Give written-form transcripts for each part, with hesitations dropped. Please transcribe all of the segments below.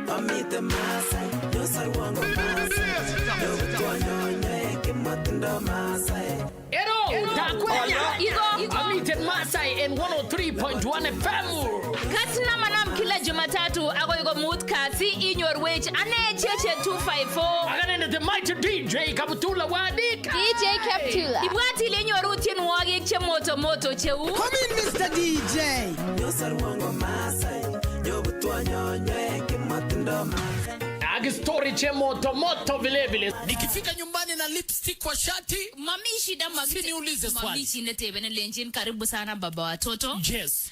Mamite Masai, yo soy wango Masai. Yo butuanyo kimatindo Masai. Ero, takwenya, Igo, Amiten Masai in 103.1 FM. Katina manam kila Jumatatu agoigo mood kasi in your wage ane cheche 254. Agane the mighty DJ Kaptula Wadika. DJ Kaptula. Ibwati lenyo routine wage che moto cheu. Come in Mr. DJ. Yo soy wango Masai. Yo butuanyo kimatindo Masai. Agi story che moto vile. Nikifika nyumbani na lipstick kwa shati, Mami shida mami. Niulize swali. Mami shida tebe na lenjin karibu sana baba watoto. Yes.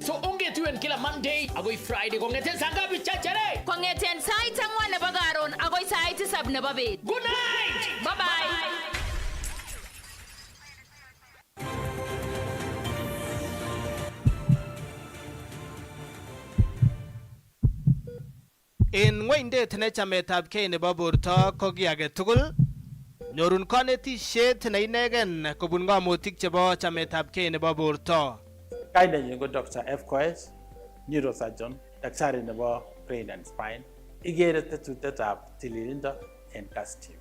So ongetuen kila Monday agoi Friday kongeten sangapi chachere. Kongeten sait angwan nebo karon agoi sait tisab nebo bet. Good night. Bye bye. En ng'wendet ne chametabgei nebo borto ko ki age tugul, nyorun konetishet ne inegen kobun ng'omutik chebo chametabgei nebo borto. Kaidenyin ko Dr. F. Koech, neurosurgeon, daktari nebo brain and spine. Igere tetutetab tililindo en Kass Tv.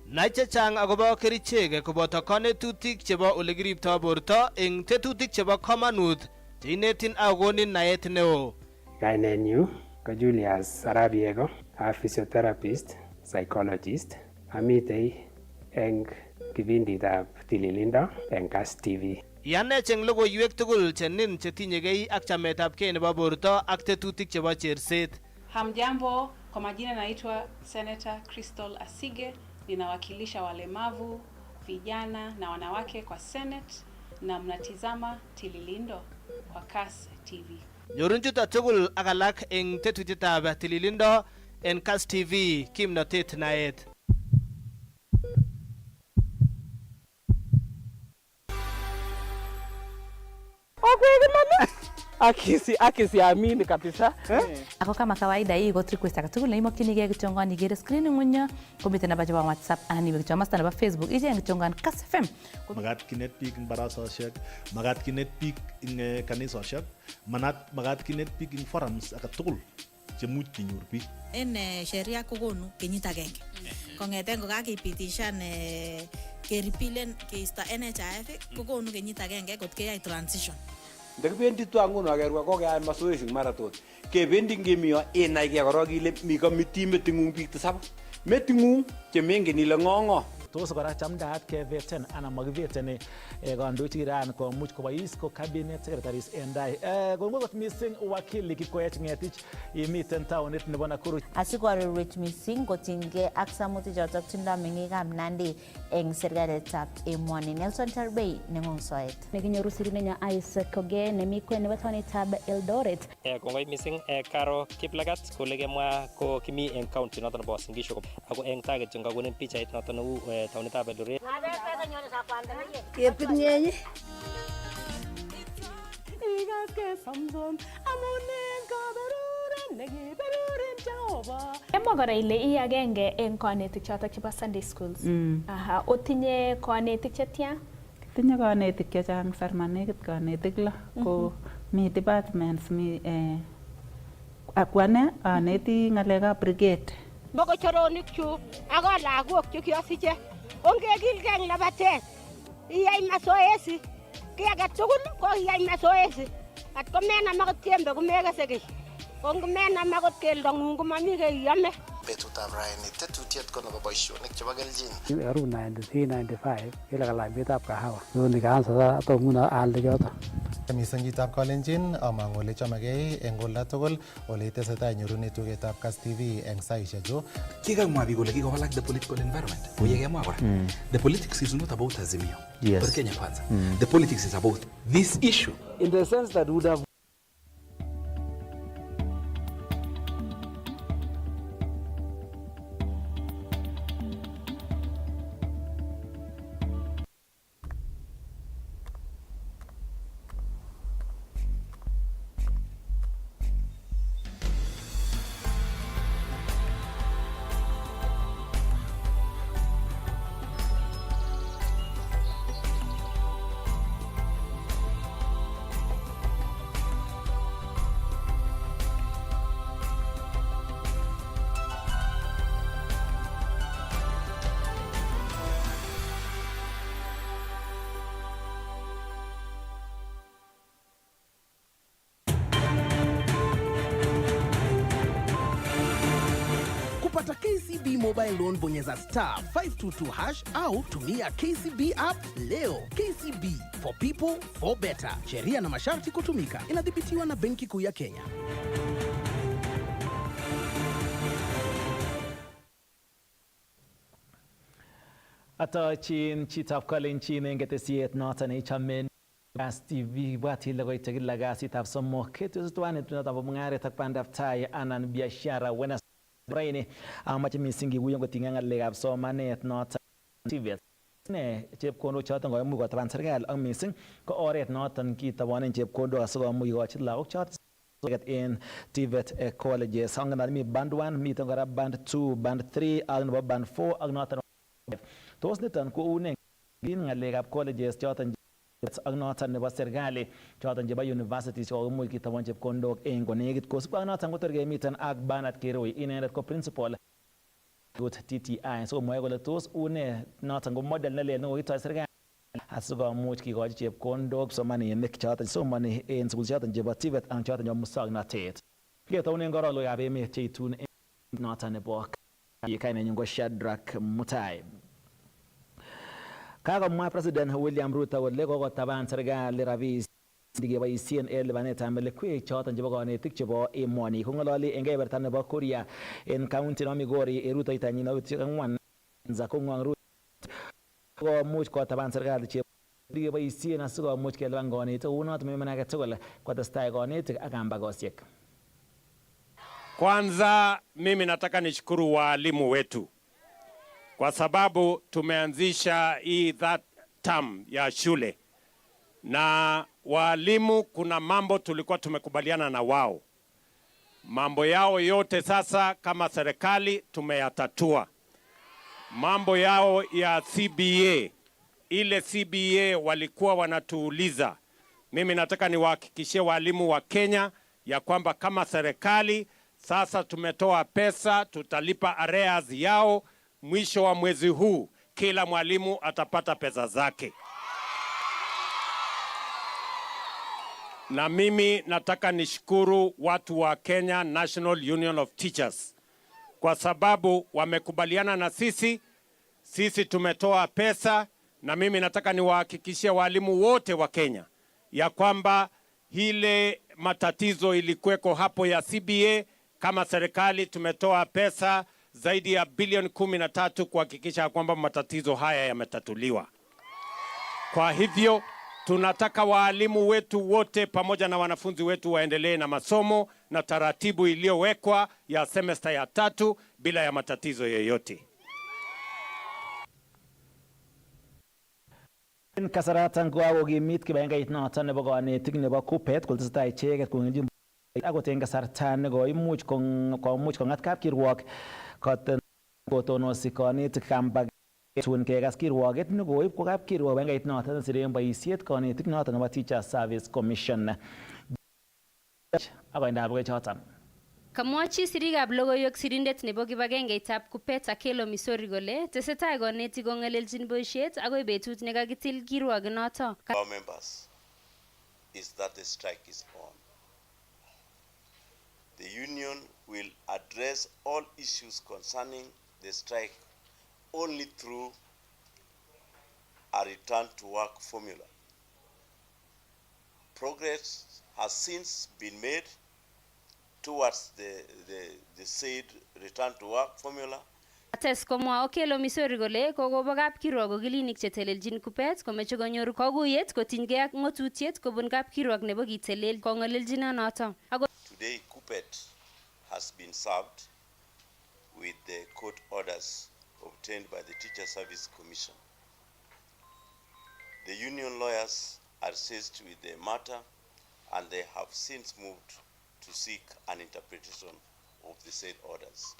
Nai chechang agobo kerichek koboto konetutik chebo ole kiripto borto eng tetutik chebo komonut che inetin akonin naet neo. Kainenyu ko Julius Arabiego, a physiotherapist, psychologist. Amitei eng kipinditab tililindo eng Kass TV. Yanech eng logoiwek tugul chenin chetinyegei ak chametabgei nebo borto ak tetutik chebo cherset. Hamjambo, kwa majina naitwa Senator Crystal Asige, ninawakilisha walemavu, vijana na wanawake kwa Senate na mnatizama Tililindo kwa Kass TV. Nyorun chuto tugul ak alak eng tetutietab tililindo en Kass TV kimnatet naet. Akisi amini kabisa. Ako kama kawaida hii iko request akatugul na imokinige kichongani igere screen ngunya komite namba chebo WhatsApp anan iwe kichoma master namba Facebook ije kichongan Kass FM. Magat kinet biik ing barasoshek, magat kinet biik ing kanisoshek, magat kinet biik ing forums akatugul chemuch kinyor biik. En sheria kokonu kenyit agenge. Kongeten kokakipitishan keripilen keisto NHIF kokonu kenyit agenge kot keyai transition. Ndakibendi tu anguno akerwa ko keyai mazoezi marathon. Kebendi ngemiyo inai ke korok ile mi committee metingung biik tisab. Metingung chemengen ile ng'ong'o. Tos kora chamdaat keveten anan makiveten kandoik chekiran komuch kobois ko cabinet secretaries en tai. Kongoi kot missing wakili Kikoech Ng'etich imiten taonit nebo Nakuru. Asikorwech missing kotinygei ak samutik chotok tindoi meng'ikab Nandi eng serikalitab emoni. Nelson Tarbei neng'ong soet. Nekinyoru sirinenyo Isaac Koge nemi kwen nebo taonitab Eldoret. Kongoi missing Karo Kiplagat kole kemwa ko kimi eng county noton nebo Uasin Gishu ako eng target yung kakunin pichait noton neu taonitab Eldoret. Kepinyenyi. Emma kora ile ii agenge eng konetik chotok chebo Sunday schools. Aha, otinye konetik chetya? Tinye konetik chechang sarmanekit konetik lo ko mi departments mi akwane aneti ng'alekab brigade. Mokochoronik chu ako lagok chu kiasiche ongekilgei eng labatet iyai mazoezi ki age tugul ko iyai mazoezi at komenam akot tiembe komekese kiy ongomenam akot keldong'ung komami kiy iyome. Betutab raini tetutiet ko nebo boisionik chebo keljin. Aru 93-95 ile kalany betab kahawa. Noni kaanza ato muna alde choto. Missing chitab Kalenjin amang ole chamegei eng olda tugul ole tesetai nyorune tugetab Kass TV eng saishechu. Kikamwa biik kole kikowalak the political environment. Oye kemwa kora. The politics is not about Azimio. Yes. For Kenya kwanza. The politics is about this issue. In the sense that would have mobile loan bonyeza *522# au tumia KCB app leo. KCB for people for better. Sheria na masharti kutumika. Inadhibitiwa na Benki Kuu ya Kenya. Atochin chitab Kalenjin eng ketesiet noton ichamen Kass Tv bwati logoiwek chekila kasitab somok ketesetuanet noton bo mung'aret ak bandab tai anan biashara raini amache mising kikuyo kotinye ng'alekab somanet noton Tvet ne chepkondok choton koimuch kotaban serikali ak mising ko oret noton kitabonen chepkondok asikomuch kikochi lagok choton en Tvet colleges angen mi band 1 miten kora band 2 band 3 ak nebo band 4 ak noton tos niton ko une ng'alekab colleges choton ak noton nebo serikali choton chebo universities komuch kitabon chepkondok en konekit kosubkei ak noton kotor kemiten ak Bernard Kirui inendet ko principal TTI so mwoe kole tos une noton ko model ne lel nekokitoi serikali asikomuch kikochi chepkondok kipsomaninik choton somani en sukul choton chebo Tvet ak choton chebo muswoknotet. Ketounen korolwekab emet cheitun en noton nebo kainenyin ko Shadrack Mutai. Kakomwa President William Ruto kole kokotaban serikali rabisiek keboisien en lipanetab melekwek choton chebo konetik chebo emoni. Kong'ololi en kebeberta nebo Kuria en county nebo Migori en rutoitanyin nebo 4 kong'wong Ruto komuch kotaban serikali chepkondok keboisien asikomuch kelipan konetik kounoton memon age tugul kotestai konetik ak kambakosiek. Kwanza mimi nataka nishukuru walimu wetu kwa sababu tumeanzisha hii that term ya shule, na walimu kuna mambo tulikuwa tumekubaliana na wao, mambo yao yote sasa kama serikali tumeyatatua. Mambo yao ya CBA, ile CBA walikuwa wanatuuliza, mimi nataka niwahakikishie walimu wa Kenya ya kwamba kama serikali sasa tumetoa pesa, tutalipa arrears yao mwisho wa mwezi huu, kila mwalimu atapata pesa zake. Na mimi nataka nishukuru watu wa Kenya National Union of Teachers kwa sababu wamekubaliana na sisi tumetoa pesa, na mimi nataka niwahakikishie walimu wote wa Kenya ya kwamba ile matatizo ilikuweko hapo ya CBA, kama serikali tumetoa pesa zaidi ya bilioni 13 kuhakikisha kwamba matatizo haya yametatuliwa. Kwa hivyo tunataka walimu wetu wote pamoja na wanafunzi wetu waendelee na masomo na taratibu iliyowekwa ya semester ya 3 bila ya matatizo yoyote. En kasaratan kokimit kibagengeit noton nebo konetik nebo Tvet kotesetai icheket kong'elchin akot en kasarta nekoimuch kong'at kapkirwok kotonosi konetik tun kekas kirwoket nekoib ko kapkirwok kibagengeit noton nesiren boisiet konetik noton nebo Teacher Service Commission. Akoindab choton Kamwachi sirikab logoiwek sirindet nebo kibagengeitab Tvet Akelo Misori kole tesetai konetik kong'eleljin boisiet agoi betut nekakitil kirwokenoto. Our members is that the strike is on. The union will address all issues concerning the strike only through a return to work formula. Progress has since been made towards the said return to work formula. Ates komwa Akelo Misori kole kokobo kapkirwok kokilinik cheteleljin Tvet komeche konyor kokuyet kotinygei ak ng'otutiet kobun kapkirwok nebo kitelel kong'eleljinonoto. Today Tvet has been served with the court orders obtained by the Teacher Service Commission. The union lawyers are seized with the matter and they have since moved to seek an interpretation of the said orders.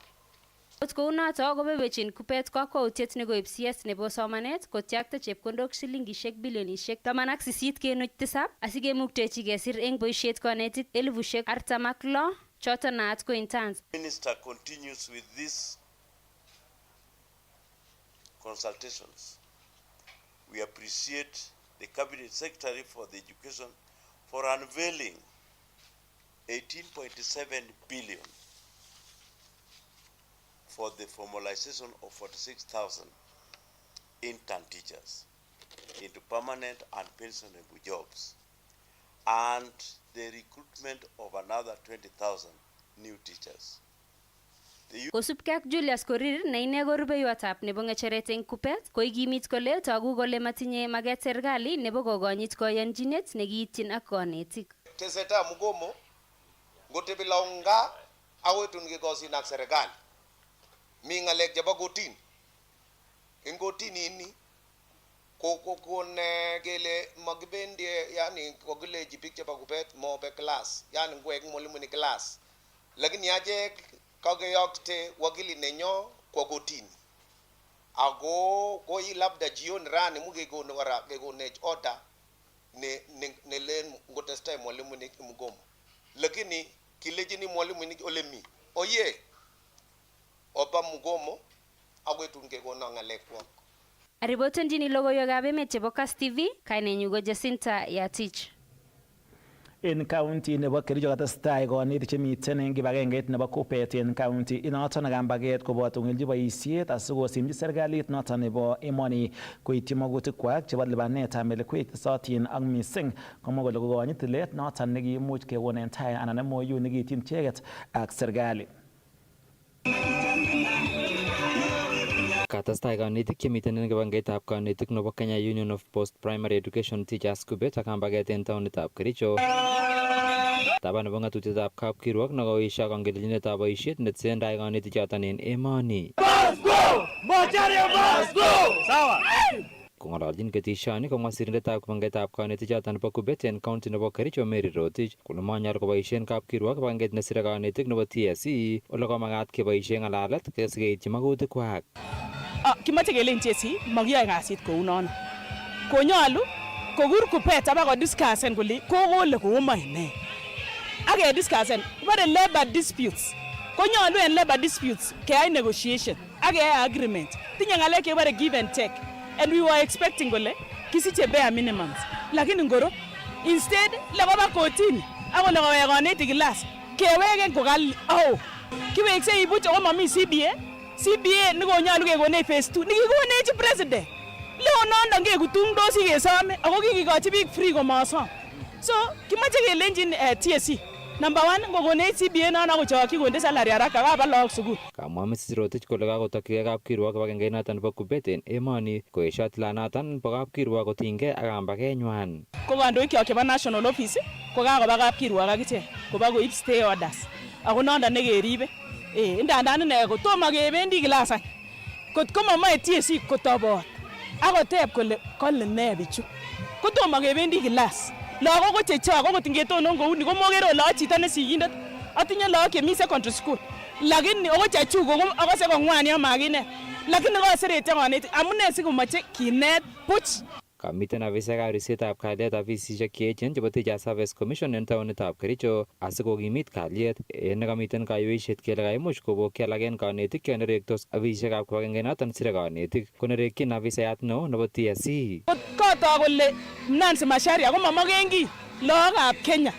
Kounoto kobebechin Tvet kakwautiet nekoib CS nebo somanet kotyakta chepkondok shilingishek bilionishek 18.7 asikemuktechi kesir eng boisiet konetik 46,000 choto naat ko interns. Minister continues with these consultations. We appreciate the Cabinet Secretary for the Education for unveiling 18.7 billion for the formalization of 46,000 intern teachers into permanent and pensionable jobs, and the recruitment of another 20,000 new teachers. Kosubkei ak Julius Korir ne ine ko rubeiwotab nebo ng'echeret eng Kuppet, ko ikimit kole togu kole matinye maget serikali nebo kokonyit koyonchinet nekiityin ak konetik. Tesetai mgomo ngotebi launga agoi tun kekosin ak serikali. Mi ng'alek chebo kotini. Eng kotini ini kokon kele makibendi, yani kokilechi biik chebo Kuppet mobe class, yani ngwek mwalimu ni class. Lakini achek kakeyokte wakili nenyo kwa kotini. Ako koi labda jioni rani mukekonu kora kekonech order ne len ngotestai mwalimu ni mgomo. Lakini kilejini mwalimu ni ole mi. Oye opa mgomo agoi tun kekonu ng'alek kwak. Aripotenjini logoiwekab emet chebo Kass TV, kainenyu ko Jacinta Yatich. En county nebo Kericho katestai konetik chemiten en kibagengeit nebo Kuppet en county inoton akambaget koboto ng'elchi boisiet asikosimchi serikalit noton nebo emoni koityi magutikwak chebo lipanetab melekwek tesotin ak missing komwa kole kokonyit tilet noton nekiimuch kekonen tai anan MOU nekiityin icheket ak serikali. Katestai kanetik chemiten en kibagengeitab kanetik nebo Kenya Union of Post Primary Education Teachers Kuppet akambaget en taonitab Kericho. Taban nebo ng'atutietab kapkirwok nekoesho kangelchinetab boisiet netesentai kanetik choton en emoni. Kong'ololjin ketishoni komwa sirindetab kibagengeitab kanetik choton nebo Kuppet en county nebo Kericho Mary Rotich kole manyolu koboisien kapkirwok kibagengeit nesire kanetik nebo TSC ole komagat keboisien ng'alalet sikeityi magutikwak. Kimoche kelen TSC makiyoe kasit kou nono. Konyolu kokur Kuppet abakodiscussen kole kokole koumoe ne. Akediscussen bare labor disputes. Konyolu en labor disputes keyai negotiation ak keyai agreement. Tinye ng'alek chebare give and take. And we were expecting kole kisiche bare minimums. Lakini ngoro instead lekoba kotini ako lekowek konetik class keweken kokali kiwekse ibuch ako mami CBA nikonyolu kekonech phase 2 nikikonech president. Leo nondo ngekutungdosi kesome ako kikikochi biik free komasom. So kimoche kelenjin TSC number 1 ngokonech CBA nono kochokyi konde salary haraka kaba lagok sukul. Kamwa Mrs. Rotich kole kakotokyi kapkirwok kibagengeit noton nebo Kuppet en emoni koesho tilanoton bo kapkirwok kotinygei ak kambakenywan. Ko kandoikyok chebo national office ko kakoba kapkirwok akichek koba koib stay orders. Ako nondo nekeribe. Ndandan ine kotomo kebendi class any. Kotko momoe TSC kotobot akoteb kole ne bichu. Kotomo kebendi class. Lagok ko chechok ko tingetonon kouni komokere ole chito ne sigindet. Atinye lagok chemi secondary school. Lakini oko chechuk akose kong'wan yo makinet. Lakini koserete konetik amune sikomoche kinet buch. Kamiten afisaekab ripsetab kalyet afisisiek cheechen chebo Teachers Service Commission en taonitab Kericho asikokimit kalyet en nekamiten kayweisiet kele kaimuch kobokyi alak en kanetik chenerektos afisisiekab kibagengeit noton sire kanetik konerekyin afisayat neo nebo TSC. Kotok kole Nancy Macharia komomoken kiy lagokab Kenya.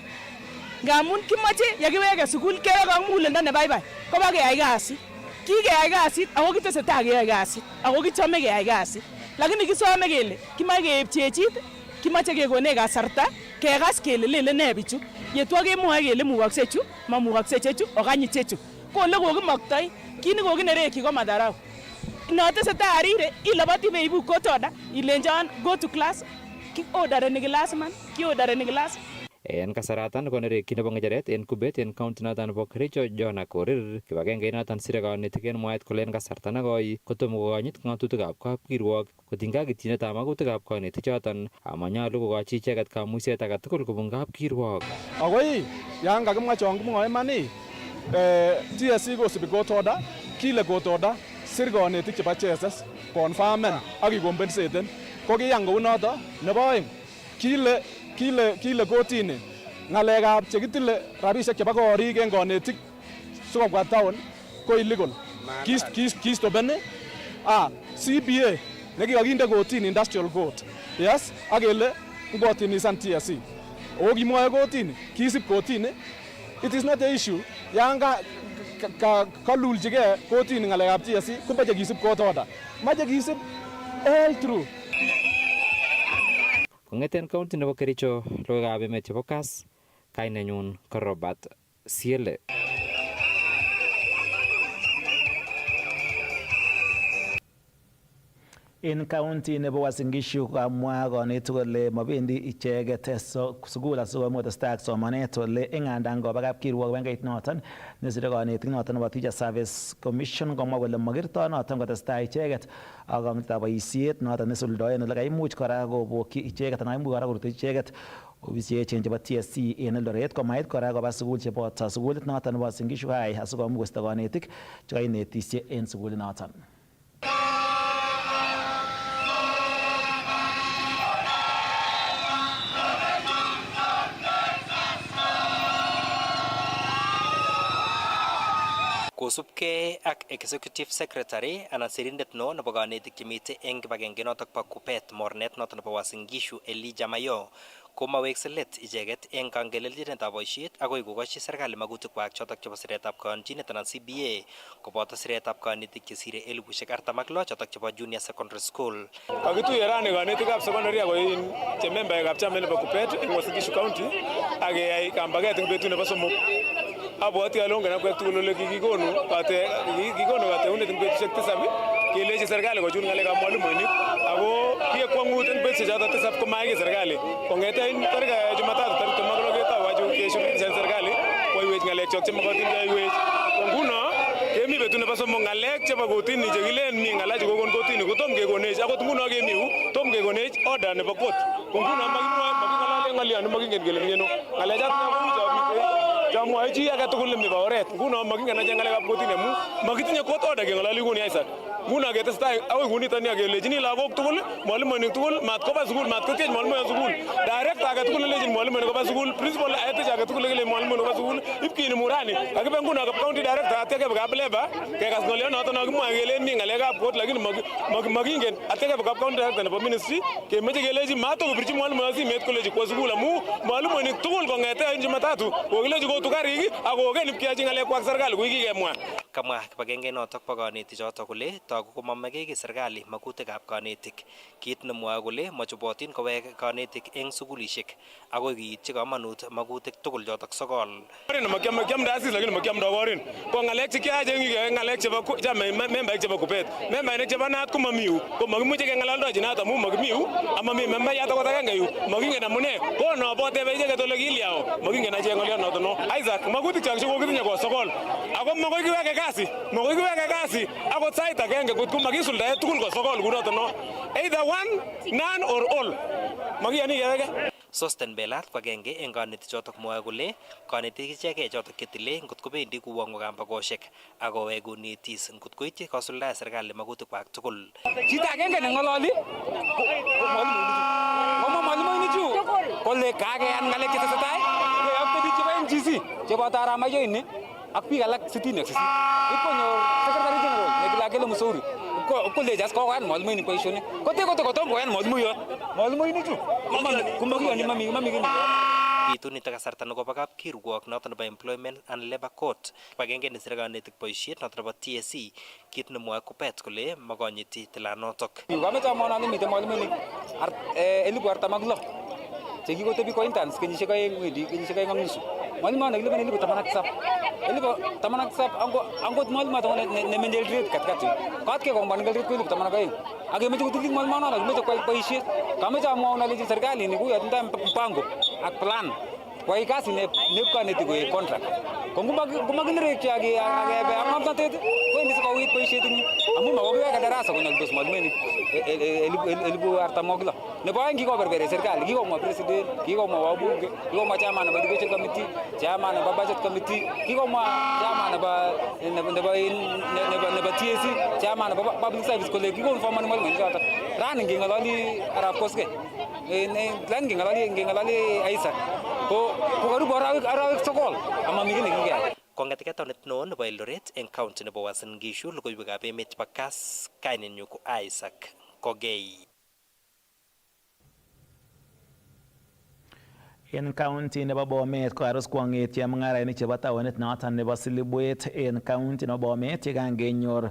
Ngamun kimoche yekiweke sukul keweke ak muguleldo nebaibai koba keyai kasit. Kikeyai kasit ako kitesetai keyai kasit ako kichome keyai kasit. Lakini kisome kele kimoche keib chechit, kimoche kekonech kasarta kekas kele lele ne bichu. Yetwo kemwoe kele mukokse chu, mamukokse chechu, okany ichechu. Ko ole kokimoktoi, kit nekokinerekyi ko madharau. Inotesetai arire iloboti beibu court order ilenjon go to class, ki-ordereni class man, ki-ordereni class. En kasaratan konerekyi nebo ng'echeret en Kuppet en county noton nebo Kericho Jonah Korir kibagengeit noton sire kanetik en mwaet kole en kasarta nekoi kotomo kokonyit ng'atutikab kapkirwok kotinygei ak ityinetab magutikab kanetik choton amanyolu kokochi icheket kamuiset age tugul kobun kapkirwok. Akoi yan kakimwa chon kimwoe iman TSC kosubi court order, kile court order sir kanetik chebo JSS confirmen ak kikompensaten ko kiyan kou noto. Nebo oeng kile kotini ng'alekab chekitile rabisiek chebo korik en kanetik sikobwa town ko illegal. Kistopeni CBA nekikakinde kotini industrial court. Yes, ak kele ngotimisan TSC. O kimwoe kotini, kisib kotini. It is not the issue. Yanga kaluljige kotini ngalekab TSC komache kisib court order. Mache kisib all through. Kong'eten county nebo Kericho, logoiwekab emet chebo Kass, kainenyun ko Robert Siele. In county nebo Uasin Gishu kamwa konetik kole mabendi icheket sukul asikomuch kotestai ak somanet ole ingandan koba kapkirwok bengeit noton nesire konetik noton nebo Teacher Service Commission komwa kole makirto noton kotestai icheket ak kamitab boisiet noton nesuldoen ole kaimuch kora kobokyi icheket anan kaimuch kora korutechi icheket ofisisiek echen chebo TSC en Eldoret komait kora koba sukul cheboto sukulit noton nebo Uasin Gishu High asikomuch kosto konetik chekainetisye en sukulit noton. Kosubkei ak Executive Secretary anan sirindet no nebo kanetik chemite eng kibagenge notok bo Kupet mornet notok nebo Uasin Gishu Elijah Mayo komawekse let icheket eng kangelelchinetab boisiet akoi kokochi serikali magutikwak chotok chebo siretab kayanchinet anan CBA koboto siretab kanetik chesire 46,000 chotok chebo junior secondary school. Kakituye rani kanetikab secondary ako chemembaekab chama nebo Kupet eng Uasin Gishu County ak keyai kambaget eng betut nebo somok. Abwoti ale ongen akwek tugul ole kikonu kateunet eng betusiek 7 kelechi serikali kochut ngalekab mwalimuinik ako kiek kwang'ut eng betusiek chotok 7 komaiki serikali kong'ete tarik Jumatatu tarik 16 ketau achu keshughulikishan serikali koiwech ngalek chok chemakatin keiwech. Nguno kemi betut nebo somok ngalek chebo kotini chekilen mi ngalachu kokon kotini kotom kekonech akot nguno kemiu tom kekonech order nebo court. Nguno making'alale ng'olion makingen kele mieno ngalechotok kou chamwae chi age tugul nemi oret. Nguno makingen ache ngalekab kotini amu makitinye court order keng'alali kuni Isaac. Nguno ketestai akoi kunitoni akelechini lagok tugul mwalimuinik tugul matkoba sukul matkotech mwalimuinik sukul. Director age tugul lejin mwalimuinik koba sukul, principal aetech age tugul kele mwalimuinik koba sukul. Ipkini murani kakibe nguno kap county director atya kebe kap labor kekas ng'olyon noton kakimwae kelen mi ngalekab court lakini makingen atya kebe kap county director nebo ministry kemeche kelechi matokobirchi mwalimuinik simet koleji kwa sukul amu mwalimuinik tugul kong'ete Jumatatu kokilechi kotu karik akoken ipkeyochi ngalekwak serikali kui kikemwa. Kamwa kibagenge notok bo kanetik chotok kole togu komamegei ki serikali magutikab kanetik. Kit nemwoe kole machobotin kowek kanetik eng sukulishek akoi kiityi kamanut magutik tugul chotok 9. Kiamda asis lakini makiamda korin. Ko ngalek chekiyache eng ngalek chebo membaik chebo Kupet. Membainik chebo naat ko mamiu. Ko makimuche kengalaldochi naat amu makimiu amami membayat akot agenge yu. Makingen amune. Ko no botebe icheket ole kiliao. Makingen ache ngoliot noton no. Isaac magutik chak chekokitinye ko 9. Ako makoi kiweke kasi akot sait agenge kotko makisuldae tugul ko 9 kunoton no. Either one, none or all. Makiyani keweke. Sosten Belat ko agenge eng kanetik chotok mwoe kole kanetik ichekei chotok ketile ngot kobendi kuwongo kambakoshek ako weku netis ngot koityi kosuldae serikali magutikwak tugul. Chito agenge neng'ololi mwalimuinichu kole kakeyan ngalek chetesetai keyokto biik chebo MGC cheboto Aramayoini ak biik alak 68. Ikonyor Secretary General nekilakele Musauri kolechi as kokoyan mwalimuinik boisionik kote kotom koyan mwalimuinichu komakiyoni mami kini. Bitu nito kasarta nekobo kapkirwok noton nebo Employment and Labour Court kibagenge nesire kanetik boisiet noton nebo TSC kit nemwoe Kupet kole makonyiti tilanotok. Kameche amwaun ale mitei mwalimuinik 46,000 chekikotebi ko interns kenyisiek 2 ak nusu. Mwalimuat nekilipani 17,000 angot mwalimuat nemenye Eldoret katikati kot kekomboan Eldoret ko 12,000 ak kemeche kotilit mwalimuanoto kimeche koyai boisiet. Kameche amwaun ale serikali ni kuyo tindoi mpango ak plan koyai kasit neb kanetik koek contract. Ko ngumakinerekyi akebe ak ng'omnotet kowendi sikouit boisiet eng yu amu makokiweke darasa konyoldos mwalimuinik 46,000. Nebo aeng kikoberbere serikali, kikomwa president, kikomwa wabunge, kikomwa chairman nebo education committee, chairman nebo budget committee, kikomwa chairman nebo TSC, chairman nebo public service kole kikonfirmani mwalimuinik chotok. Rani ngeng'ololi arap Koskei lakini ngeng'ololi Isaac ko karibu arawek 9 amami kii nekikeyai. Kong'eteke taonit neo nebo Eldoret eng county nebo Uasin Gishu logoiwekab emet chebo Kass kainenyu ko Isaac Kogei. En county nebo Bomet ko arus kwong'et chemung'arainik chebo taonit noton nebo Silibwet en county nebo Bomet yekangenyor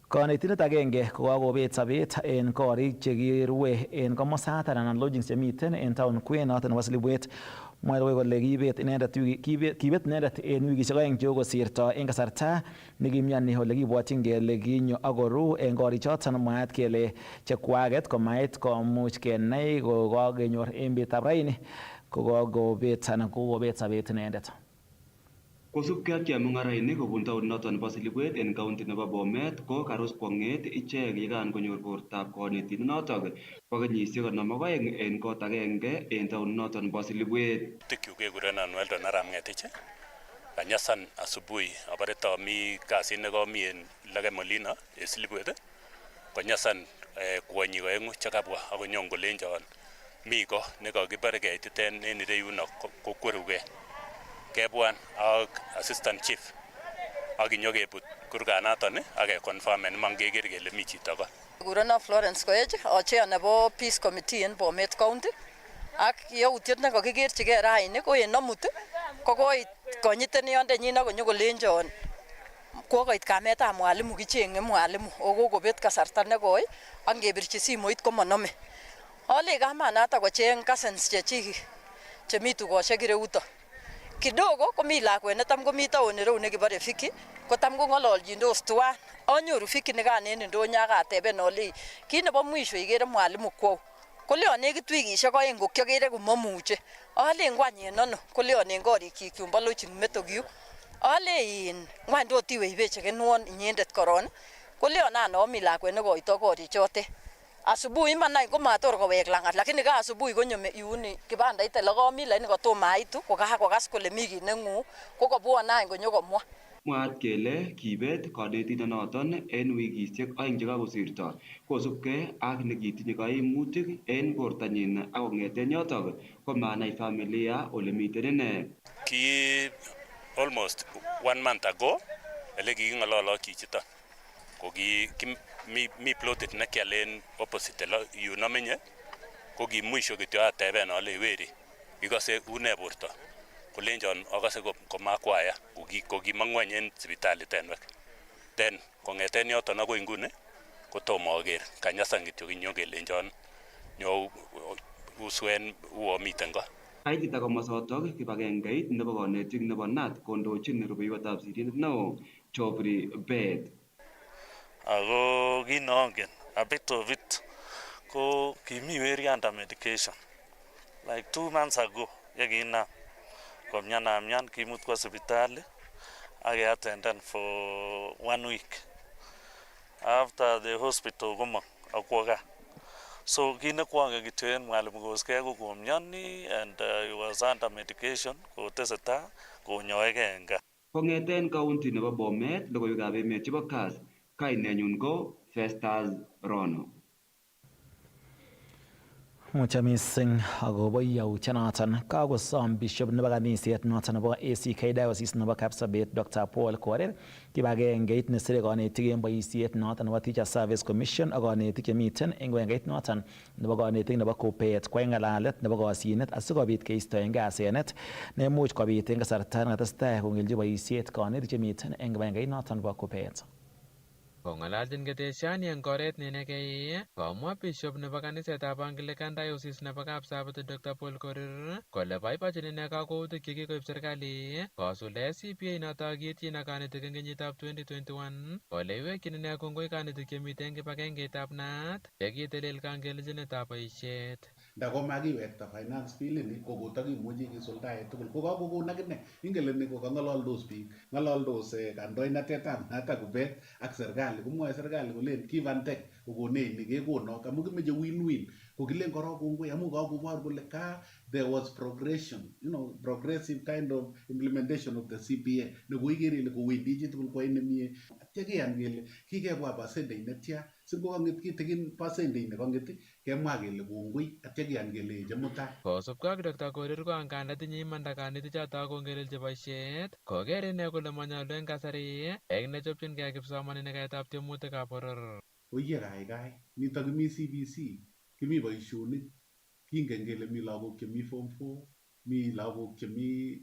konetindet agenge kokakobet sobet en korik chekirue en komosaton anan lodgings chemiten en town kwen noton nebo Silibwet. Mwae logoi kole kibet inendet en wikisiek oeng chekokosirto en kasarta nekimioni ole kibwotyin kele kinyo akoru en korichoton mwaat kele chekwaket komait komuch kenai kokakenyor en betab raini kokakobet anan kokobet sobet inendet. Kosubkei ak chemung'arainik kobun taonit noton nebo Silibwet en county nebo Bomet ko karus kwong'et ichek yekan konyor bortab konetindet notok bo kenyisiek 52 en kot agenge en taonit noton nebo Silibwet. Tukyu kekurenon Weldon Arap Ng'etich kanyasan asubuhi abare tomi kasit nekomi en Lake Molina en Silibwet konyasan kwonyik oeng'u chekabwa akonyon kolenjon mi ko nekakibare keititen en ireyuno kokwerugei. Kebwan ak assistant chief ak inyokebut kurganaton ak keconfirmen iman keker kele mi chito ko. Kekurenon Florence Koech, chair nebo Peace Committee en Bomet County ak yautiet nekakikerchigei raini ko en amut ko koit konyiteniondenyin akonyokolenjon kokoit kametab mwalimu kicheng'e mwalimu okokobet kasarta nekoi ak ngebirchi simoit komanome. Ole kamanatak kocheng cousins chechik chemi tugoshek ireuto. Kidogo komi lakwet netam komi taon ireu nekibore Fiki kotam kong'ololjindos tuwan. Anyoru Fiki nikan en ndonyo akateben ole kit nebo mwisho ikere mwalimu kwou koleon nekit wikisiek oeng kokiakere komamuche. Ale ngwany en ano koleon en korikyik chumbo lochin Metokyu. Ale ngwany tot iwe ibechekenwon inyendet koron koleon anomi lakwet nekoito korichotet. Asubuhi manai komator kowek langat lakini ka asubuhi konyo yuni kibandait elekomi lakini kotomo aitu kokakokas kole mi kit neng'uu kokobwone any konyokomwa. Mwaat kele kibet konetindet noton en wikisiek oeng chekakosirto kosubkei ak nekitinye kaimutik en bortanyin ak kong'eten yotok komanai familia ole miten ine. Ki almost 1 month ago ele kiking'ololo chichiton ko mi plotit nekialen opposite yu namenye ko ki mwisho kityo ateben ale weri ikose une borto kolenjon akose komakwaya ko kimang'weny en sipitali tenwek then kong'eten yoton akoi nguni kotomo aker kanyasan kityo kinyokelenjon nyo uswen uo miten ko. Kaitita komosotok kibagengeit nebo konetik nebo NAT kondochin rubeiwotab sirindet neo Geoffrey Bett. Ako kit neongen a bit of it ko kimi weri under medication like 2 months ago yekinam komyan kimut kwa sipitali akeattenden for 1 week after the hospital komong akwo gaa. So kit nekwongen kityo en mwalimu koskei ko komyoni and he was under medication kotesetai konyoegei en gaa. Kong'eten county nebo Bomet logoiwekab emet chebo Kass, kainenyun ko Festus Rono. Mucha missing akobo yautyonoton kakosom bishop nebo kaniset noton nebo ACK Diocese nebo Kapsabet Dr. Paul Korir kibagengeit nesire konetik en boisiet noton nebo Teacher Service Commission ak konetik chemiten en kibagengeit noton nebo konetik nebo Kuppet kwai ng'alalet nebo kosyinet asikobit keistoenge asenet neimuch kobit en kasarta nekatestai kong'elchi boisiet konetik chemiten en kibagengeit noton nebo Kuppet. Kong'alalchin ketesiani en koret nenegei komwa bishop nebo kanisetab Anglican Diocese nebo Kapsabet Dr. Paul Korir kole boibochin ine kakoutik chekikoib serikali kosuldae CPA notok kiityin ak kanetik en kenyitab 2021 kole iwekyin ine kongoi kanetik chemiten kibagengeitab NAT chekitelel kangelchinetab boisiet. Ndako makiwekta finance bill ini kokotakimuchi kisuldae tugul kokakokon akine ingele ni kokang'alaldos biik ng'alaldos kandoinatetab NAT ak Kuppet ak serikali komwoe serikali kolen give and take kokonech ni kekonok amu kimeche win-win kokilen korok kongoi amu kakobor kole there was progression, progressive kind of implementation of the CPA nekoikere ile kowendi chitugul koyoe nemie atya keyan kele kikebwa percentage netya singokang'et kitigin percentage nekang'et kemwa kele kongoi atya keyan kele chemutai. Kosubkei ak Dr. Korir ko angandan tinye imanda kanetichotok kongelelchi boisiet koker ine kole manyolu en kasari eng nechopchingei kipsomaninik kaetab tiemutikab boror. Oye kaikai nito kimi CBC kimi boisionik kingen kele mi lagok chemi form 4 mi lagok chemi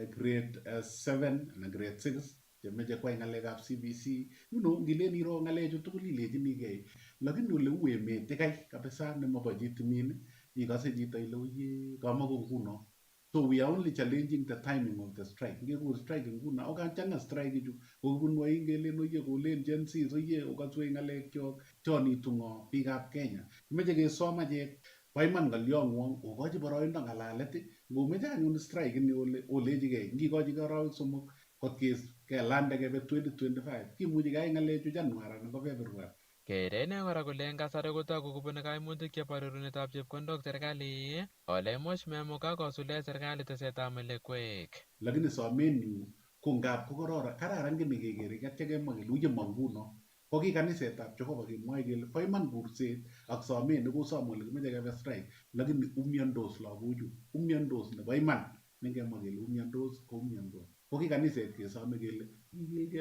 grade 7 and grade 6 chemeche kwai ng'alekab CBC ngilen iro ng'alechu tugul ilejinigei lakini ole uu emet yekai kabisa nemobo chi timin ikose chito ile uye kamako nguno. So we are only challenging the timing of the strike. Ngekur strike nguno okachang'a strike ichu kokibunu ain kelen oye kolen Gen Z oye okaswei ng'alekyok chonitu ng'o biikab Kenya. Kimeche kesom achek bo iman ng'olyong'wong okochi boroindo ng'alalet ngomeche anyun strike ini olechigei ngikochi arawek somok kot kelande kebe 2025 kimuchi keyai ng'alechu January anan ko February. Kere ine kora kole eng kasari kotoku kobune kaimutik chebo rerunetab chepkondok serikali ole imuch memukak kosuldae serikali tesetab melekwek. Lakini somenyu ko ngap ko kararan kini kekere katya kemwa kele uje manguno ko ki kanisetab Jehova kemwoe kele bo iman kurset ak somet nekosom ole kimeche kebe strike lakini umiondos lagochu umiondos nebo iman nengemwa kele umiondos ko umiondos ko ki kaniset kesome kele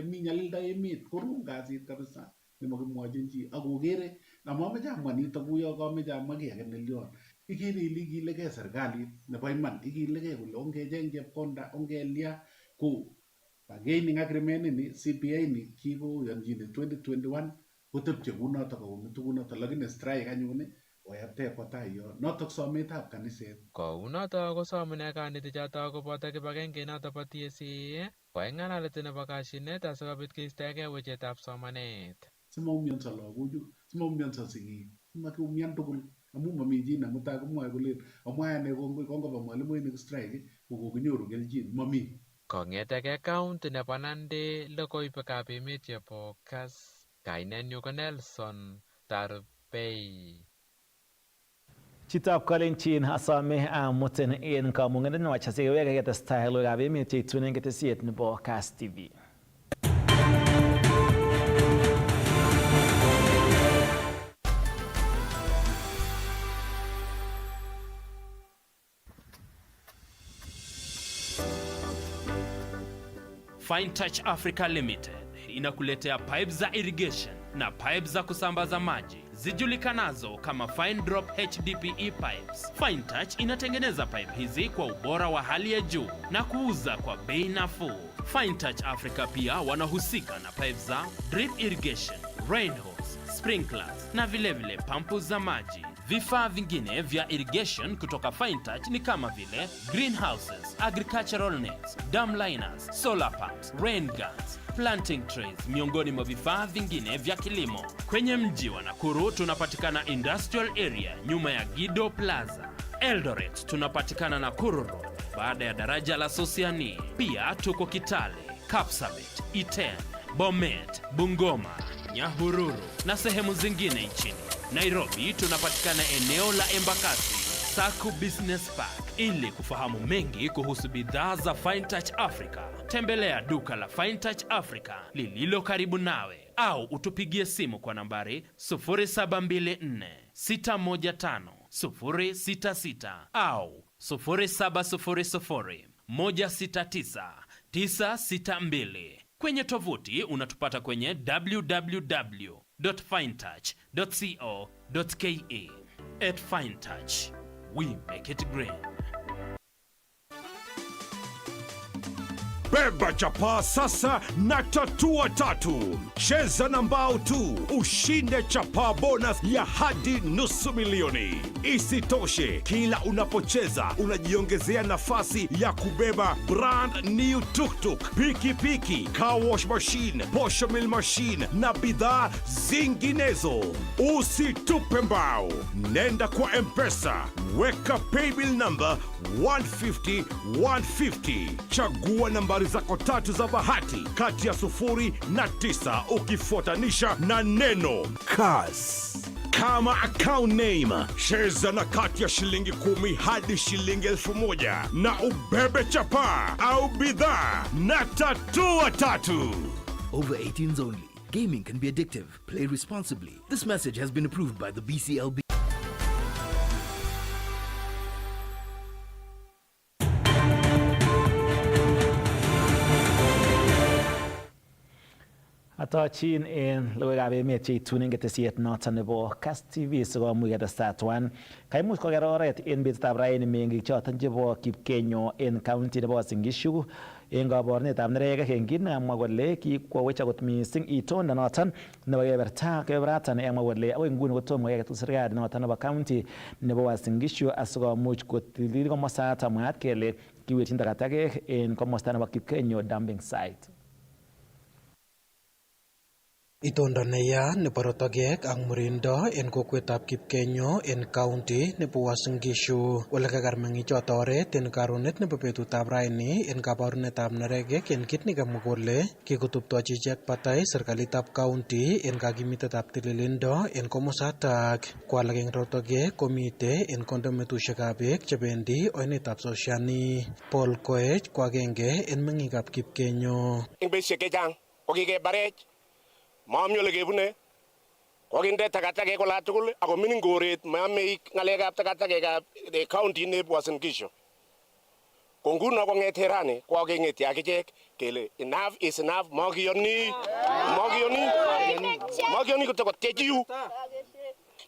mi nyalilda emet korom kasit kabisa nemakimwochin chi akokere amameche amwa nito kuyo kameche amwa ki age nelyon ikere ile ikilegei serikalit nebo iman ikilegei kole ongecheng chepkonda ongelia ko bargaining agreement ini CPA ni kikoyonjine 2021 kotepche kunoto kometu kunoto lakini strike anyun oyapte kwa tai yo notok sometab kaniset. Kounoto kosomune kanetichoto koboto kibagenge noto bo TSC koai ng'alalet nebo kashinet asikobit keistoegei wechetab somanet. Simaumianso lagochu, simaumianso sigik, simakiumian tugul amu mami chi ne mutai komwoe kole amwae ane kongoi kongoba mwalimuinik strike ko kokinyoru kelchin mami. Kong'etegei county nebo Nandi logoiwekab emet chebo Kass, kainenyu ko Nelson Tarbei. Chitab Kalenjin asome amuten en kamung'et nwach asikeweke ketestai logoiwekab emet cheitun en ketesiet nebo Kass TV. Fine Touch Africa Limited inakuletea pipe za irrigation na pipe za kusambaza maji zijulikanazo kama Fine Drop HDPE pipes. Fine Touch inatengeneza pipe hizi kwa ubora wa hali ya juu na kuuza kwa bei nafuu. Fine Touch Africa pia wanahusika na pipe za drip irrigation, rain hose, sprinklers na vilevile pampu za maji. Vifaa vingine vya irrigation kutoka Fine Touch ni kama vile greenhouses, agricultural nets, dam liners, solar pumps, rain guns, planting trays, miongoni mwa vifaa vingine vya kilimo. Kwenye mji wa Nakuru tunapatikana Industrial Area nyuma ya Gido Plaza. Eldoret tunapatikana Nakuru Road baada ya daraja la Sosiani. Pia tuko Kitale, Kapsabet, Iten, Bomet, Bungoma, Nyahururu na sehemu zingine nchini. Nairobi tunapatikana eneo la Embakasi, Saku Business Park. Ili kufahamu mengi kuhusu bidhaa za Fine Touch Africa, tembelea duka la Fine Touch Africa lililo karibu nawe au utupigie simu kwa nambari 0724 615 066 au 0700 169 962. Kwenye tovuti unatupata kwenye www.finetouch.co.ke. At Fine Touch, we make it green. Beba chapa sasa na tatua tatu. Cheza na mbao tu, ushinde chapa bonus ya hadi $500,000. Isitoshe, kila unapocheza unajiongezea nafasi ya kubeba brand new tuk-tuk, pikipiki, car wash machine, posho mill machine na bidhaa zinginezo. Usitupe mbao. Nenda kwa M-Pesa, weka paybill number 150 chagua nambari zako tatu za bahati kati ya 0 na 9 ukifuatanisha na neno Kass. Kama account name, cheza na kati ya shilingi 10 hadi shilingi 1,000 na ubebe chapa au bidhaa na tatua tatu. Over 18s only. Gaming can be addictive. Play responsibly. This message has been approved by the BCLB. Tochin en logoiwekab emet cheitun en ketesiet noton nebo Kass Tv sikomuch ketestai tuan. Kaimuch koker oret en betutab raini meng'ik choton chebo kipkenyo en county nebo Uasin Gishu en kaborunetab neregek en kit nekamwa kole kikwowech akot missing itondo noton nebo kebeberatan emwa kole akoi nguni kotomo koyai ketul serikali noton nebo county nebo Uasin Gishu asikomuch kotilil komosaton mwaat kele kiwirchin takatakek en komosta nebo kipkenyo dumping site. Itondo neya nebo rotokek ak murindo en kokwetab Kipkenyo en county nebo Uasin Gishu. Ole kakar meng'ichoto oret en karonet nebo betutab raini en kaborunetab neregek en kit nekamwa kole kikotuptochi ichek batai serikalitab county en kakimitetab tililindo en komosatak. Ko alak en rotokek komite en kondometusiekab beek chebendi oinetab Sosiani. Paul Koech ko agenge en meng'ikab Kipkenyo. Eng betusiek chechang kokikebarech Mami ole kebune kokinde takatakek ola tugul ako minin koret mayame ng'alekab takatakekab county nebo Uasin Gishu. Ko nguno kong'ete rani kokeng'eti akichek kele enough is enough, makiyoni kutokotechi yu.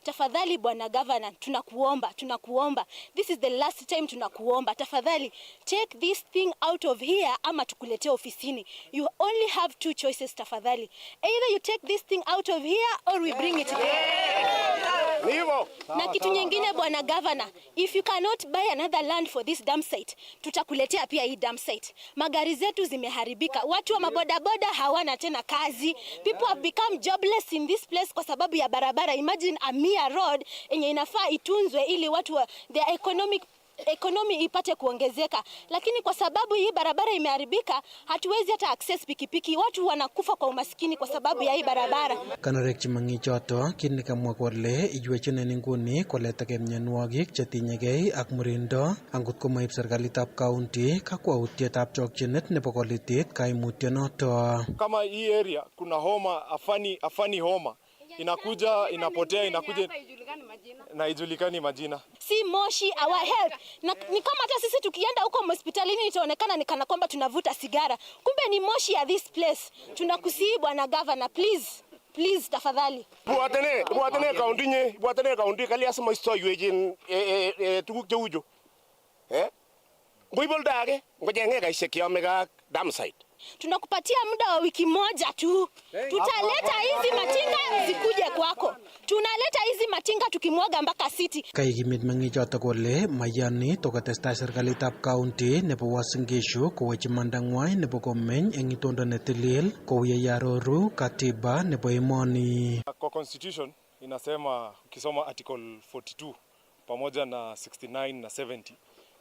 Tafadhali bwana governor, tunakuomba. This is the last time tunakuomba. Tafadhali take this thing out of here ama tukuletee ofisini. You only have two choices tafadhali. Either you take this thing out of here or we bring it here. Na kitu nyingine bwana governor, if you cannot buy another land for this dump site, tutakuletea pia hii dump site. Magari zetu zimeharibika. Watu wa mabodaboda hawana tena kazi. People have become jobless in this place kwa sababu ya barabara. Imagine a road yenye inafaa itunzwe ili watu wa their economy ipate kuongezeka, lakini kwa sababu hii barabara imeharibika hatuwezi hata access pikipiki. Watu wanakufa kwa umaskini kwa sababu ya hii barabara. Kanorek chemeng'ichoto kit nekamwa kole iywechinen nguni koletake mionwogik chetinyegei ak murindo angot komoib serikalitab county kakwautietab chokchinet nebo kolitit kaimutyonoto. Kama hii area kuna homa afani homa inakuja inapotea, inakuja na ijulikani majina. Si moshi our health. Ni kama hata sisi tukienda huko hospitalini itaonekana ni kana kwamba tunavuta sigara. Kumbe ni moshi ya this place. Tunakusihi bwana governor, please tafadhali. Buatene kaunti kali asema istoywechin tuguk cheujo. Ngoibolda age ngojenge kaishek kiameka dam site. Tunakupatia muda wa wiki moja tu. Tutaleta hizi matinga zikuje kwako. Tunaleta hizi matinga tukimwaga mpaka city. Kaikimit meng'ichoto kole mayani tokotestai serikalitab county nebo Uasin Gishu kowechi mandang'wai nebo komeny eng itondo netilil kou yearoru katiba nebo emoni. Kwa constitution inasema ukisoma article 42 pamoja na 69 na 70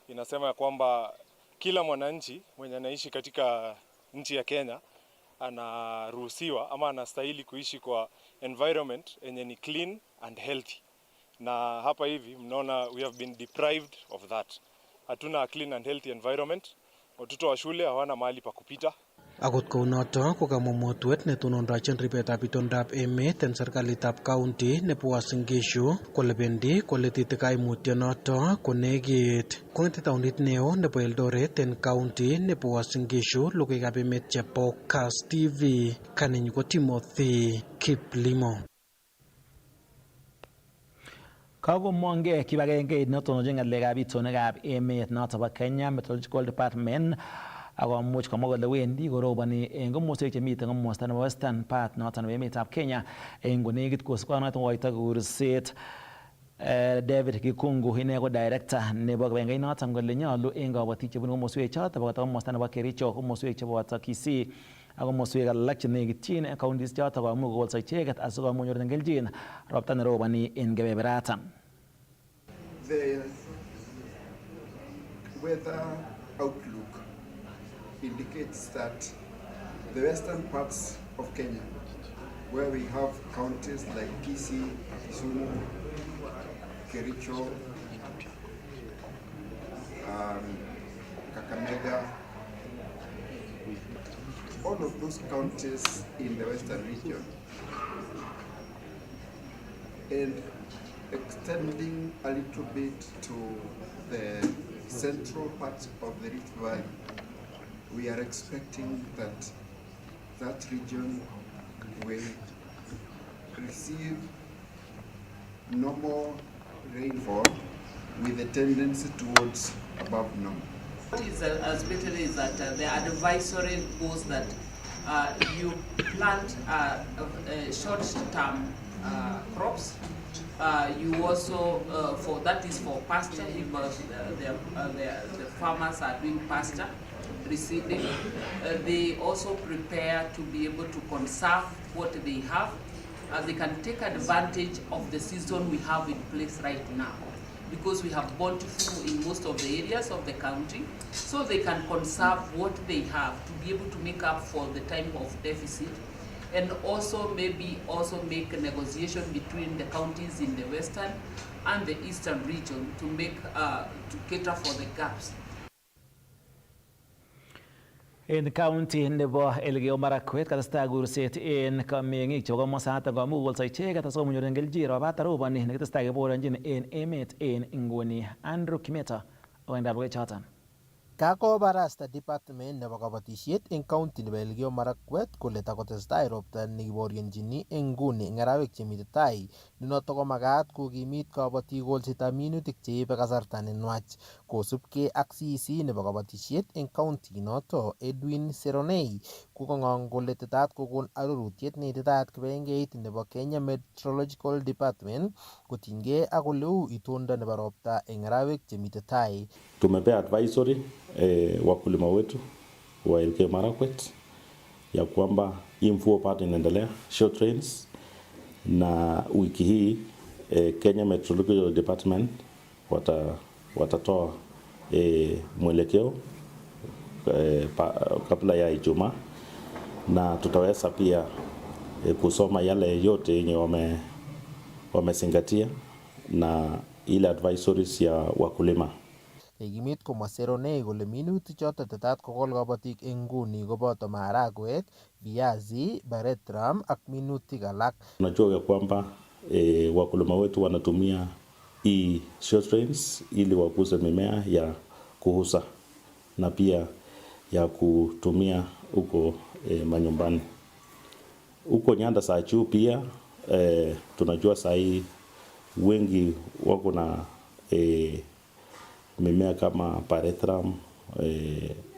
inasema kwamba kila mwananchi mwenye anaishi katika nchi ya Kenya anaruhusiwa ama anastahili kuishi kwa environment yenye ni clean and healthy. Na hapa hivi mnaona we have been deprived of that. Hatuna clean and healthy environment. Watoto wa shule hawana mahali pa kupita. Akot kounoto kokamwa motwet netonondochin ribetab itondab emet en serikalitab county nebo Uasin Gishu kole bendi koletiti kaimutyonoto konekit. Kong'ete taonit neo nebo Eldoret en county nebo Uasin Gishu, logoiwekab emet chebo Kass Tv, kaninyu ko Timothy Kiplimo. Kakomongei kibagengeit netononjin ng'alekab itonwekab emet noto bo Kenya Meteorological Department akomuch komwa kole wendi koroboni en komoswek chemiten komosta nebo western part noton nebo emetab Kenya en konekit kosubkei noton kokoito kurset. David Kikungu ine ko director nebo kibagengeit noton kole nyolu en kabotik chebunu komoswek choton boto komosta nebo Kericho, komoswek cheboto Kisii ak komoswek alak chenekityin counties choton komuch kokolso icheket asikomuch konyor kelchin ropta neroboni en kebeberatan. The weather outlook indicates that the western parts of Kenya, where we have counties like Kisii, Kisumu, Kericho, Kakamega, all of those counties in the western region, and extending a little bit to the central part of the Rift Valley, we are expecting that region will receive normal rainfall with a tendency towards above normal. What is especially is that the advisory goes that you plant short-term crops. You also, for that is for pasture, because the farmers are doing pasture reseeding. They also prepare to be able to conserve what they have. They can take advantage of the season we have in place right now, because we have bountiful in most of the areas of the country, so they can conserve what they have to be able to make up for the time of deficit, and also maybe also make a negotiation between the counties in the western and the eastern region to make to cater for the gaps. En county nebo Elgeyo Marakwet katestai kurset en kameng'ik chebo komosatak ngamu kolso icheket asikomonyoren kelchin robata roboni nekitestai keboronjin en emet en inguni. Andrew Kimeta oendab logoichoton. Kakobarasta department nebo kabatisiet en county nebo Elgeyo Marakwet kole takotestai ropta nekiborionjini en nguni eng arawek chemite tai, nenotok komakat kokimit kabatik kolsetab minutik cheibe kasarta nenwach. Kosubkei ak CEC nebo kabatisiet en county noto Edwin Seronei kokong'ong kole tetat kokon arorutiet neititaat kibagengeit nebo Kenya Meteorological Department kotinygei ak oleu itondo nebo ropta en arawek chemite tai. Tumepea advisory wakulima wetu wa Elgeyo Marakwet ya kwamba hii mvua bado inaendelea, short rains, na wiki hii Kenya Meteorological Department watatoa mwelekeo kabla ya Ijumaa, na tutaweza pia kusoma yale yote yenye wamezingatia na ile advisories ya wakulima. Kekimit komwa Seronei kole minutik choto tetat kokol kabatik eng nguni koboto maharagwek, viazi, baretram ak minutik alak. Unajua ya kwamba wakulima wetu wanatumia hii short rains ili wakuze mimea ya kuuza na pia ya kutumia huko manyumbani. Huko nyanda za juu pia tunajua sahi wengi wako na mimea kama parethram,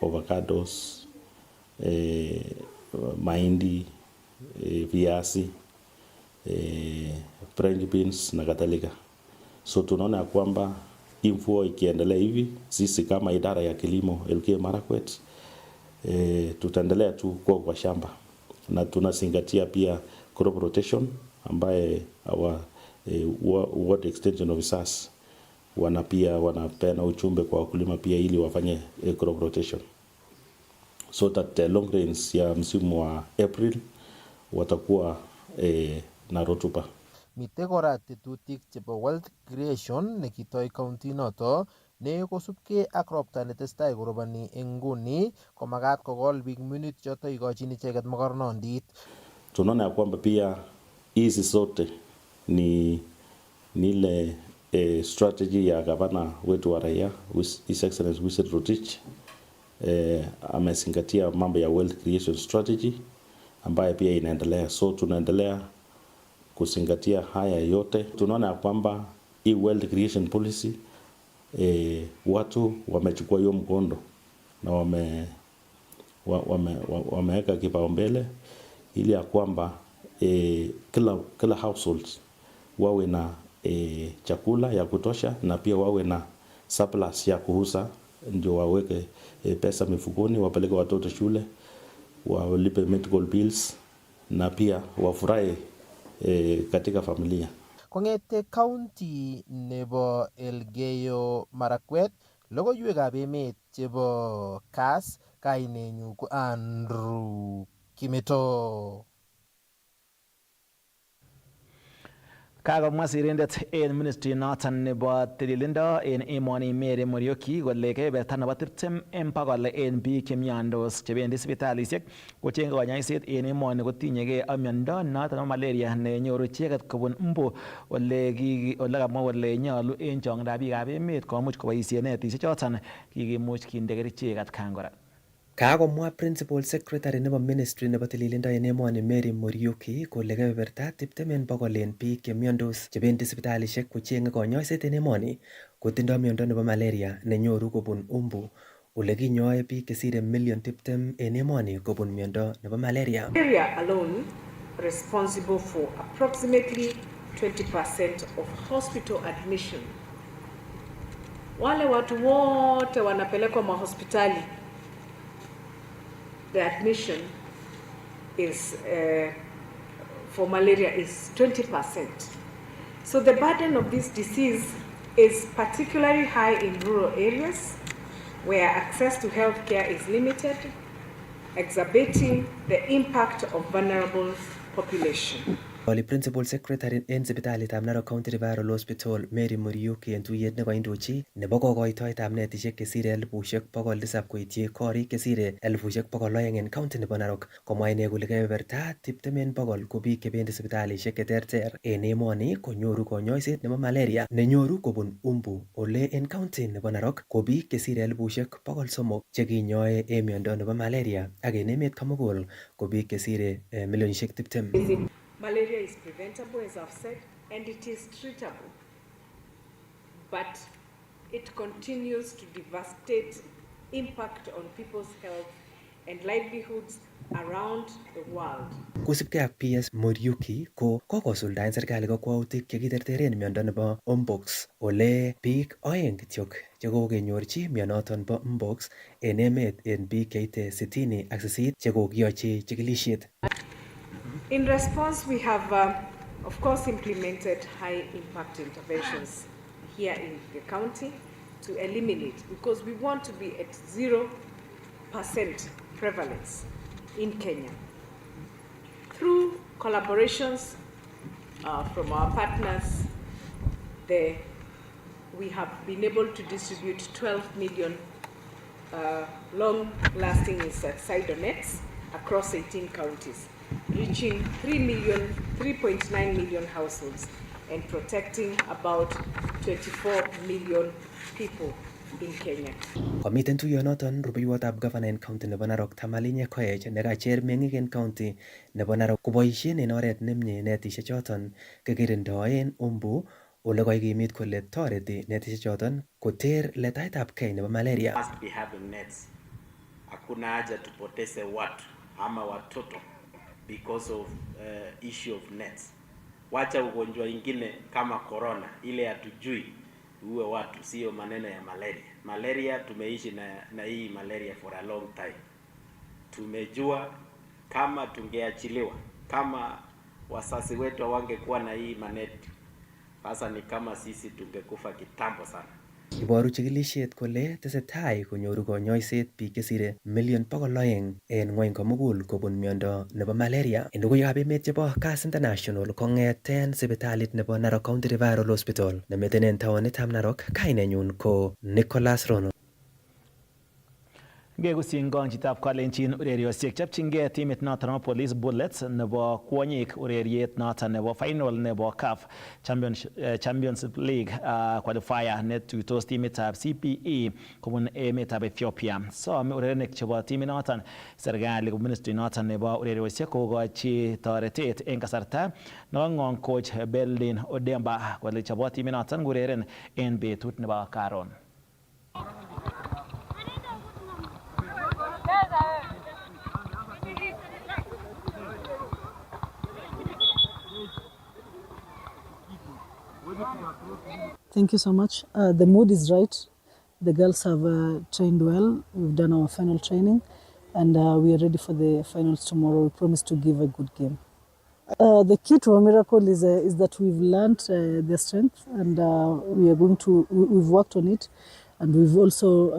avocados, mahindi, viazi, French beans na kadhalika. So tunaona kwamba hii mvua ikiendelea hivi, sisi kama idara ya kilimo Elgeyo Marakwet tutaendelea tu kwa shamba, na tunazingatia pia crop rotation ambaye ward extension officers wanapeana ujumbe kwa wakulima pia ili wafanye crop rotation, so that long rains ya msimu wa April watakuwa na rotuba. Mite kora tetutik chebo wealth creation nekitoi county noto ne kosubkei ak ropta netestai koroboni eng nguni komakat kokol biik minutik choto ikochin icheket makornondit. Tunaona kwamba pia hizi zote ni ile strategy ya gavana wetu wa raia His Excellency Wilson Rotich amezingatia mambo ya wealth creation strategy ambayo pia inaendelea, so tunaendelea kuzingatia haya yote. Tunaona kwamba hii wealth creation policy watu wamechukua hiyo mkondo na wameweka kipaumbele ili ya kwamba kila households wawe na chakula ya kutosha na pia wawe na surplus ya kuuza, ndio waweke pesa mifukoni, wapeleke watoto shule, walipe medical bills na pia wafurahi katika familia. Kongete county nebo Elgeyo Marakwet, logoiwekab emet chebo Kass, kainenyu ko Andrew Kimeto. Kakomwa sirindet en ministry noton nebo tililindo en emoni Mary Murioki kole kebeberta nebo 20 en bogol en biik chemiondos chebendi sipitalisiek kochenge konyoiset en emoni kotinyegei ak miondo noton nebo malaria nenyoru icheket kobun mbu, ole kamwa kole nyolu en chongindab biikab emet komuch koboisien netisiek choton kikimuch kinde kerichek atkan kora. Kakomwa Principal Secretary nebo Ministry nebo tililindo en emoni Mary Muriuki kole kebeberta 20 en bogol en biik chemiondos chebendi sipitalisiek kocheng'e konyoiset en emoni kotindoi miondo nebo malaria nenyoru kobun umbu ole kinyoe biik chesire million 20 en emoni kobun miondo nebo malaria. Malaria alone responsible for approximately 20% of hospital admission. Wale watu wote wanapelekwa mahospitali, the admission is for malaria is 20%. So the burden of this disease is particularly high in rural areas where access to health care is limited, exacerbating the impact of vulnerable population. Oli Principal Secretary en sipitalitab Narok County Referral Hospital Mary Muriuki en tuyet nekoindochi nebo kokoitoetab netisiek chesire 700,000 koityi korik chesire 200,200 en county nebo Narok, komwa ine kole kebeberta 20 en bogol ko biik chebendi sipitalisiek cheterter en emoni konyoru konyoiset nebo malaria nenyoru kobun umbu ole en county nebo Narok ko biik chesire 300,000 chekinyoe en miondo nebo malaria ak en emet komugul ko biik chesire milionisiek 20. Malaria is preventable, as I've said, and it is treatable. But it continues to devastate impact on people's health and livelihoods around the world. Kosipkei ak PS Muriuki ko kokosuldaen serikali kakwautik chekiterteren miondo nebo mpox ole biik 2 kityok chekokenyorchi mionoton bo mpox en emet en biik cheite 68 chekokiyochi chikilisiet. In response, we have, of course, implemented high-impact interventions here in the county to eliminate, because we want to be at 0% prevalence in Kenya. Through collaborations from our partners, we have been able to distribute 12 million long-lasting insecticidal nets across 18 counties, reaching 3.9 million households and protecting about 24 million people in Kenya. Komiten tuyonoton rubeiwotab governor en county nebo Narok Tamalinye Koech nekacher meng'ik en county nebo Narok koboisien en oret nemie netisiek choton kekirindoen umbu ole koikimit kole toreti netisiek choton koter letaetab kei nebo malaria. Must be having nets. Hakuna haja tupoteze watu ama watoto because of issue of nets. Wacha ugonjwa ingine kama corona ile hatujui uwe watu, sio maneno ya malaria. Malaria tumeishi na hii malaria for a long time. Tumejua kama tungeachiliwa, kama wasasi wetu hawangekuwa na hii maneti, sasa ni kama sisi tungekufa kitambo sana. Iboru chikilisiet kole tesetai konyoru konyoiset biik chesire 200,000 en ng'wony komugul kobun miondo nebo malaria. En logoiwekab emet chebo Kass International kong'eten sipitalit nebo Narok County Referral Hospital nemiten en taonitab Narok, kainenyun ko Nicholas Rono. Ngekusyin chitab Kalenjin ureriosiek chopchingei timit noton nebo Police Bullets nebo kwonyik ureriet noton nebo final nebo CAF Champions League qualifier netuitos timitab CPE kobun emetab Ethiopia. Some urerenik chebo timit noton serikali ko ministry noton nebo ureriosiek kokochi toretet en kasarta nekang'ong coach Berlin Odemba kole chobot timit noton ureren en betut nebo karon. Thank you so much. The mood is right. The girls have trained well. We've done our final training and we are ready for the finals tomorrow. We promise to give a good game. The key to our miracle is that we've learned their strength and we've worked on it, and we've also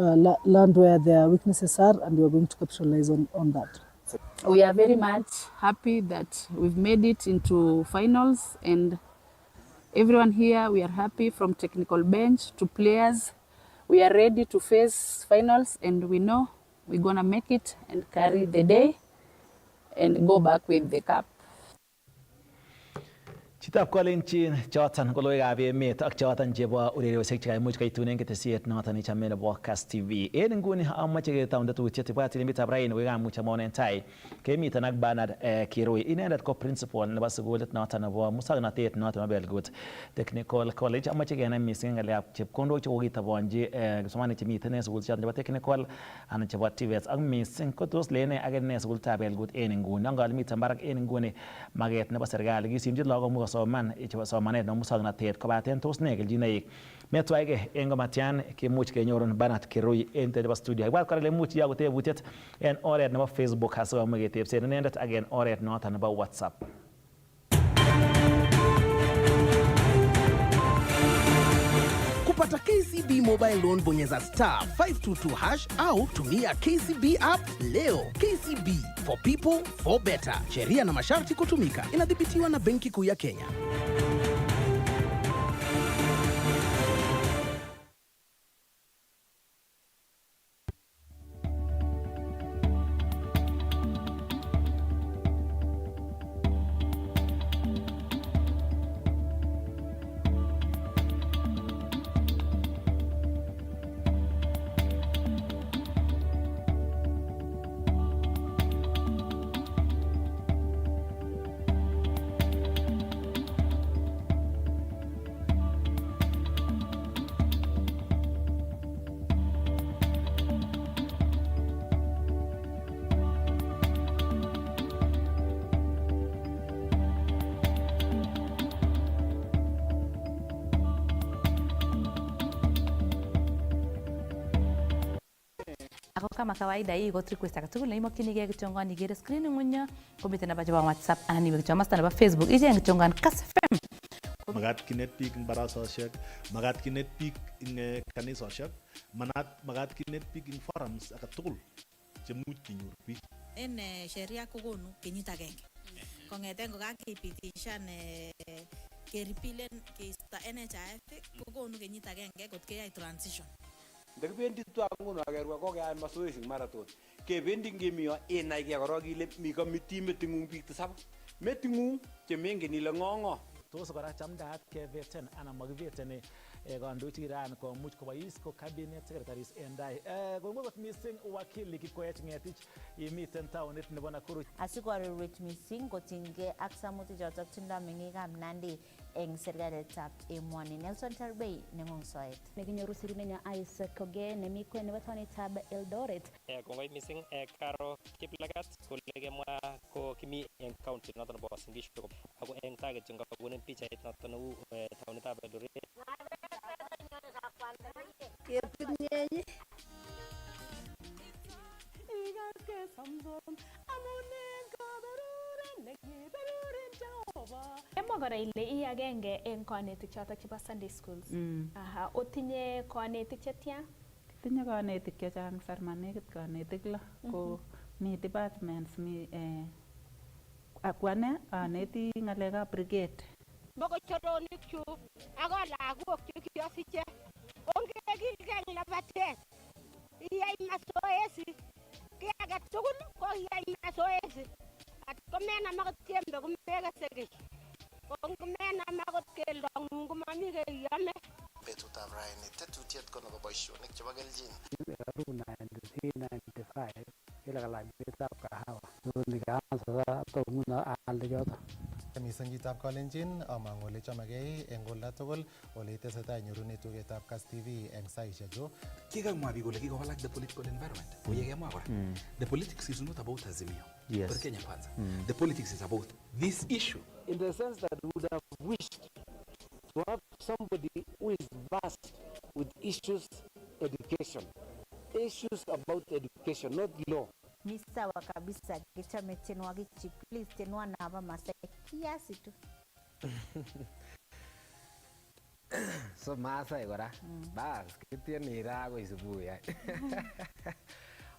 learned where their weaknesses are, and we're going to capitalize on that. We are very much happy that we've made it into finals, and everyone here, we are happy from technical bench to players. We are ready to face finals, and we know we're going to make it and carry the day and go back with the cup. Chitab kolenjin choton ko logoiwekab emet ak choton chebo ureriosiek chekaimuch koitun en ketesiet noton nechome nebo Kass TV. En nguni amoche ketaun tetutiet ibwat ile emetab raini ko kamuch amonen tai kemiten ak Bernard Kirui. Inendet ko principal nebo sukulit noton nebo musoknotet noton nebo Belgut Technical College. Amoche kenai missing ng'alekab chepkondok chekokitobonji kipsomaninik chemiten en sukul choton chebo technical anan chebo Tvet ak missing ko tos leene ak inee sukulitab Belgut en nguni. Angol miten barak en nguni maket nebo serikali kisimchi lagok soman chebo somanet nebo musoknotet kobaten tos ne keljinoik metwaige en komatyan kimuch kenyorun Bernard Kirui en nebo studio. Ibwat kora ile imuch iyoku tebutiet en oret nebo Facebook asikomuch ketebsen inendet ak en oret noton nebo WhatsApp. Kupata KCB mobile loan bonyeza *522# au tumia KCB app leo. KCB for people for better. Sheria na masharti kutumika. Inadhibitiwa na Benki Kuu ya Kenya. Ako kama kawaida hii iko request akatugul neimokyinigei kityongon igere screen ng'unyo komiten namba chebo WhatsApp anan iwe kityo masta nebo Facebook icheng kityongon Kass FM. Magat kinet biik eng barasosiek, magat kinet biik eng kanisosiek, magat kinet biik eng forums akatugul chemuch kenyor biik. En sheria kokonu kenyit agenge. Kong'eten kokakepitishan keripilen keisto NHIF kokonu kenyit agenge kot keyai transition. Ndakibendi tuan nguno akerwa kokeyai mazoezi marathon. Kebendi ngemiyo inai ke korok ile mi committee meting'ung biik tisab. Meting'ung chemengen ile ng'o. Tos kora chamdaat keveten anan makiveten kandoik chekiran komuch kobois ko cabinet secretaries en tai. Kongoi kot missing wakili Kikoech Ng'etich imiten taonit nebo Nakuru. Asikorewech missing kotinygei ak samutik chotok tindoi meng'ikab Nandi eng serikalitab emoni. Nelson Tarbei neng'ung soet. Nekinyoru sirunenyo Isaac Koge nemi kwen nebo taonitab Eldoret. Kongoi missing Karo Kiplagat kole kemwa ko kimi eng county noton nebo Uasin Gishu ako eng target yung kakunin pichait noton neu taonitab Eldoret. Emwa kora ile ii agenge eng kanetik chotok chebo Sunday schools. Aha, otinye kanetik chetya? Tinye kanetik chechang sarmanekit kanetik lo ko mi departments mi akwane aneti ng'alekab brigade. Mokochoronik chuk ak lagok chekiasiche ongekilgei eng labatet iyai mazoezi kiy age tugul ko iyai mazoezi atkomenam akot tiembe komekese kiy ongomenam akot keldong'ung komami kiy iame. Betutab raini tetutiet ko nebo boisionik chebo keljin. 95 ile kalach betab kahawa nikaanza tomuno alde choto. Missing chitab kolenjin amang ole chamegei eng olda tugul ole itesetai nyorune tugetab Kass TV eng saishechu. Kikamwa biik kole kikowalak the political environment. Oye kemwa kora. The politics is not about Azimio. Yes. For Kenya kwanza. The politics is about this issue. In the sense that we would have wished to have somebody who is versed with issues education. Issues about education, not law. Ni sawa kabisa kichame tenwagik chi please tenwa na hapa Masai kiasi tu. So Masai kora. Bas kitieni ra ko isubuhi.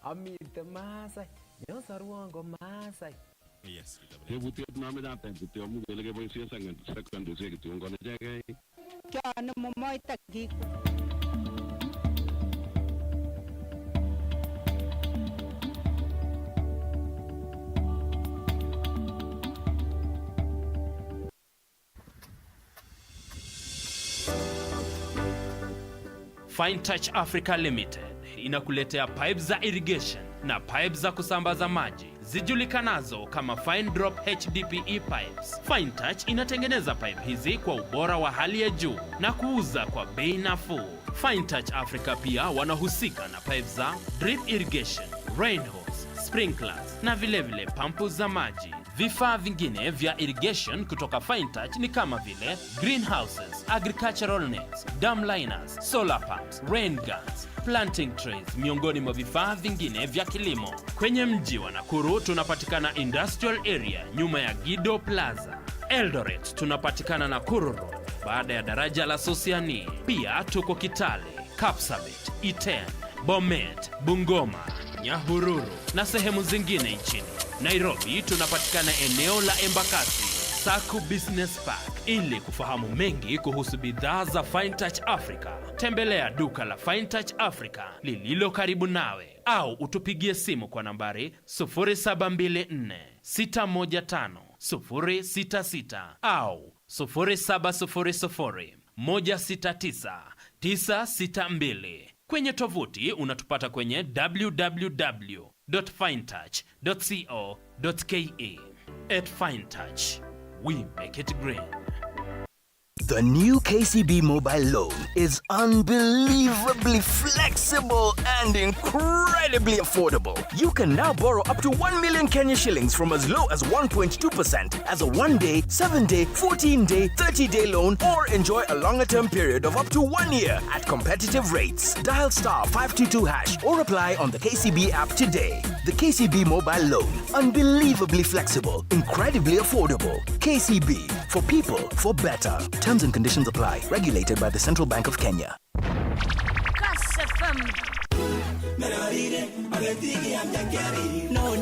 Amite Masai. Yo sarwon ko Masai. Yes. Tebutiet nametab tebutiet amu kele keboisie secondary kityo ngone chegei. Chon momoita gik. Fine Touch Africa Limited inakuletea pipes za irrigation na pipes za kusambaza maji zijulikanazo kama Fine Drop HDPE pipes. Fine Touch inatengeneza pipe hizi kwa ubora wa hali ya juu na kuuza kwa bei nafuu. Fine Touch Africa pia wanahusika na pipes za drip irrigation, rain hose, sprinklers na vile pampu za maji. Vifaa vingine vya irrigation kutoka Fine Touch ni kama vile greenhouses, agricultural nets, dam liners, solar pumps, rain guns, planting trays, miongoni mwa vifaa vingine vya kilimo. Kwenye mji wa Nakuru tunapatikana Industrial Area nyuma ya Gido Plaza. Eldoret tunapatikana Nakuru Road baada ya daraja la Sosiani. Pia tuko Kitale, Kapsabet, Iten, Bomet, Bungoma, Nyahururu na sehemu zingine nchini. Nairobi tunapatikana eneo la Embakasi, Saku Business Park. Ili kufahamu mengi kuhusu bidhaa za Fine Touch Africa, tembelea duka la Fine Touch Africa lililo karibu nawe au utupigie simu kwa nambari 0724 615 066 au 0700 169 962. Kwenye tovuti unatupata kwenye www.finetouch.co.ke. At Fine Touch, we make it green. The new KCB mobile loan is unbelievably flexible and incredibly affordable. You can now borrow up to 1 million Kenya shillings from as low as 1.2% as a 1-day, 7-day, 14-day, 30-day loan, or enjoy a longer-term period of up to 1 year at competitive rates. Dial *522# or apply on the KCB app today. The KCB mobile loan, unbelievably flexible, incredibly affordable. KCB, for people, for better. Terms and conditions apply. Regulated by the Central Bank of Kenya. Kass FM. No.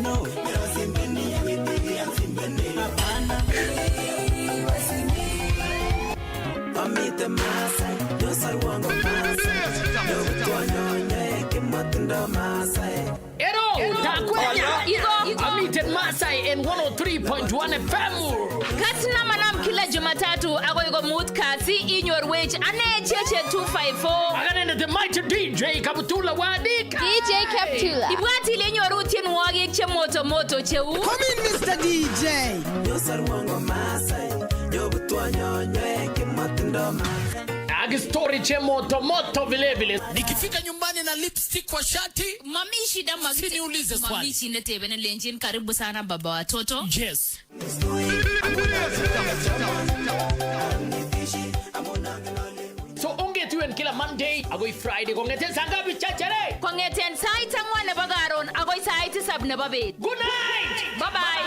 Amiten Masai in 103.1 FM. Katina manam kila Jumatatu agoy mut kasi in your wage ane cheche 254. Agane the mighty DJ Kaptula Wadik. DJ Kaptula. Ibwati lenyo routine wage che moto cheu. Come in Mr. DJ. Yo sarwango Masai. Yo butwanyo nyeke matindo Masai. Story che moto vile. Nikifika nyumbani na lipstick kwa shati, mami shida magiti. Niulize swali. Mami shine tebe na lenjin karibu sana baba watoto. Yes. So ongetuen kila Monday agoy Friday kongeten sangapi chachere. Kongeten sai tangwa ne bagaron agoy sai tisab ne babet. Good night. Bye bye.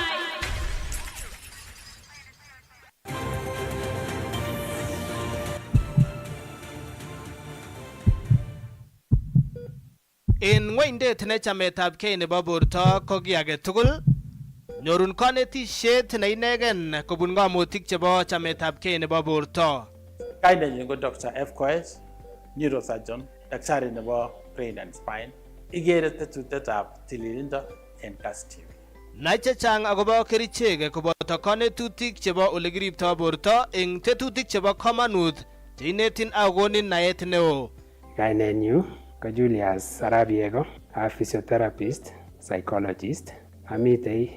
In ng'wendet ne chametabgei nebo borto ko ki age tugul, nyorun konetishet ne inegen kobun ng'omutik chebo chametabgei nebo borto. Kainenyin ko Dr. F. Koech, neurosurgeon, daktari nebo brain and spine. Igere tetutetab tililindo en Kass TV. Nai chechang akobo kerichek koboto konetutik chebo ole kiripto borto eng tetutik chebo komonut che inetin akonin naet neo. Kainenyu ko Julius Arabiego, a physiotherapist, psychologist. Amitei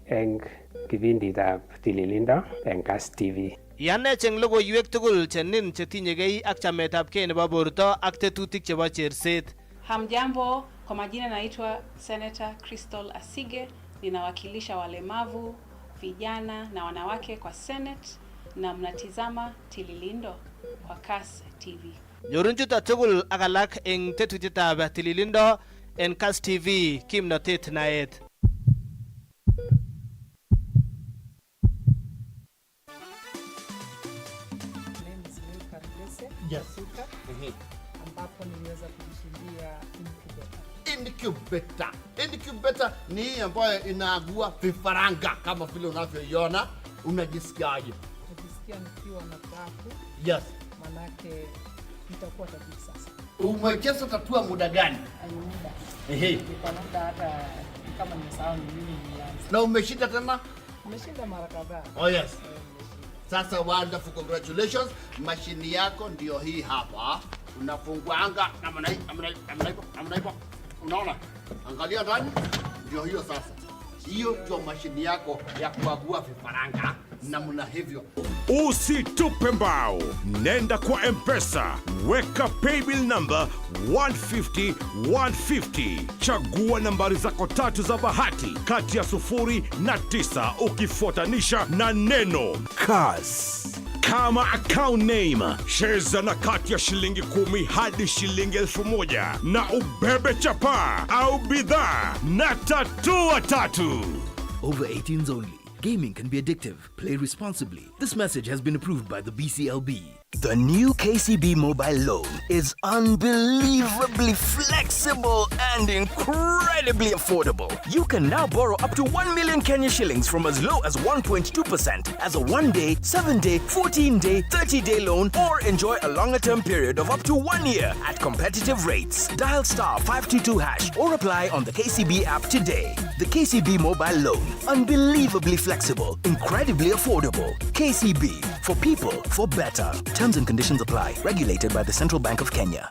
eng kipinditab tililindo eng Kass TV. Yanech eng logoiwek tugul chenin chetinyegei ak chametabgei nebo borto ak tetutik chebo cherset. Hamjambo, kwa majina naitwa Senator Crystal Asige, ninawakilisha walemavu, vijana na wanawake kwa Senate na mnatizama Tililindo kwa Kass TV. Nyorun chuto tugul ak alak eng tetutietab tililindo en Kass TV, kimnatet naet. Yes. Ambapo niliweza kujishindia incubator. Incubator ni hii ambayo inaagua vifaranga kama vile unavyoiona. Unajisikiaje? Najisikia nikiwa na tatu. Yes. Manake nitakuwa tatu sasa. Umecheza tatua muda gani? Muda. Kwa muda hata kama nimesahau ni nini nilianza. Na umeshinda tena? Umeshinda mara kadhaa. Oh yes. Sasa wonderful, congratulations. Mashini yako ndio hii hapa. Unafunguanga namna hivyo. Unaona? Angalia ndani. Ndio hiyo sasa. Hiyo ndio mashini yako ya kuagua vifaranga namna hivyo. Usitupe mbao. Nenda kwa M-Pesa, weka paybill number 150 chagua nambari zako 3 za bahati kati ya 0 na 9 ukifuatanisha na neno Kass. Kama account name, cheza na kati ya shilingi 10 hadi shilingi 1000 na ubebe chapa au bidhaa na tatua tatu. Over 18s only. Gaming can be addictive. Play responsibly. This message has been approved by the BCLB. The new KCB mobile loan is unbelievably flexible and incredibly affordable. You can now borrow up to 1 million Kenya shillings from as low as 1.2% as a 1-day, 7-day, 14-day, 30-day loan, or enjoy a longer-term period of up to 1 year at competitive rates. Dial *522# or apply on the KCB app today. The KCB mobile loan, unbelievably flexible, incredibly affordable. KCB, for people, for better. Terms and conditions apply. Regulated by the Central Bank of Kenya.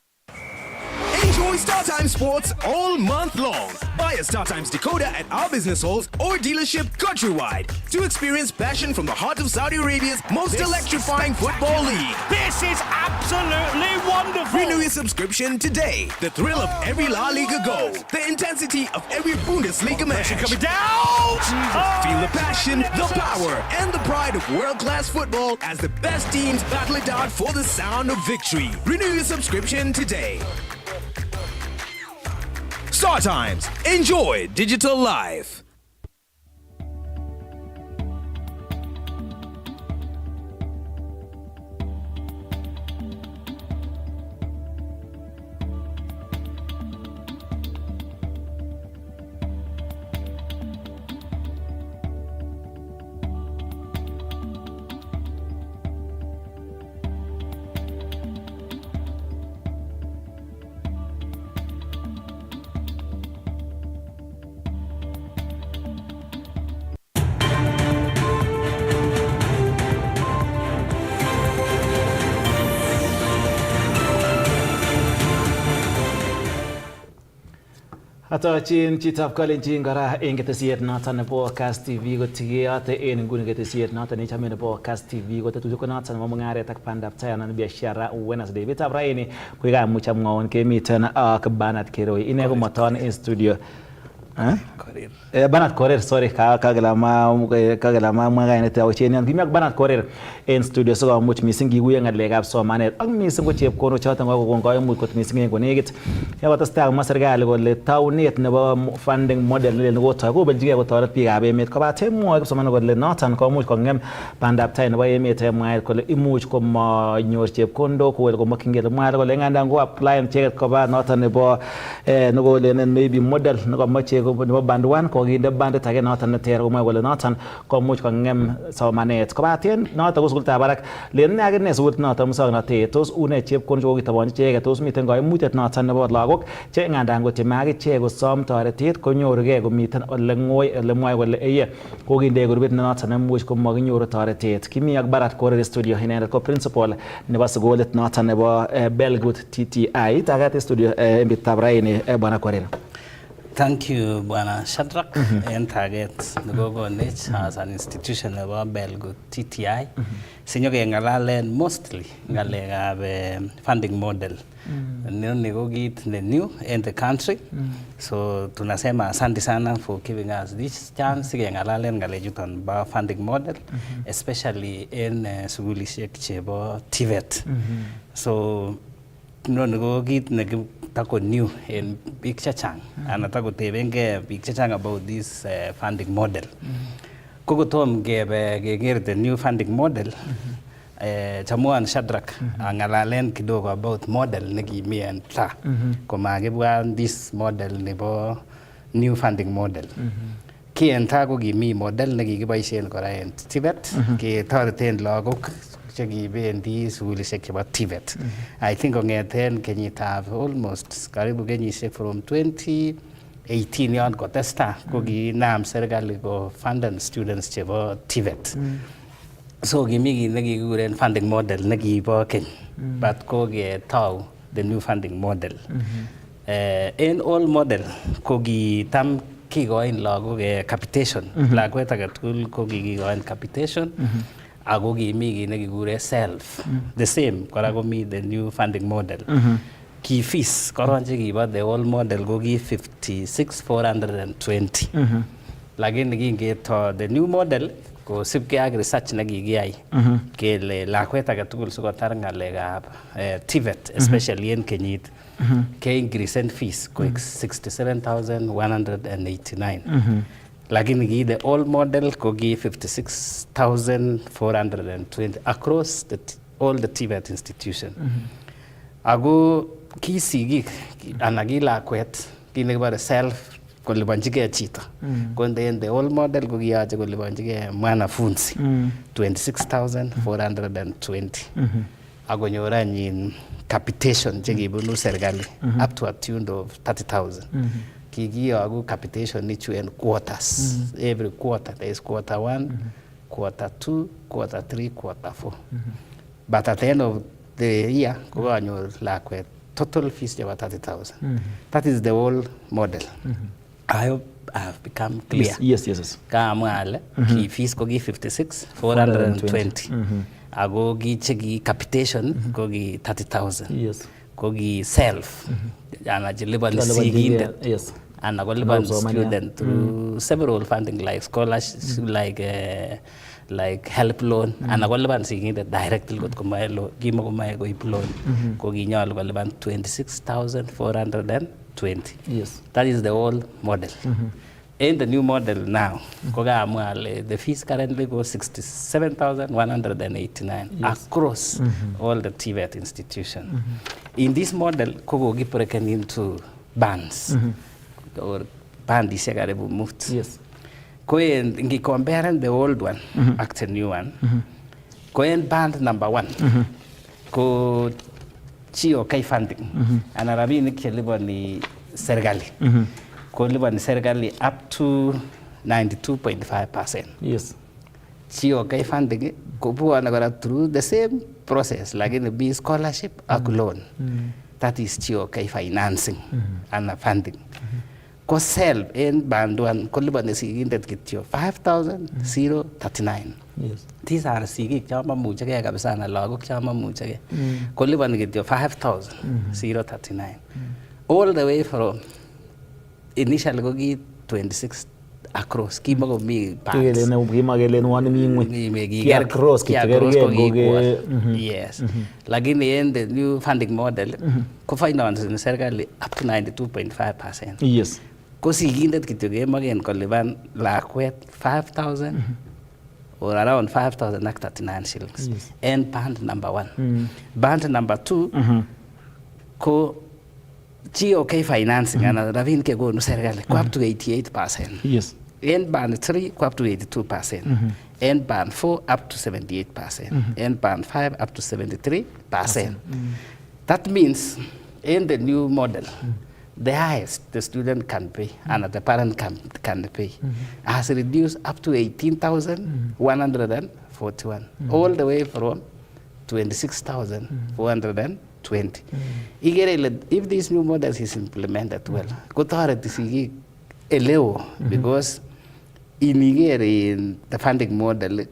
Enjoy StarTimes Sports all month long. Buy a StarTimes decoder at our business halls or dealership countrywide to experience passion from the heart of Saudi Arabia's most electrifying football league. This is absolutely wonderful. Renew your subscription today. The thrill of every La Liga goal, the intensity of every Bundesliga match. Coming down. Feel the passion, the power, and the pride of world-class football as the best teams battle it out for the sound of victory. Renew your subscription today. StarTimes. Enjoy digital life. Atochin chitab kalenjin kora eng ketesiet noton nebo Kass TV kotigeyote eng nguni ketesiet noton nechame nebo Kass TV kotetutik noton nebo mungaret ak bandaptai anan biashara Wednesday. Betab raini koikamuch amwaun kemiten ak Bernard Keroi. Ine komaton eng studio. Bernard Korir, sorry, kagelama kainet awchenian. Kimi ak Bernard Korir en studio sikomuch mising kikuye ngalekab somanet ak mising ko chepkondok choton kokon kaimut kot mising en konekit. Yakotestai komwa serikali kole taunet nebo funding model nekotoi kobeljigei kotoret biikab emet kobate mwoe kipsomaninik kole noton komuch kongem bandaptai nebo emet mwaet kole imuch komanyor chepkondok kole komakyingei mwaet kole ngandan ko apply icheket koba noton nebo nekolenen maybe model nekomoche nebo band 1 kokinde bandit age noton neter komwoe kole noton komuch kongem somanet kobaten noton ko sukulitab barak len akine sukulit noton musoknotet tos une chepkondok chekokitobonchi icheket tos miten koimutiet noton nebo lagok che ngandan kotieme akichek kosom toretet konyorugei komiten ole ngoi ole mwoe kole eye kokinde grupit noton nemuch komakinyoru toretet. Kimi ak Bernard Korir studio, inendet ko principal nebo sukulit noton nebo Belgut TTI tagat studio en betutab raini Bwana Korir. Thank you, Bwana Shadrack. En target nekokonech as an institution nebo Belgut TTI. Sinyo kengalalen mostly ngalekab funding model. Ni ko kit ne new in the country. So tunasema asante sana for giving us this chance kengalalen ngalechuton ba funding model, especially in sukulishek chebo Tvet. So noni ko kit ne tako new in big chachang and tako tebenge big chachang about this funding model. Kokotom keger the new funding model. Chamuan Shadrack angalalen kidogo about model nekimi en tra komakibwan this model nebo new funding model. Ki en ta ko kimi model nekikiboisien kora en Tibet ketoreten lagok chekibendi sukulishek chebo Tvet. I think kongeten kenyitab almost karibu kenyisiek from 2018 yon kotesta kokinam serikali ko fund students chebo Tvet. So kimi kit nekikuren funding model nekibo keny but ko ketau the new funding model. In all model ko kitam kikoin lagok capitation. Lakwet age tugul ko kikikoin capitation. Ako kimi kit nekikure self. The same kora komi the new funding model. Ki fees koron chekibo the old model ko ki 56,420. Lakini kingeto the new model ko sibke ak research nekikiyai kele lakwet age tugul sikotar ng'alekab Tvet especially in kenyit ke increase fees ko 67,189. Lakini ki the old model ko ki 56,420 across all the Tvet institution. Ako ki sigik anan ki lakwet ki nekibore self kolipanjigei chito. Konde the old model ko kiyache kolipanjigei mwanafunzi 26,420. Akonyor anyin capitation chekibunu serikali up to a tune of 30,000. Kikiyoku capitation ichu en quarters. Every quarter there is quarter 1, quarter 2, quarter 3, quarter 4. But at the end of the year ko kanyor lakwet total fees chebo 30,000. That is the old model. I hope I have become clear. Yes. Kaamwa ale ki fees ko ki 56,420. Ako ki cheki capitation ko ki 30,000. Yes. Ko ki self. Ana jilibani sigindet. Yes. Ana ko liban student through several funding like scholarships, like help loan. Ana ko liban sigindet directly kot komae loan. Kimo komae koip loan. Ko kinyalu ko liban 26,420. Yes. That is the old model. In the new model now, the fees currently go 67,189 across all the Tvet institutions. In this model, Kogo is broken into bands or bandis moved. Yes. If comparing the old one and the new one, band number 1, ko chio kai funding, and Arabini keliboni sergali. Kolibani serikali up to 92.5%. Yes. Chio kai funding kubuwa nagara through the same process like in the B scholarship ak loan. That is chio kai financing and funding. Ko self in band one kolibani sigindet kityo 5,039. Yes. These are sigik chama muchake kabisa na lagok chama muchake. Kolibani kityo 5,039. All the way from initially ko ki 26 across kimako mi parts kimagelen one mi across yes lakini in the new funding model ko finance in serikali up to 92.5%. Yes. Ko sigindet kityo kemaken kolipan lakwet 5,000 or around 5,039 shillings. Yes. And band number 1. Band number 2 ko GOK financing and ravin ke go no serikali ko up to 88%. Yes. And band 3 ko up to 82%. And band 4 up to 78%. And band 5 up to 73%. That means in the new model, the highest the student can pay and the parent can pay has reduced up to 18,141, all the way from 26,420. If this new model is implemented well, because in the funding model,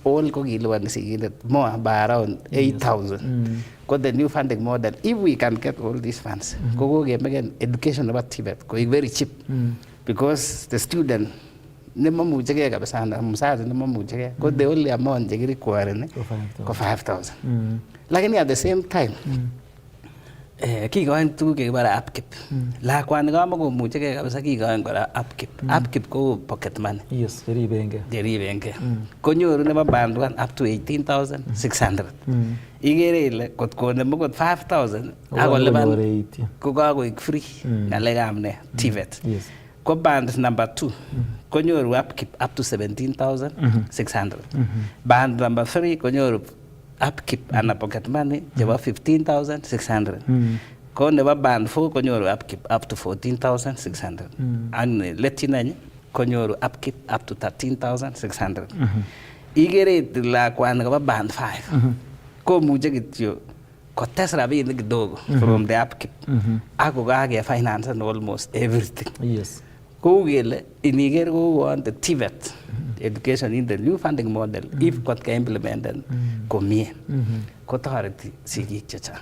all more by around 8,000. Got the new funding model. If we can get all these funds, again education about Tibet, very cheap, because the student the only amount they require for 5,000. Like at the same time, ki going to get upkeep. Like one gama go mucheke kabisa ki going go upkeep. Upkeep go pocket money. Yes, very benga. Very benga. Konyo never band one up to 18,600. Igere kot ko nemo got 5,000. Ago leban ko go free. Nalegam Tvet. Yes. Ko band number 2. Konyo upkeep up to 17,600. Band number 3 konyo upkeep and pocket money about 15,600. Ko never band 4 konyoru upkeep up to 14,600. And Latin konyoru upkeep up to 13,600. Igere la kwan band 5. Ko muje kityo kotes rabinik kidogo from the upkeep ako kage finance and almost everything. Yes. Kou kele iniker kou on the Tvet education in the new funding model if kot ka implemented komie kotoreti sigik chechang.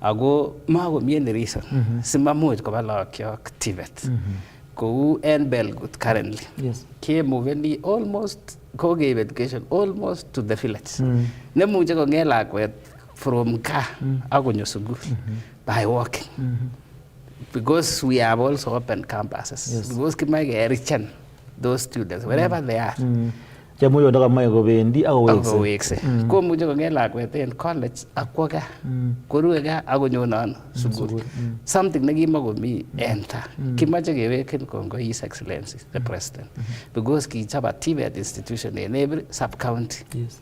Ako makomie ni reason simamuch koba lagok Tvet. Kou en Belgut currently. Yes. Kemoveni almost kokeib education almost to the village. Nemuche kong'et lakwet from kaa akonyo sukul by walking. Because we have also open campuses. Yes. Because kimae ke-richen those students wherever they are. Chemuyo ndo kamae kobendi akowekse. Komuche kong'et lakwet en college akwo gaa. Korue gaa akonyono ano sukul. Something nekimakomi en taa. Kimache keweken kongoi His Excellency the President. Because kichop a Tvet institution in every sub-county. Yes.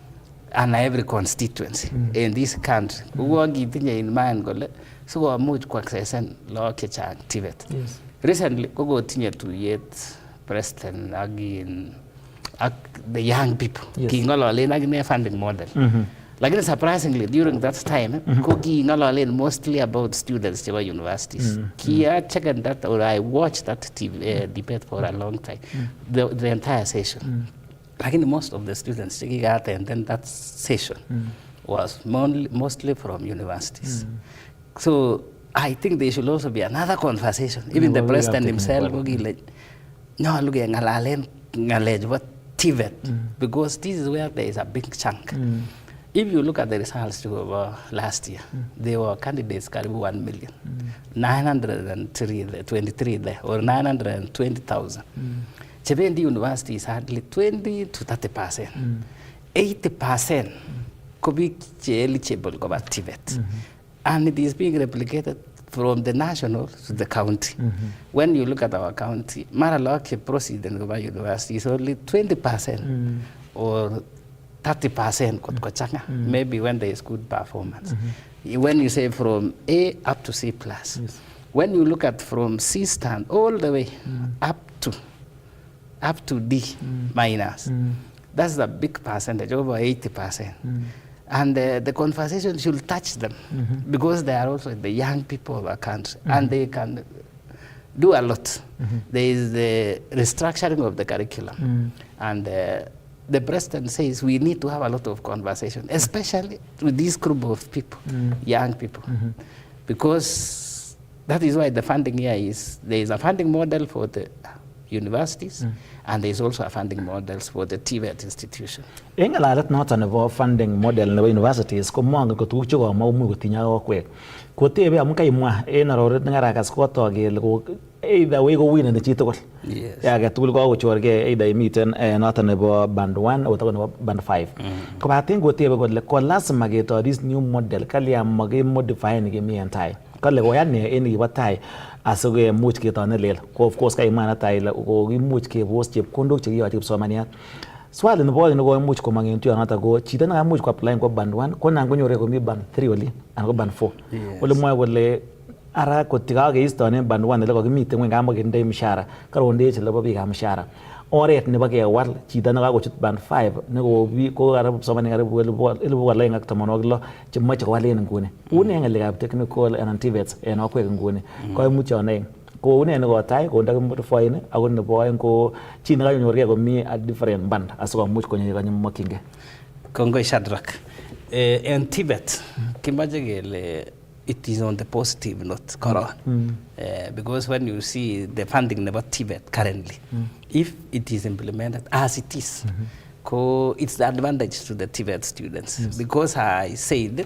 And every constituency in this country. Uwon kitinye in mind kole sikomuch kuaccesen lagok chechang Tvet. Yes. Recently kokotinye tuyet President ak the young people. Yes. King'ololen akine funding model. Lakini surprisingly during that time ko king'ololen mostly about students chebo universities. I checked that or I watched that TV, debate for a long time. The entire session. Lakini most of the students chekika attend that session was mostly from universities. So I think there should also be another conversation. Even the president himself, nyolu keng'alalen ng'alek chebo Tvet because this is where there is a big chunk. If you look at the results of last year, there were candidates karibu 1 million, 923 there, or 920,000. Chebendi university is hardly 20 to 30%. 80% could be eligible for Tvet. And it is being replicated from the national to the county. When you look at our county, Maralok proceeding to university is only 20% or 30% maybe when there is good performance. When you say from A up to C+. When you look at from C stand all the way up to D minus, that's a big percentage, over 80%. And the conversation should touch them because they are also the young people of our country and they can do a lot. There is the restructuring of the curriculum and the president says we need to have a lot of conversation, especially with this group of people, young people, because that is why the funding here is, there is a funding model for the universities and there is also a funding models for the Tvet institution. En ngalalet noton nebo funding model nebo universities ko mongen ko tuguk chekomuch kotinye akwek. Kotebe amun kaimwa en aroret ngarakas kotok kele ko either way ko wineni chitugul. Yes. Age tugul kokochorgei either imiten noton nebo band 1 anan nebo band 5. Kobaten kotebe kole ko lazima keto this new model kalya makimodify ni kemi en tai. Kale koyan ne en kibo tai asikomuch ketone lel. Ko of course kaimwa na tai ko kimuch kebos chepkondok chekiyoche kipsomaniat. Swali nebo oeng nekoimuch komong en tuyonoton ko chito nekamuch koapply kwa band 1 ko nan konyore komi band 3 oli anan ko band 4. Ole mwoe kole ara kotikakeistonen band 1 ele kokimiten ngweny kamakindoi mshahara karondechi lebo biikab mshahara. Oret nebo kewal chito nekakochut band 5 nekobi ko karibu kipsomaninik karibu 216 chemoche kowal en nguni. Une ng'alekab technical anan Tvet en okwek nguni koimuch oeng. Ko une nekotai ko ndakimodify ni ako nebo oeng ko chi nekanyorgei komi a different band asikomuch konyor kanyomokyingei. Kongoi Shadrack. En Tvet kimache kele it is on the positive note koron. Because when you see the funding about Tvet currently, if it is implemented as it is, it's the advantage to the Tvet students. Because I said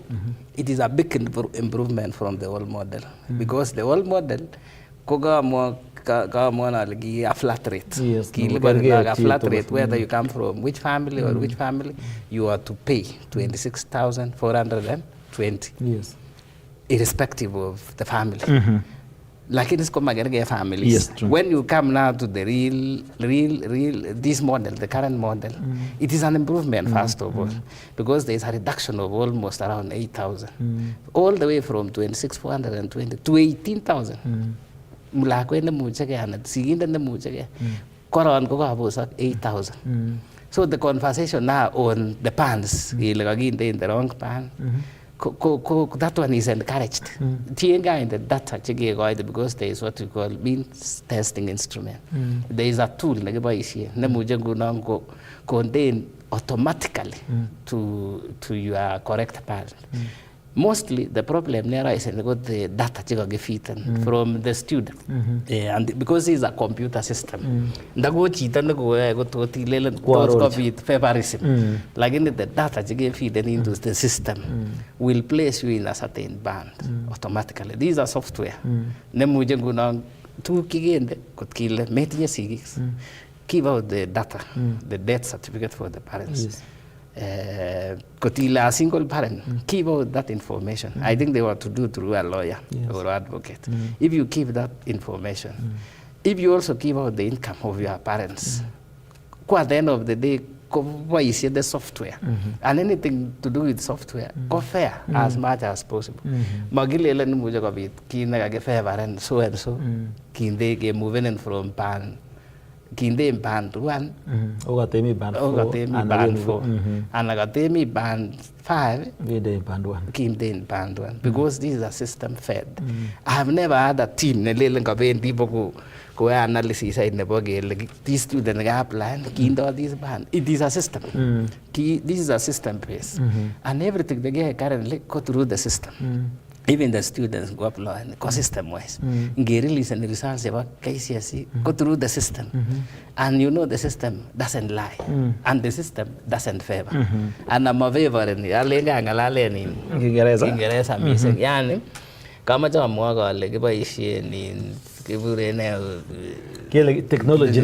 it is a big improvement from the old model. Because the old model, a flat rate. Yes, a flat rate, whether you come from which family or which family, you are to pay 26,420. Yes. Irrespective of the family. Like it is families. Yes, true. When you come now to the real this model, the current model, it is an improvement first of all, because there is a reduction of almost around 8,000, all the way from 26,420 to 18,000. Mulakwende mucheke and siginde mucheke. Koron ko kabosak 8,000. So the conversation now on the pans, in the wrong pan. that one is encouraged. Tienga in the data because there is what we call means testing instrument. There is a tool that contain automatically to your correct parent. Mostly the problem there is the data from the student. And because it's a computer system, favorism. Like in the data feeding into the system will place you in a certain band automatically. These are software. Give out the data, the death certificate for the parents. Kotila single parent, keep out that information. I think they want to do through a lawyer or advocate. If you keep that information, if you also keep out the income of your parents, at the end of the day, the software and anything to do with software, go fair as much as possible. Magile muja kina fair and so kinde moving in from pan. Kinde band 1, Ogatemi band 4, and Agatemi band 5, Kinde band 1, because this is a system fed. I have never had a team, go analysis in the bogey, these students apply, Kindo this band. It is a system. This is a system base, and everything they get currently go through the system. Even the students go up and ecosystem wise. Release and the results about KCSE go through the system. And you know the system doesn't lie. And the system doesn't favor. And I'm a favor in the Alenga and Alalen in Kingereza missing. Yani, Kamaja Mwaga, Legiba in technology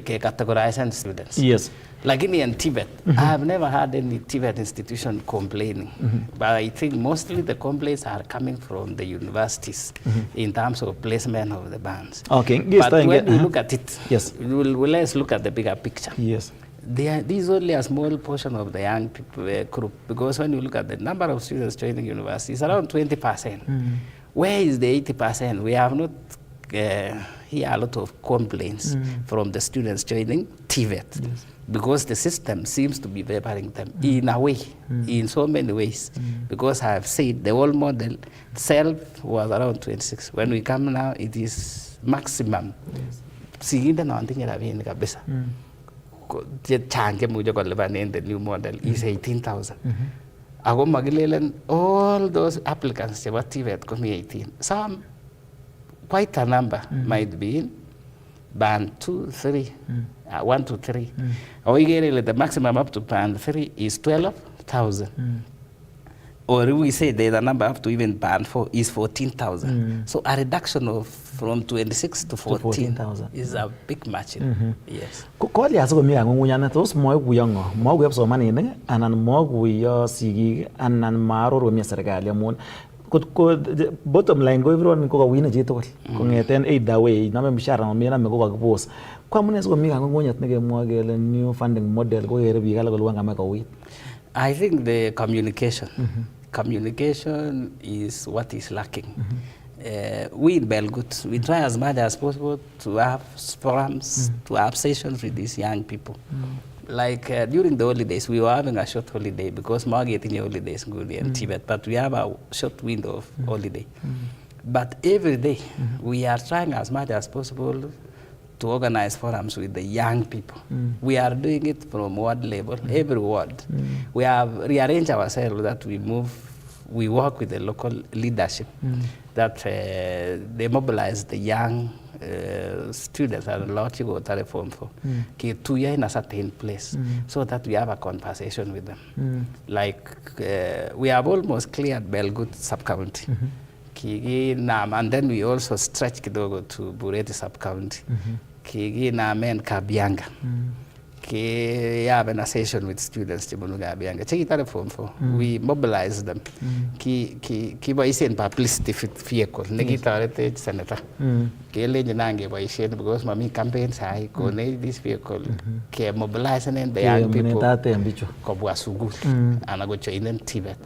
categorizing students. Yes. Like in Tvet, I have never had any Tvet institution complaining, but I think mostly the complaints are coming from the universities in terms of placement of the bands. Okay, yes, but when you look at it, yes, let's look at the bigger picture. Yes. This is only a small portion of the young people group, because when you look at the number of students joining university, it's around 20%. Where is the 80%? We have not hear a lot of complaints from the students joining Tvet, because the system seems to be favoring them in a way, in so many ways. Because I have said the old model self was around 26. When we come now, it is maximum. The new model is 18,000. All those applicants about Tvet come 18. Some, quite a number, might be in band 2, 3, 1 to 3. The maximum up to band 3 is 12,000. Or we say the number up to even band 4 is 14,000. So a reduction of from 26 to 14,000 is a big margin. Yes. Kali aso mi angunyana tos mo guyango mo web so mani ne anan mo guyo sigi anan maro ro mi serikali amon ko bottom line go everyone ko wina jito ko ngeten either way na me mshara mi na me ko ka boss kwa mune so mi angunyat ne ke mo gele new funding model ko yere bi gala ko wanga me ko wi. I think the communication. Communication is what is lacking. We in Belgut, we try as much as possible to have forums, to have sessions with these young people. Like during the holidays, we were having a short holiday because more getting holidays good in Tibet, but we have a short window of holiday. But every day, we are trying as much as possible to organize forums with the young people. We are doing it from ward level, every ward. We have rearranged ourselves that we work with the local leadership, that they mobilize the young students and a lot to go to reform for. To in a certain place, so that we have a conversation with them. Like we have almost cleared Belgut sub-county. And then we also stretch kidogo to Bureti sub-county. Kigi na men Kabianga. We have a session with students to Kabianga. Check it out form for. We mobilize them. Ki ba isen publicity vehicle. Negita senator. Ki le nange ba isen because mami campaigns hai ko ne this vehicle. Ki mobilize the young people. Ko bua sugul. Anago join in Tibet.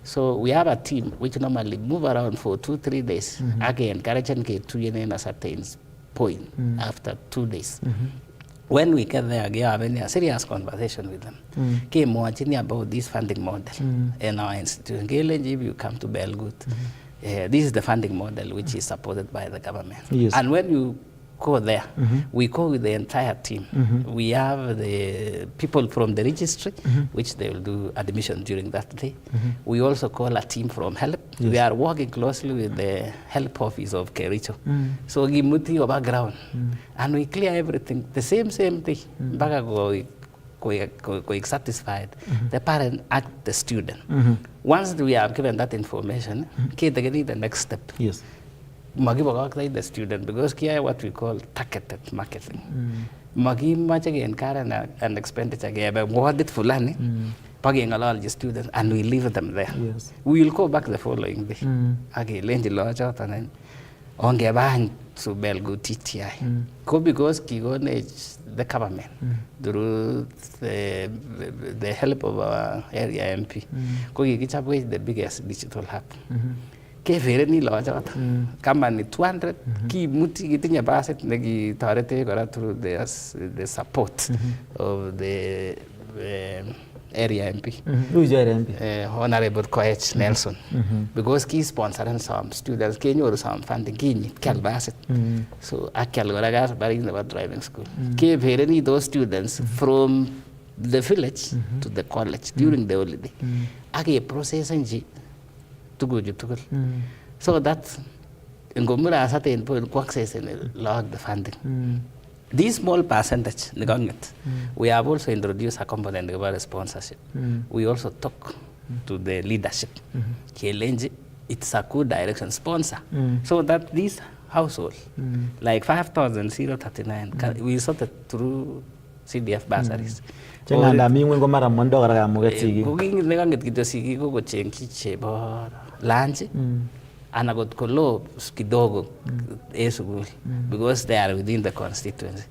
So we have a team which normally move around for 2-3 days. Again, encouraging to in a certain point after 2 days. When we get there, we have a serious conversation with them. Came watching about this funding model in our institution. If you come to Belgut, this is the funding model which is supported by the government. Yes. And when you go there, we go with the entire team. We have the people from the registry, which they will do admission during that day. We also call a team from HELP. Yes. We are working closely with the HELP office of Kericho. So we move your background and we clear everything. The same day. Baga go satisfied. The parent at the student. Once we have given that information, the next step. Yes. The student, because here what we call targeted marketing. Magi much again current and expenditure again, what it fulani, paging a lot of students, and we leave them there. Yes. We will go back the following day. Again, lend the large out and then on the bank to Belgu TTI. Go because the government through the help of our area MP. Go get up with the biggest digital hub. Very large kama ni 200 ki muti gitinya baset nagi tarete gora through the support of the area MP. Who is area MP? Honorable Koech Nelson. Because he sponsored some students Kenya or some funding Kenya kel baset. So akal gora gas bari in about driving school. Ke very those students from the village to the college during the holiday. Ake processing to go to so that in Gomura certain point access and log the funding. This small percentage, we have also introduced a component about sponsorship. We also talk to the leadership. It's a good direction sponsor. So that this household, like 5,039, we sorted through CDF bursaries. Chenganda mingi ngo mara mondo gara mugetsigi. Cooking neganget kitosigi ko chenki chebo lunch. Anagot kolo kidogo esugul because they are within the constituency.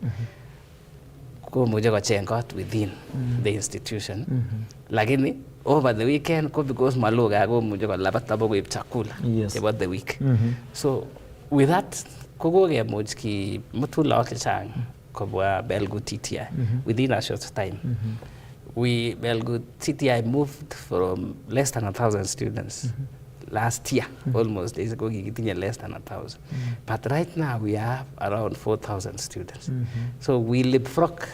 Ko muje ko chengot within the institution. Lakini over the weekend ko because maloga ko muje ko labat tabo ko chakula about the week. So with that ko go ge mujki mutula chang Kobwa Belgu TTI within a short time. Belgu TTI moved from less than 1,000 students last year, almost days ago, less than 1,000. But right now we have around 4,000 students. So we leapfrog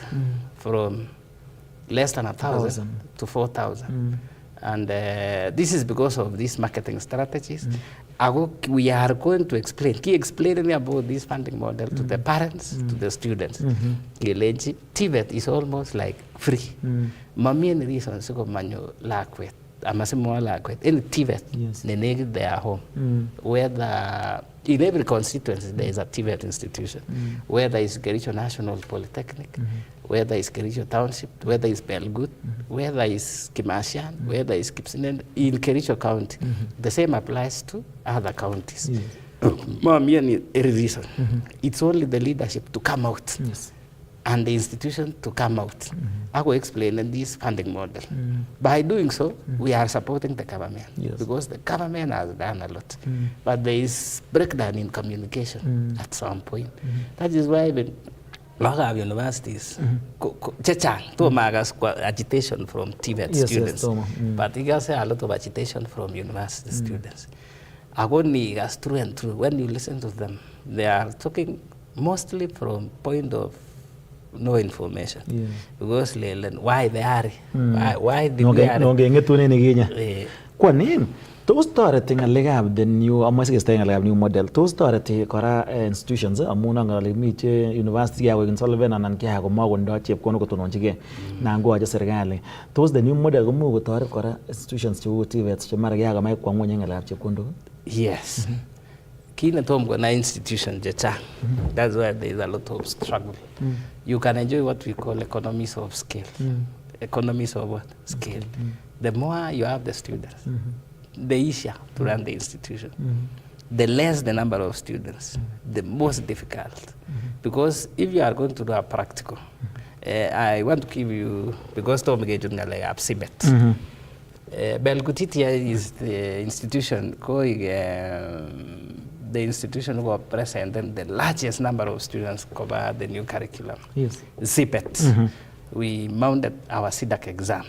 from less than 1,000 to 4,000. And this is because of these marketing strategies. We are going to explain about this funding model to the parents, to the students. Tvet is almost like free. Mami and reason so manyo lakwet. Amasimo lakwet. In Tvet, they are home. Whether in every constituency there is a Tvet institution. Whether it's Kericho National Polytechnic, whether it's Kericho Township, whether it's Belgut, whether it's Kimashan, whether it's Kipsinen, in Kericho County. The same applies to other counties. It's only the leadership to come out and the institution to come out. I will explain this funding model. By doing so, we are supporting the government because the government has done a lot. But there is breakdown in communication at some point. That is why even a lot of universities, agitation from Tibet students, but you can say a lot of agitation from university students. Agoni is true and true. When you listen to them, they are talking mostly from point of no information. Because why they are, why did we are. Kwa nini? Those starting a leg up the new, I'm staying a new model. Those started kora institutions, amuna ngali meet university ya wegen solven and kia go ma wanda chep kono ko tono chige nango aja serikali. Those the new model go mu go kora institutions to Tvet che mara ya ga mai kwa ngonya ngala chep kondo. Yes. Kina tom go na institution jecha. That's why there is a lot of struggle. You can enjoy what we call economies of scale. Economies of what? Scale. The more you have the students, the easier to run the institution. The less the number of students, the most difficult. Because if you are going to do a practical, I want to give you, because Tom Gejunga like Absibet. Belgutitia is the institution going the institution were presenting the largest number of students cover the new curriculum. Yes. Tvet. We mounted our CDAC exam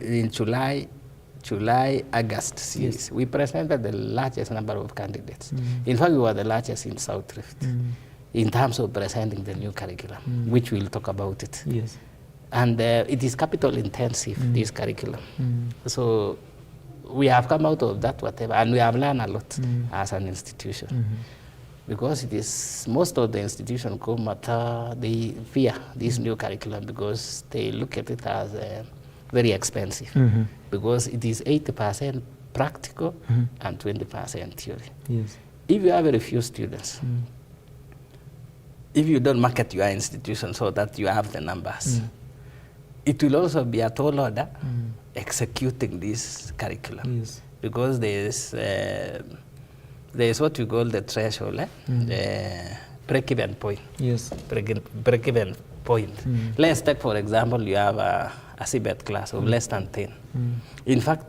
in July, August. Yes. We presented the largest number of candidates. In fact, we were the largest in South Rift in terms of presenting the new curriculum, which we'll talk about it. Yes. And it is capital intensive, this curriculum. So we have come out of that, whatever, and we have learned a lot as an institution. Because it is, most of the institutions come at, they fear this new curriculum because they look at it as very expensive. Because it is 80% practical and 20% theory. Yes. If you have very few students, if you don't market your institution so that you have the numbers, it will also be a tall order executing this curriculum. Yes. Because there's what we call the threshold, the break-even point. Yes. Break-even point. Let's take, for example, you have a Tvet class of less than 10. In fact,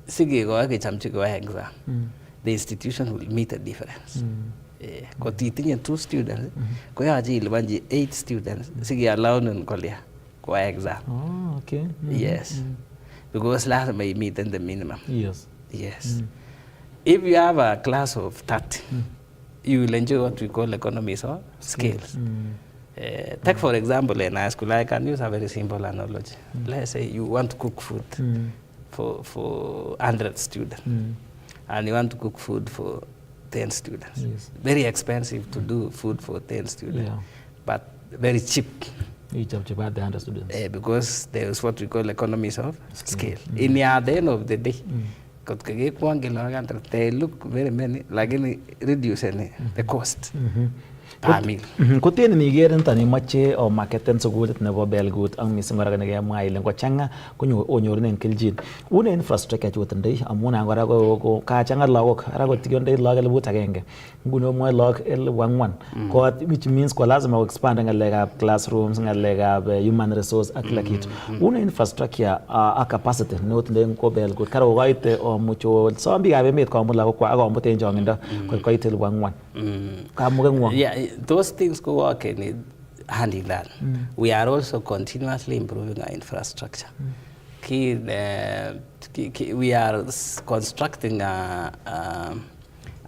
the institution will meet a difference. Because you 2 students, 8 students, allowed to exam. Oh, okay. Yes. Because last may meet in the minimum. Yes. Yes. If you have a class of 30, you will enjoy what we call economies of scales. Take for example in high school, I can use a very simple analogy. Let's say you want to cook food for 100 students, and you want to cook food for 10 students. Yes. Very expensive to do food for 10 students, but very cheap. Each of the 100 students. Because there is what we call economies of scale. In the end of the day, they look very many, like reducing the cost per meal. Koten niger ntani mache o marketen sugulit nebo belgut ang mising ngora kanege maile ko changa kunyo onyornen kiljin une infrastructure chutandei amuna ngora ko ka changa lagok ara ko tigonde lagel but agenge nguno mo lag L11 ko which means ko lazima expand ngalega classrooms ngalega human resource akilakit une infrastructure a capacity not den ko belgut karo waite o mucho so ambi gabe met ko amula ko aga mbote njonginda ko ite L11 ka mugenwa. Those things go work in hand in hand. We are also continuously improving our infrastructure. We are constructing a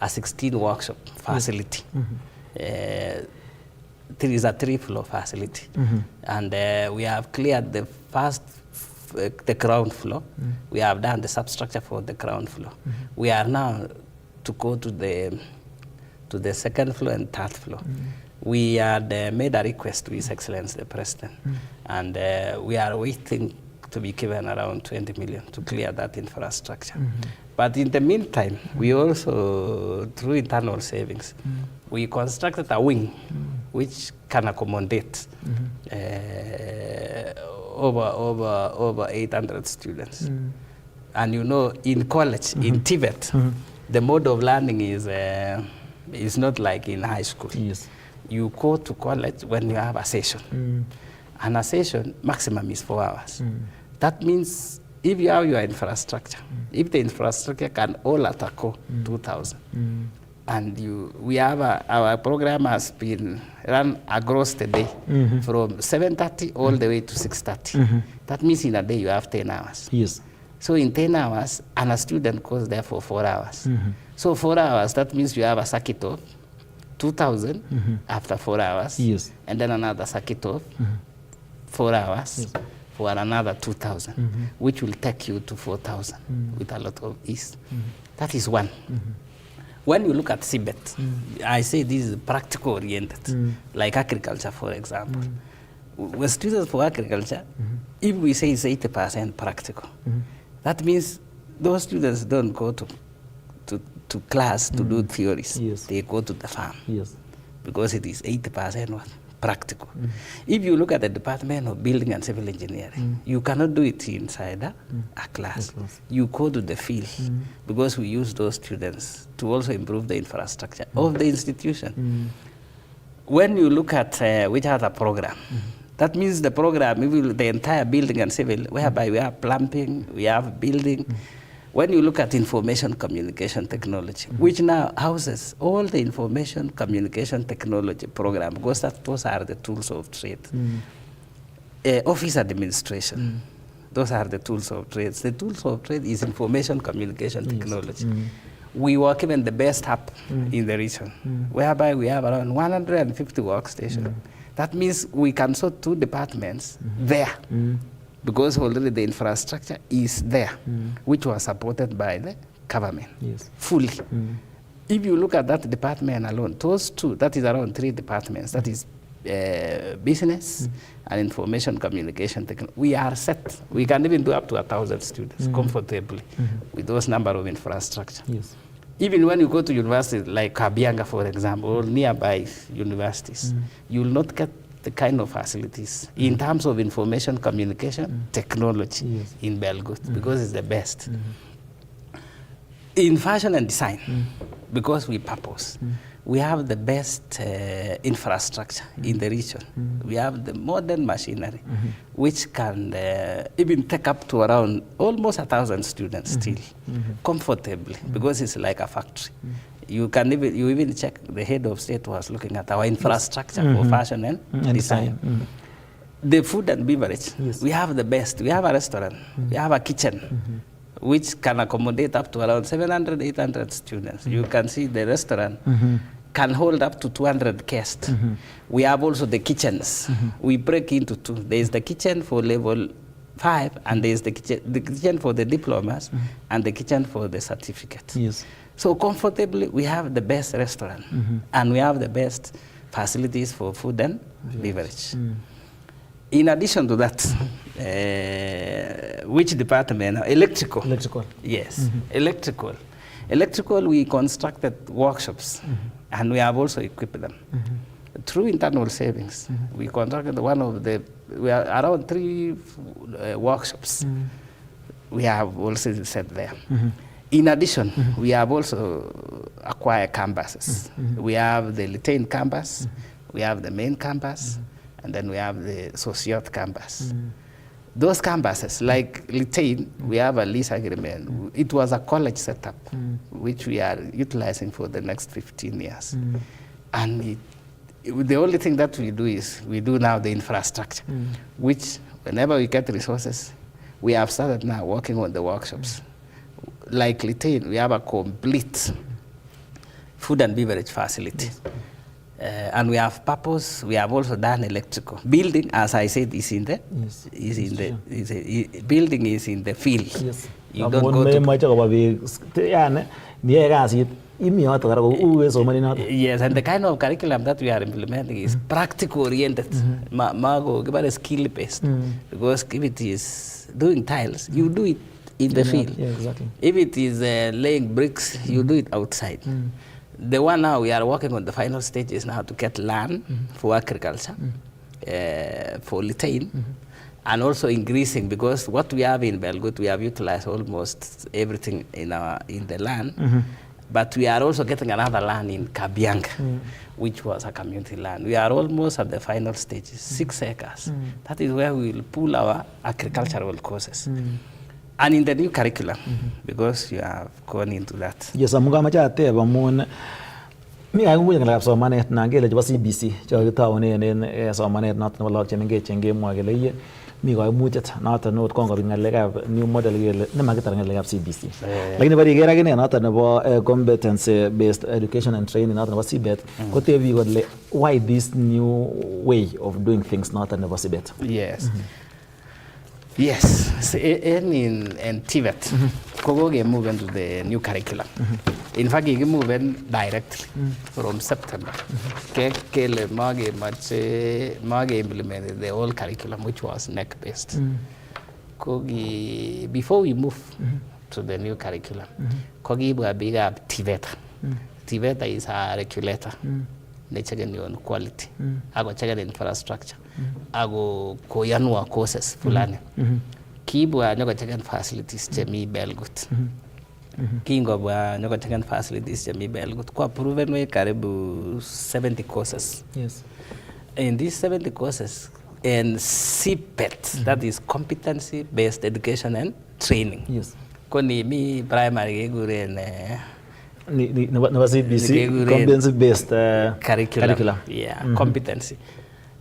16 workshop facility. There is a 3-floor facility, and we have cleared the the ground floor. We have done the substructure for the ground floor. We are now to go to the 2nd floor and 3rd floor. We had made a request to His Excellency the President, and we are waiting to be given around 20 million to clear that infrastructure. But in the meantime, we also, through internal savings, we constructed a wing which can accommodate over 800 students. And you know, in college, in Tvet, the mode of learning is not like in high school. Yes. You go to college when you have a session. And a session maximum is 4 hours. That means if you have your infrastructure, if the infrastructure can all at a co 2,000, and we have our program has been run across the day from 7:30 all the way to 6:30. That means in a day you have 10 hours. Yes. So in 10 hours, and a student goes there for 4 hours. So 4 hours, that means you have a circuit of 2,000 after 4 hours. Yes. And then another circuit of 4 hours for another 2,000, which will take you to 4,000 with a lot of ease. That is one. When you look at Tvet, I say this is practical oriented, like agriculture, for example. With students for agriculture, if we say it's 80% practical, that means those students don't go to class to do theories. Yes. They go to the farm. Yes. Because it is 80% what? Practical. If you look at the Department of Building and Civil Engineering, you cannot do it inside a class. You go to the field because we use those students to also improve the infrastructure of the institution. When you look at which other program, that means the program, the entire building and civil, whereby we have plumbing, we have building, When you look at information communication technology, which now houses all the information communication technology program, because those are the tools of trade. Office administration, those are the tools of trade. The tools of trade is information communication technology. We work in the best hub in the region, whereby we have around 150 workstations. That means we can sort 2 departments there, because already the infrastructure is there, which was supported by the government fully. If you look at that department alone, those 2, that is around 3 departments, that is business and information communication technology. We are set. We can even do up to 1,000 students comfortably with those number of infrastructure. Even when you go to universities like Kabianga, for example, or nearby universities, you will not get the kind of facilities in terms of information communication technology in Belgut, because it's the best. In fashion and design, because we purpose, we have the best infrastructure in the region. We have the modern machinery, which can even take up to around almost 1,000 students still, comfortably, because it's like a factory. You even check, the head of state was looking at our infrastructure for fashion and design. The food and beverage, we have the best. We have a restaurant, we have a kitchen, which can accommodate up to around 700, 800 students. You can see the restaurant can hold up to 200 guests. We have also the kitchens. We break into 2. There is the kitchen for level 5, and there is the kitchen for the diplomas, and the kitchen for the certificate. So comfortably, we have the best restaurant, and we have the best facilities for food and beverage. In addition to that, which department? Electrical. Electrical. Yes, electrical. Electrical, we constructed workshops, and we have also equipped them. Through internal savings, we constructed we are around 3 workshops. We have also set there. In addition, we have also acquired campuses. We have the Litain campus, we have the main campus, and then we have the Socioth campus. Those campuses, like Litain, we have a lease agreement. It was a college setup, which we are utilizing for the next 15 years. And the only thing that we do is, we do now the infrastructure, which whenever we get resources, we have started now working on the workshops. Like Litain, we have a complete food and beverage facility. And we have purpose. We have also done electrical. Building, as I said, is in the building is in the field. Yes. You don't go to. Yes, and the kind of curriculum that we are implementing is practical oriented, skill based. Because if it is doing tiles, you do it in the field. Yeah, exactly. If it is laying bricks, you do it outside. The one now we are working on the final stages now to get land for agriculture, for Litain, and also increasing, because what we have in Belgut, we have utilized almost everything in the land, but we are also getting another land in Kabianga, which was a community land. We are almost at the final stages, 6 acres. That is where we will pull our agricultural courses. And in the new curriculum, because you have gone into that. Yes, I'm going to tell you, mi ay nguye ngalap somanet na ngele chebo CBC cho kitaunen en somanet noton nebo lagok chemengech ngemwa kele iye mi koimutiet noton not kongobit ngalekab new model kele nemakitar ngalekab CBC. Lakini bari iker akine noton nebo competence based education and training noton nebo CBET kotebi kole why this new way of doing things noton nebo CBET. Yes. Yes, so in Tvet, we move into the new curriculum. In fact, we move in directly from September. We implemented the whole curriculum, which was NEC-based. Before we move to the new curriculum, we have Tvet. Tvet is a regulator. They check on quality. I go check on infrastructure. I go koyanua courses fulani. Kibwa nyoka check on facilities chemi Belgut. Kingo bwa nyoka check on facilities chemi Belgut. Kwa proven way karibu 70 courses. Yes. In these 70 courses, and CPET, that is competency based education and training. Yes. Koni mi primary kekuren nebo CBC competency based curriculum. Yeah, competency.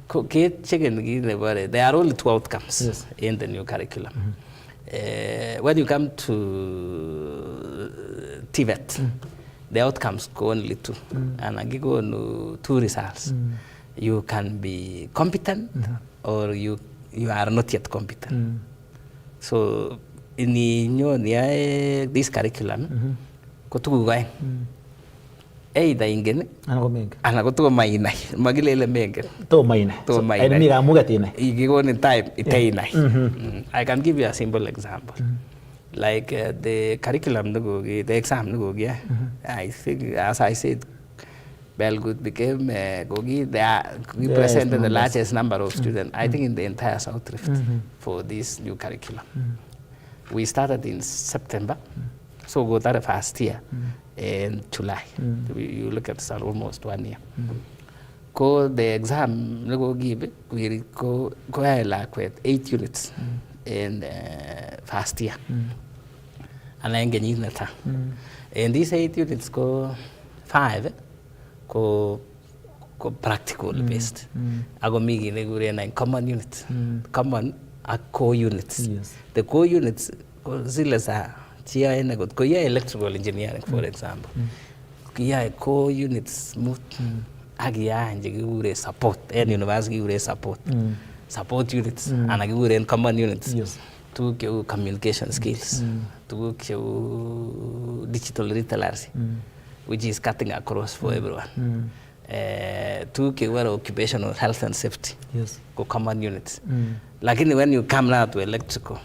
There are only 2 outcomes in the new curriculum. When you come to Tvet, the outcomes go only 2. And I go on 2 results. You can be competent or you are not yet competent. So in this curriculum, ko tugu gaeng. Either ingen ana ko to mainai magilele mengen to mainai ai mi kamuget inai igikonin time itainai. I can give you a simple example. Like the curriculum the exam I think, as I said, Belgood became we presented the largest number of students, I think, in the entire South Rift for this new curriculum. We started in September, so go that first year in July. You look at it, almost 1 year. Go the exam we go like with 8 units in first year. And then get in and these 8 units go 5 go practical based. I go make in common units. Common are core units. The core units electrical engineering, for example. Core units smooth. Support and university support. Support units and common units. To communication skills, to digital literacy, which is cutting across for everyone. To occupational health and safety, common units. Like when you come now to electrical,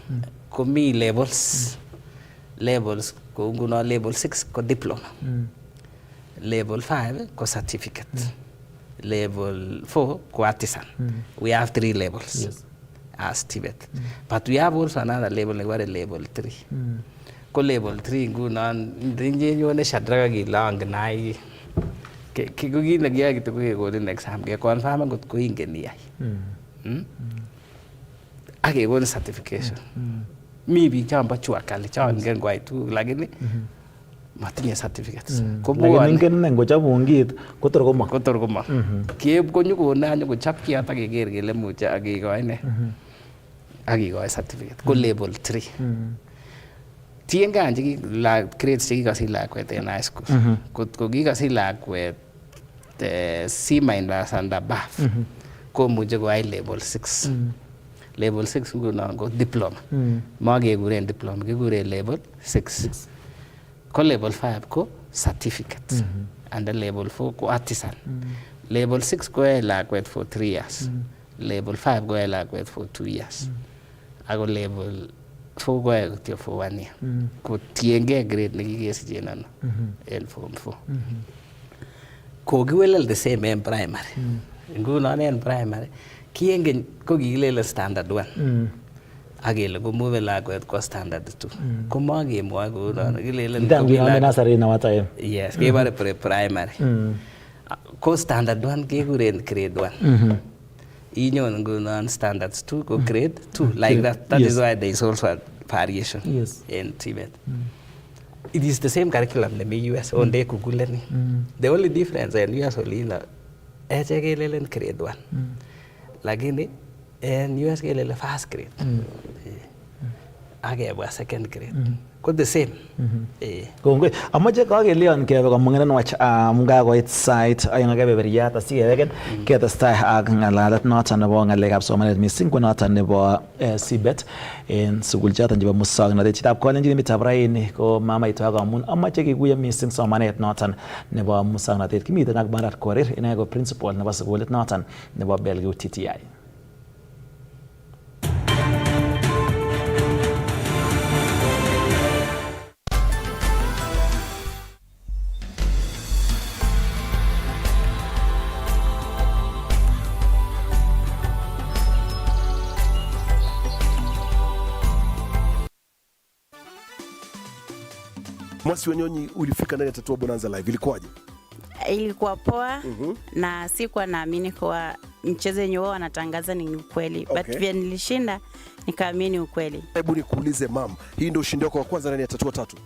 me levels, level 6 diploma, level 5 certificate, level 4 artisan. We have 3 levels. As Tvet. But we have also another level, like level 3. Level 3, go on, the Shadragi long night. Kikugi Nagia to go to the exam, get confirm got going in the eye. I get one certification. Maybe jump at your college and get quite too like it. Martin certificates. Ningen language abungit kotorgoma. Keep going go na go chap ki ata ge gele mucha agi go ine. Agi go certificate. Go level 3. Tienga anji la grades gi kasi la kwet in high school. Ko gi kasi la kwet C- and above. Ko muje go level 6. Level 6 go na go diploma. Mage go diploma ge go level 6. Level 5 ko certificate and the level 4 ko artisan. Level 6 go like with for 3 years. Level 5 go like with for 2 years. I go level 4 go for 1 year. Ko tienge grade nigi SJN in form 4. Ko giwelel the same in primary. Go na in primary. Kienge ko gilele standard 1. Agile go move like with standard 2. Kuma game wa go yes, give a primary. Co standard 1 give grade 1. Union go on standards 2 go grade 2 like that. That is why there is also a variation in Tibet. It is the same curriculum in the US on day Google. The only difference in US only in the grade 1. Like in it and US get first grade. I was second grade. Got the same. Kongwe amache kagelion kebe komungen wach mga koit site ayong kebeberyat asikeben ketestai ak ngalalet noton nebo ngalekab somanet missing ko noton nebo CBET en sukul choton chebo musoknotet. Chitab kolenjin mitab raini ko mama itwa amun amache kekuye missing somanet noton nebo musoknotet. Kimiten ak Barat Korir ine ko principal nebo sukulit noton nebo Belgium TTI. Mwasi Wanyonyi, ulifika ndani ya Tatua Bonanza Live, ilikuwaje? Ilikuwa poa na sikuwa naamini kwa mchezo wenyewe wao wanatangaza ni ukweli. But vile nilishinda nikaamini ukweli. Hebu nikuulize mam, hii ndio ushindi wako wa kwanza ndani ya Tatua Tatu?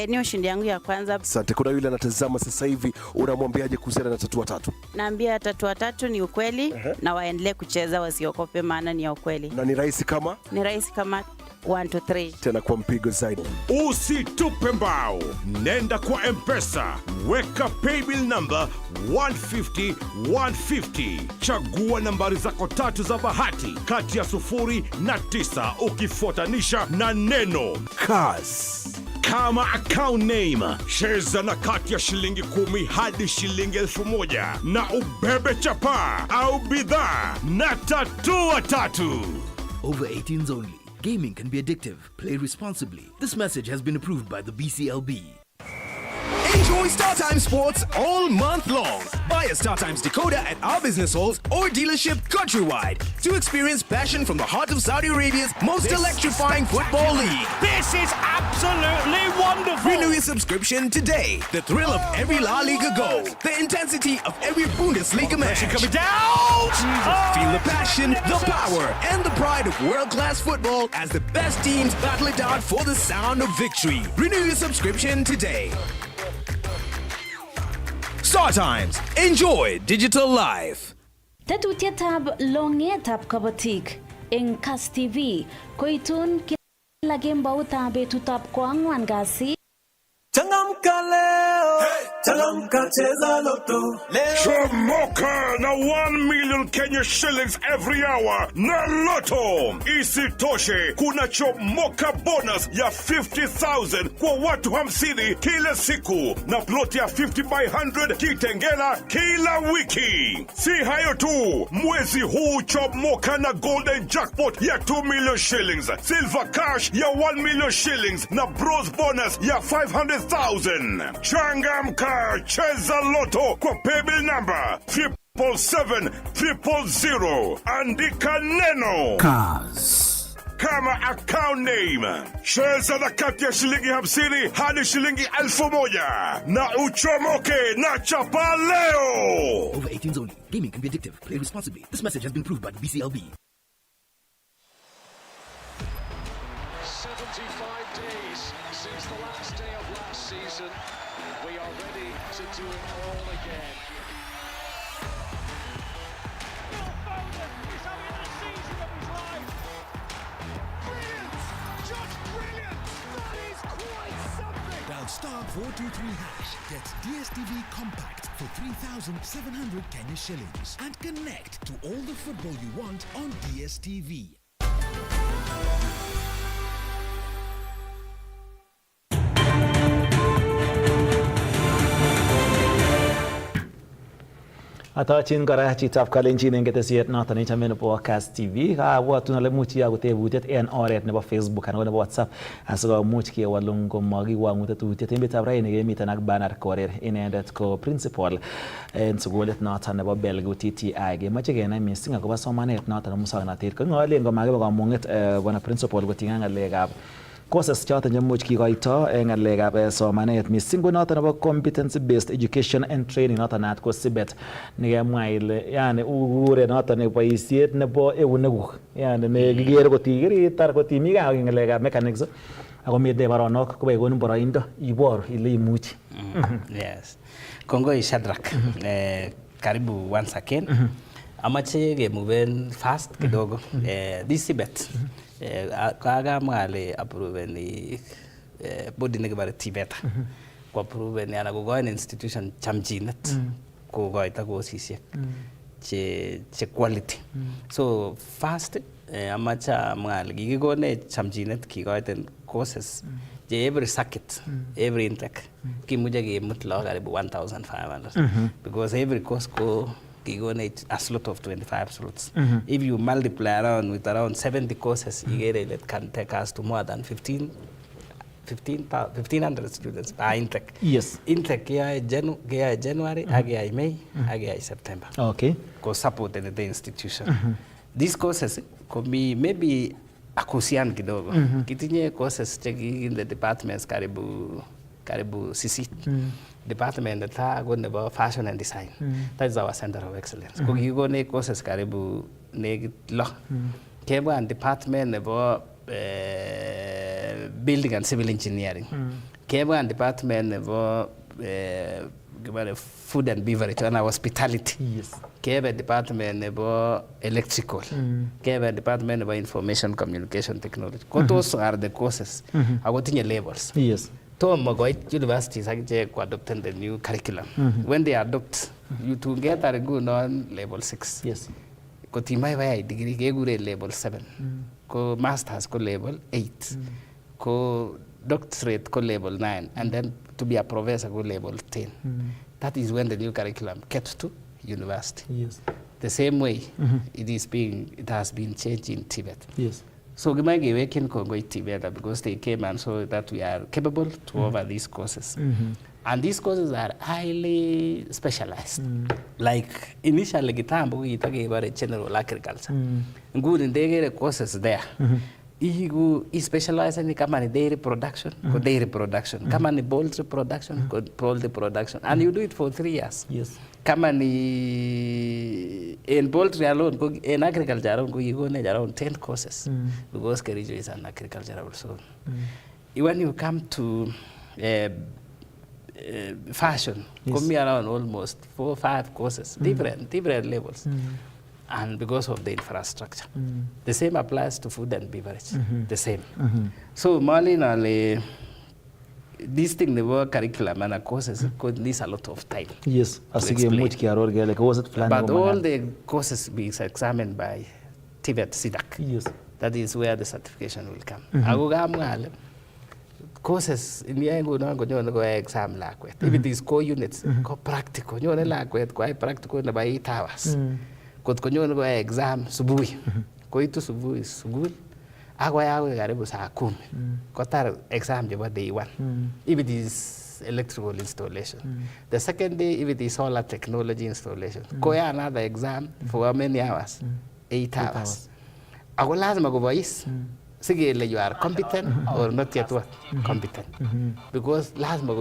Ni ushindi yangu ya kwanza. Asante. Kuna yule anatazama sasa hivi, unamwambiaje kuhusiana na Tatua Tatu? Naambia Tatua Tatu ni ukweli na waendelee kucheza, wasiogope, maana ni ya ukweli. Na ni rahisi kama? Ni rahisi kama 1 2 3. Tena kwa mpigo zaidi. Usitupe mbao, nenda kwa M-Pesa, weka paybill number 150 150, chagua nambari zako 3 za bahati kati ya 0 na 9 ukifuatanisha na neno Kass. Kama account name, cheza na kati ya shilingi 10 hadi shilingi 1000 na ubebe chapa au bidhaa na Tatua Tatu. Over 18s only. Gaming can be addictive. Play responsibly. This message has been approved by the BCLB. Enjoy StarTimes Sports all month long. Buy a StarTimes decoder at our business halls or dealership countrywide to experience passion from the heart of Saudi Arabia's most electrifying football league. This is absolutely wonderful. Renew your subscription today. The thrill of every La Liga goal, the intensity of every Bundesliga match. Coming down. Feel the passion, the power, and the pride of world-class football as the best teams battle it out for the sound of victory. Renew your subscription today. StarTimes. Enjoy digital life. Tetutietab longetab kabatik eng Kass TV koitun kila kemboutab betutab ko4 kasi. Changamka leo, changamka cheza loto leo. Chomoka na 1 million Kenya shillings every hour na Lotto. Isitoshe, kuna chomoka bonus ya 50,000 kwa watu 50 kila siku na plot ya 50 by 100 kitengela kila wiki. Si hayo tu, mwezi huu chomoka na golden jackpot ya 2 million shillings, silver cash ya 1 million shillings na bronze bonus ya 500,000. Changamka, cheza Lotto kwa paybill number 77700. Andika neno Kass. kama account name. Cheza na kati ya shilingi 50 hadi shilingi 1000 na uchomoke na chapa leo. Over 18s only. Gaming can be addictive. Play responsibly. This message has been approved by the BCLB. 75 days since the last day of last season. We are ready to do it all again. Dial *423# gets DSTV Compact for 3,700 Kenya shillings and connect to all the football you want on DSTV. Atochin kora chitab Kalenjin eng ketesiet noton nechome nebo Kass TV. Kabwatun ale much iyoku tebutiet en oret nebo Facebook anan ko nebo WhatsApp asikomuch kewalun komakiwang'u tetutiet. Emetab raini kemiten ak Bernard Korir, inendet ko principal en sukulit noton nebo Belgu TTI. Kemoche kenai missing akobo somanet noton nebo muswoknotet. Kong'olen komakibe kamung'et bwana principal koting'e ng'alekab courses choton chemuch kikoito en ng'alekab somanet missing ko noton nebo competency based education and training noton naat ko Tvet, nekemwa ile yani ukure noton nebo boisiet nebo eunekuk, yani nekikere kotikiritar kotimi kaa ng'alekab mechanics ako miten baronok kobai konin boroindo iboru ile imuchi. Yes. Kongoi Shadrack. Karibu once again. Amache kemuven fast kidogo. This Tvet. Kagamwa ale approveni body nekibare Tvet. Ko approveni ana kokoin institution chamchinet kokoito kosisiek che quality. So first amache amwa ale kikikonech chamchinet kikoiten courses je every circuit, every intake kimuche kemut lagok karibu 1,500 because every course ko kikonech a slot of 25 slots. If you multiply around with around 70 courses, it can take us to more than 1,500 students per intake. Yes. Intake kaya January, kaya May, kaya September. Okay. Ko supported the institution. These courses could be maybe akusian kidogo. Kitinye courses in the departments karibu sisit. Department that go about fashion and design. That is our center of excellence. Kukigone courses karibu negit law. Kebwan department nebo building and civil engineering. Kebwan department nebo food and beverage and hospitality. Yes. Kebe department nebo electrical. Kebe department nebo information communication technology. Those are the courses. Ako tinye levels. Yes. Tomo goit universities akiche adopted the new curriculum. When they adopt, you to get a ngunon level 6. Yes. Kotimai vaya degree kegure level 7. Ko masters ko level 8. Ko doctorate ko level 9. And then to be a professor ko level 10. That is when the new curriculum gets to university. Yes. The same way it has been changed in Tibet. Yes. So we can go together because they came and saw that we are capable to offer these courses. And these courses are highly specialized. Like initially kitambo we talking about general agriculture. Good in the courses there. He specializes in kama dairy production, dairy production. Kama poultry production, poultry production. And you do it for 3 years. Yes. Kama in poultry alone, in agriculture alone, you go around 10 courses. Because Kericho is an agriculture also. When you come to fashion, come around almost 4 or 5 courses, different levels. And because of the infrastructure. The same applies to food and beverage. The same. So Malinale, this thing, the work curriculum and courses could need a lot of time. Yes, but all the courses be examined by Tvet SIDAC. Yes. That is where the certification will come. Courses in the end go exam lakwet. If it is core units, go practical. You know lakwet quite practical in about 8 hours. Kot konyo go exam subuhi. Ko itu subuhi sugul. Ako karibu saa 10. Kotar exam jaba day 1. If it is electrical installation. The second day, if it is solar technology installation. Ko another exam for how many hours? 8 hours. Ako lazima go boys. Sige you are competent or not yet what? Competent. Because lazima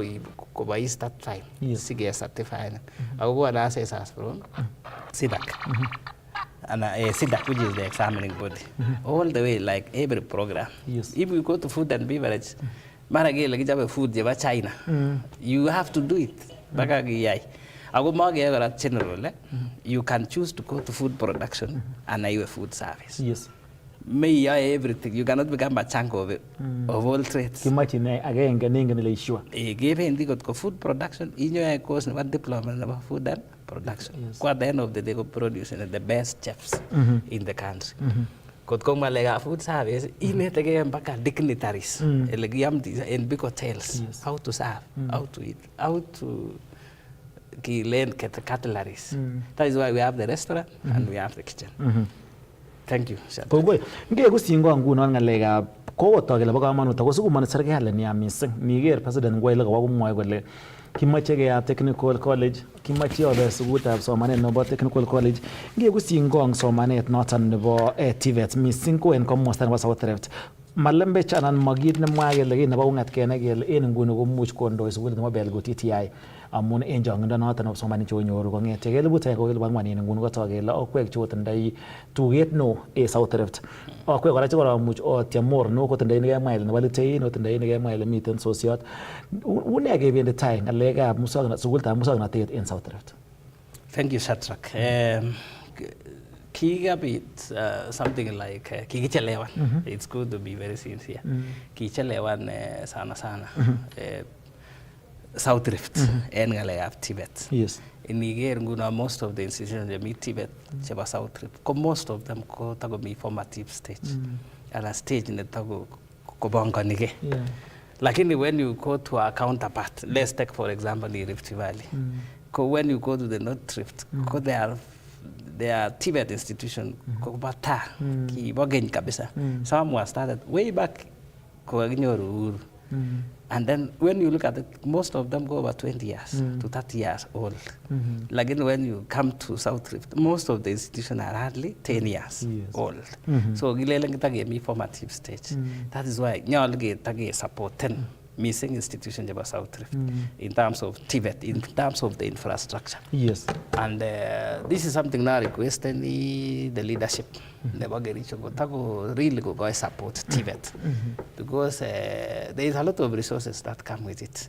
go boys that time. Sige certified. Ako go na assess from SIDAC. And SIDAC, which is the examining body. All the way, like every program. Yes. If you go to food and beverage, maragi like food java China. You have to do it. General, you can choose to go to food production and a food service. Yes. May everything. You cannot become a chunk of it, of all trades. Again, food production, in your course, what diploma about food and production. Yes. At the end of the day, producing the best chefs in the country. Kut kong malega food service, ine tege mpaka dignitaries, in big hotels, how to serve, how to eat, how to learn categories. That is why we have the restaurant and we have the kitchen. Thank you. Kongoi. Nge kusingo nguno ngalega ko to gele baka manu to ko suku man serikali ni amising. Niger president ngwele ko mwoe kole kimache ke technical college, kimache obe sukutab somanet nebo technical college. Nge kusingo ang somanet noton nebo Tvet mising ko en komosta nebo South Rift. Malembe chanan magit ne mwa kele ki nebo ungat kene kele en nguni ko much kondoi sukulit nebo Belgo TTI. Amun en jongindo noton nebo somanet chonyoru kongete kelibut ko kelibang manin nguni ko tokele okwek chotindoi tuget no e South Rift. Okwek kora chikora much otiamor no ko tindoi ne mile nebo litein no tindoi ne mile miten sosiot. Une kebendi tai ngalekab musoknotet sukulitab musoknotet en South Rift. Thank you, Shadrack. Kigabit something like kikichelewan. It's good to be very sincere. Kichelewan sana. South Rift and ngalekab Tibet. Yes. In Niger, most of the institutions they meet Tibet, cheba South Rift. Most of them go to be formative stage, and a stage in the tago kobonganige. Yeah. Lakini when you go to a counterpart, let's take for example the Rift Valley. When you go to the North Rift, there are Tibet institution bata ki bogen kabisa. Some were started way back ko ginyoru. And then when you look at it, most of them go about 20 years to 30 years old. Like when you come to South Rift, most of the institutions are hardly 10 years old. So gileleng tage mi formative stage. That is why nyal ge tage supporten missing institution chebo South Rift in terms of Tvet, in terms of the infrastructure. Yes. And this is something now requesting the leadership. Nebo Kericho go really go support Tvet because there is a lot of resources that come with it.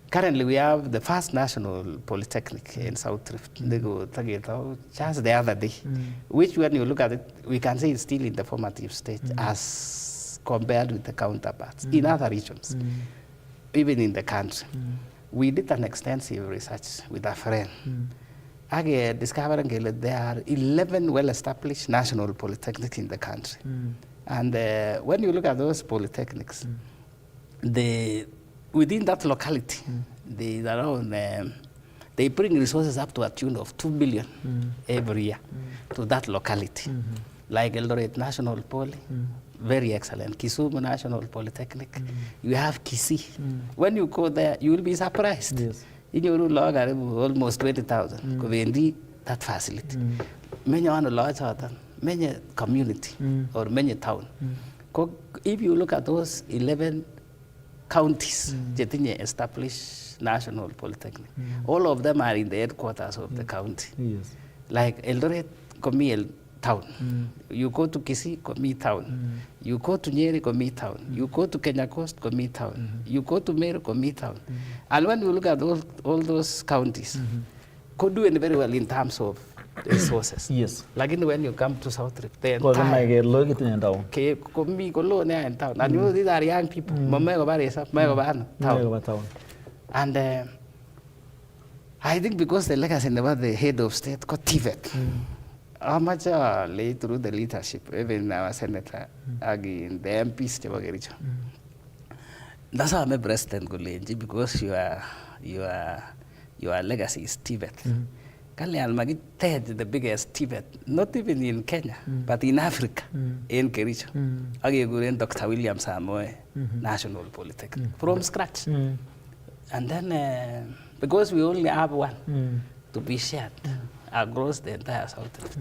Currently, we have the first national polytechnic in South Rift. They go just the other day, which when you look at it, we can say it's still in the formative stage as compared with the counterparts in other regions, even in the country. We did an extensive research with a friend. Again, discovering that there are 11 well-established national polytechnics in the country. And when you look at those polytechnics, within that locality, they bring resources up to a tune of 2 billion every year to that locality. Like Eldoret National Poly, very excellent. Kisumu National Polytechnic. You have Kisii. When you go there, you will be surprised. Yes. In your log, almost 20,000. Kuvendi that facility. Many on a large many community or many town. If you look at those 11 counties that established national polytechnic, all of them are in the headquarters of the county. Yes. Like Eldoret, Komi town. You go to Kisii, Komi town. You go to Nyeri, Komi town. You go to Kenya Coast, Komi town. You go to Meru, Komi town. And when you look at all those counties, could do very well in terms of resources. Yes. Like when you come to South Rift, the entire Komi Kolo in town. And you know, these are young people. Town. And I think because the legacy never the head of state got Tvet. How much lay through the leadership, even our senator, again, the MPs, that's how I'm a president, because your legacy is Tvet. Kali Almagi the biggest Tvet, not even in Kenya, but in Africa, in Kericho. Again, Dr. William Samoe, National Polytechnic, from scratch. And then, because we only have one to be shared across the entire South Rift.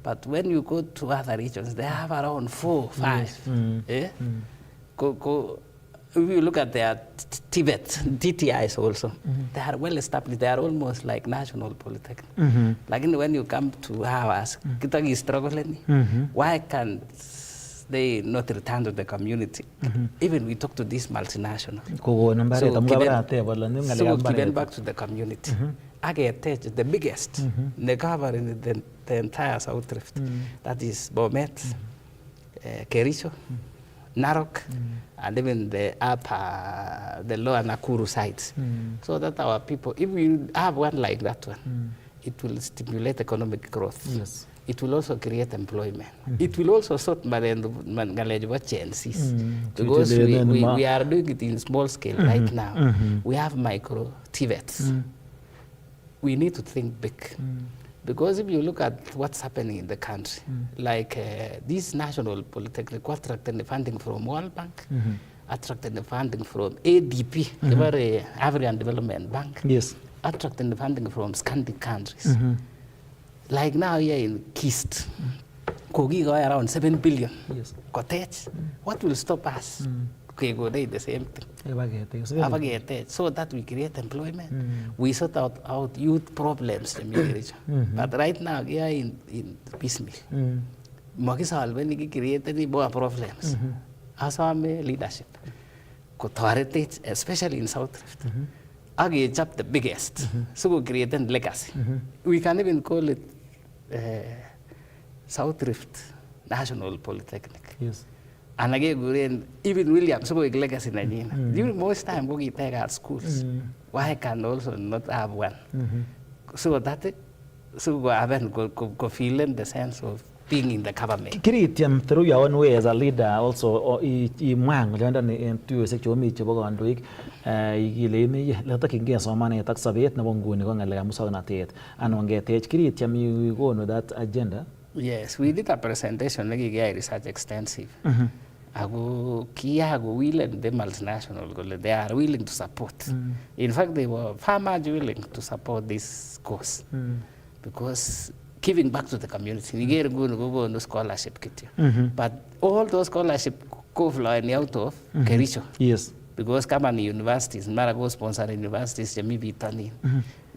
But when you go to other regions, they have around 4, 5. If you look at their Tvet, DTIs also, they are well established. They are almost like national polytechnic. Like when you come to ours, Kitagi is struggling. Why can't they not return to the community? Even we talk to this multinational. So given back to the community. Agate, the biggest, they cover in the entire South Rift. That is Bomet, Kericho, Narok, and even the upper, the lower Nakuru sides. So that our people, if we have one like that one, it will stimulate economic growth. Yes. It will also create employment. It will also sort chances. Because we are doing it in small scale right now. We have micro Tvets. We need to think big. Because if you look at what's happening in the country, like this national polytechnic attracted the funding from World Bank, attracted the funding from ADP, the African Development Bank, attracted the funding from Scandinavian countries. Like now here in Kist, Kogi go around 7 billion. Cottage. What will stop us? Okay, go there, the same thing. So that we create employment. We sort out youth problems in the But right now, here in piecemeal, we create any more problems. As our leadership, especially in South Rift, again, the biggest. So we create a legacy. We can even call it South Rift National Polytechnic. Yes. And again, even William, so we legacy during most time we take our schools. Why can also not have one? So that so we haven't go feeling the sense of being in the government. Kiritiam through your own way as a leader also or Imang London into sexual meet Chobogandwick, Yilemi, Lataking against some money at Soviet, Nabongun, Lamusanate, and on get Kiritiam, you go on with that agenda. Yes, we did a presentation, research extensive. Kia willing the multinational, they are willing to support. In fact, they were far much willing to support this course because giving back to the community. We get good go on the scholarship kit. But all those scholarships go flying out of Kericho. Yes. because kama ni universities mara go sponsor universities chemi bitonin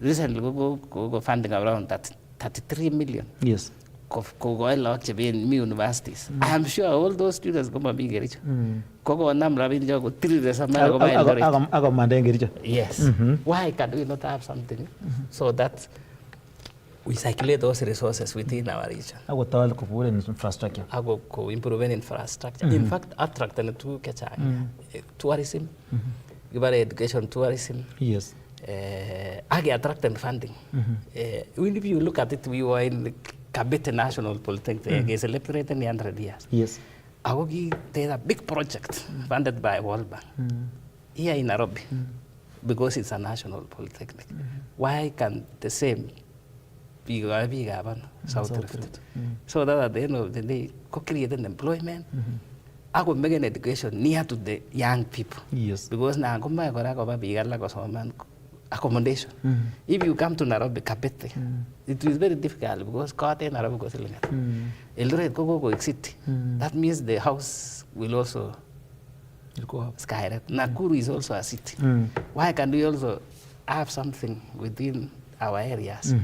recently go funding around 33 million Yes. Kogoi lagok cheben mi universities. I am sure all those students go mabi Kericho. Kogo nam rabin jo go tiri sama go buy Eldoret. Ako mande Kericho. Yes. Why can we not have something so that we circulate those resources within our region? Ako tawal ko pure infrastructure. Ako ko improve infrastructure. In fact, attract na tu kechang. Tourism. Gibare education tourism. Yes. Agi attract and funding. If you look at it, we were in Kabete National Polytechnic. It's celebrated 100 years. Yes. There's a big project funded by World Bank here in Nairobi because it's a national polytechnic. Why can't the same be given South Rift? So that at the end of the day, co-create an employment. I could make an education near to the young people. Yes. Because now accommodation. If you come to Nairobi, Kabete, it is very difficult because Kate Nairobi goes Eldoret go city. That means the house will also skyrocket. Nakuru is also a city. Why can we also have something within our areas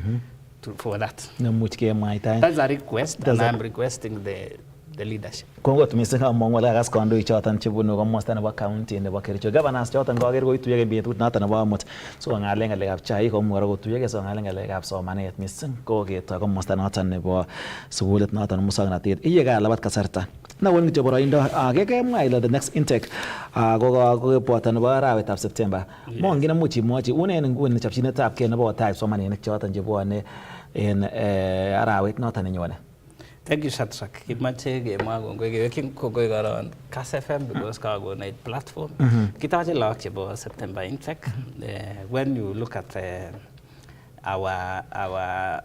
for that? That's a request, and I'm requesting the leadership. Kongot mising among wala gas kondo choton chebunu komosta nebo county nebo Kericho governors choton koger koituyege betut noton nebo amut so ngale ngalekab chai komwara kotuyege so ngale ngalekab somanet mising ko keto komosta noton nebo sugulit noton musongnotet iyega labat kasarta na woni kityo boroindo kekemwa ile the next intake ko boto nebo arawetab September mongine muchi mochi unen nguni chopchinetab ke nebo type somaninik choton chebone en arawet noton nenyone. Thank you, Shadrach. Kimache kemwa kongoi kewekin kongoi karon Kass FM because kago night platform. Kitaje lak chebo September intake. When you look at our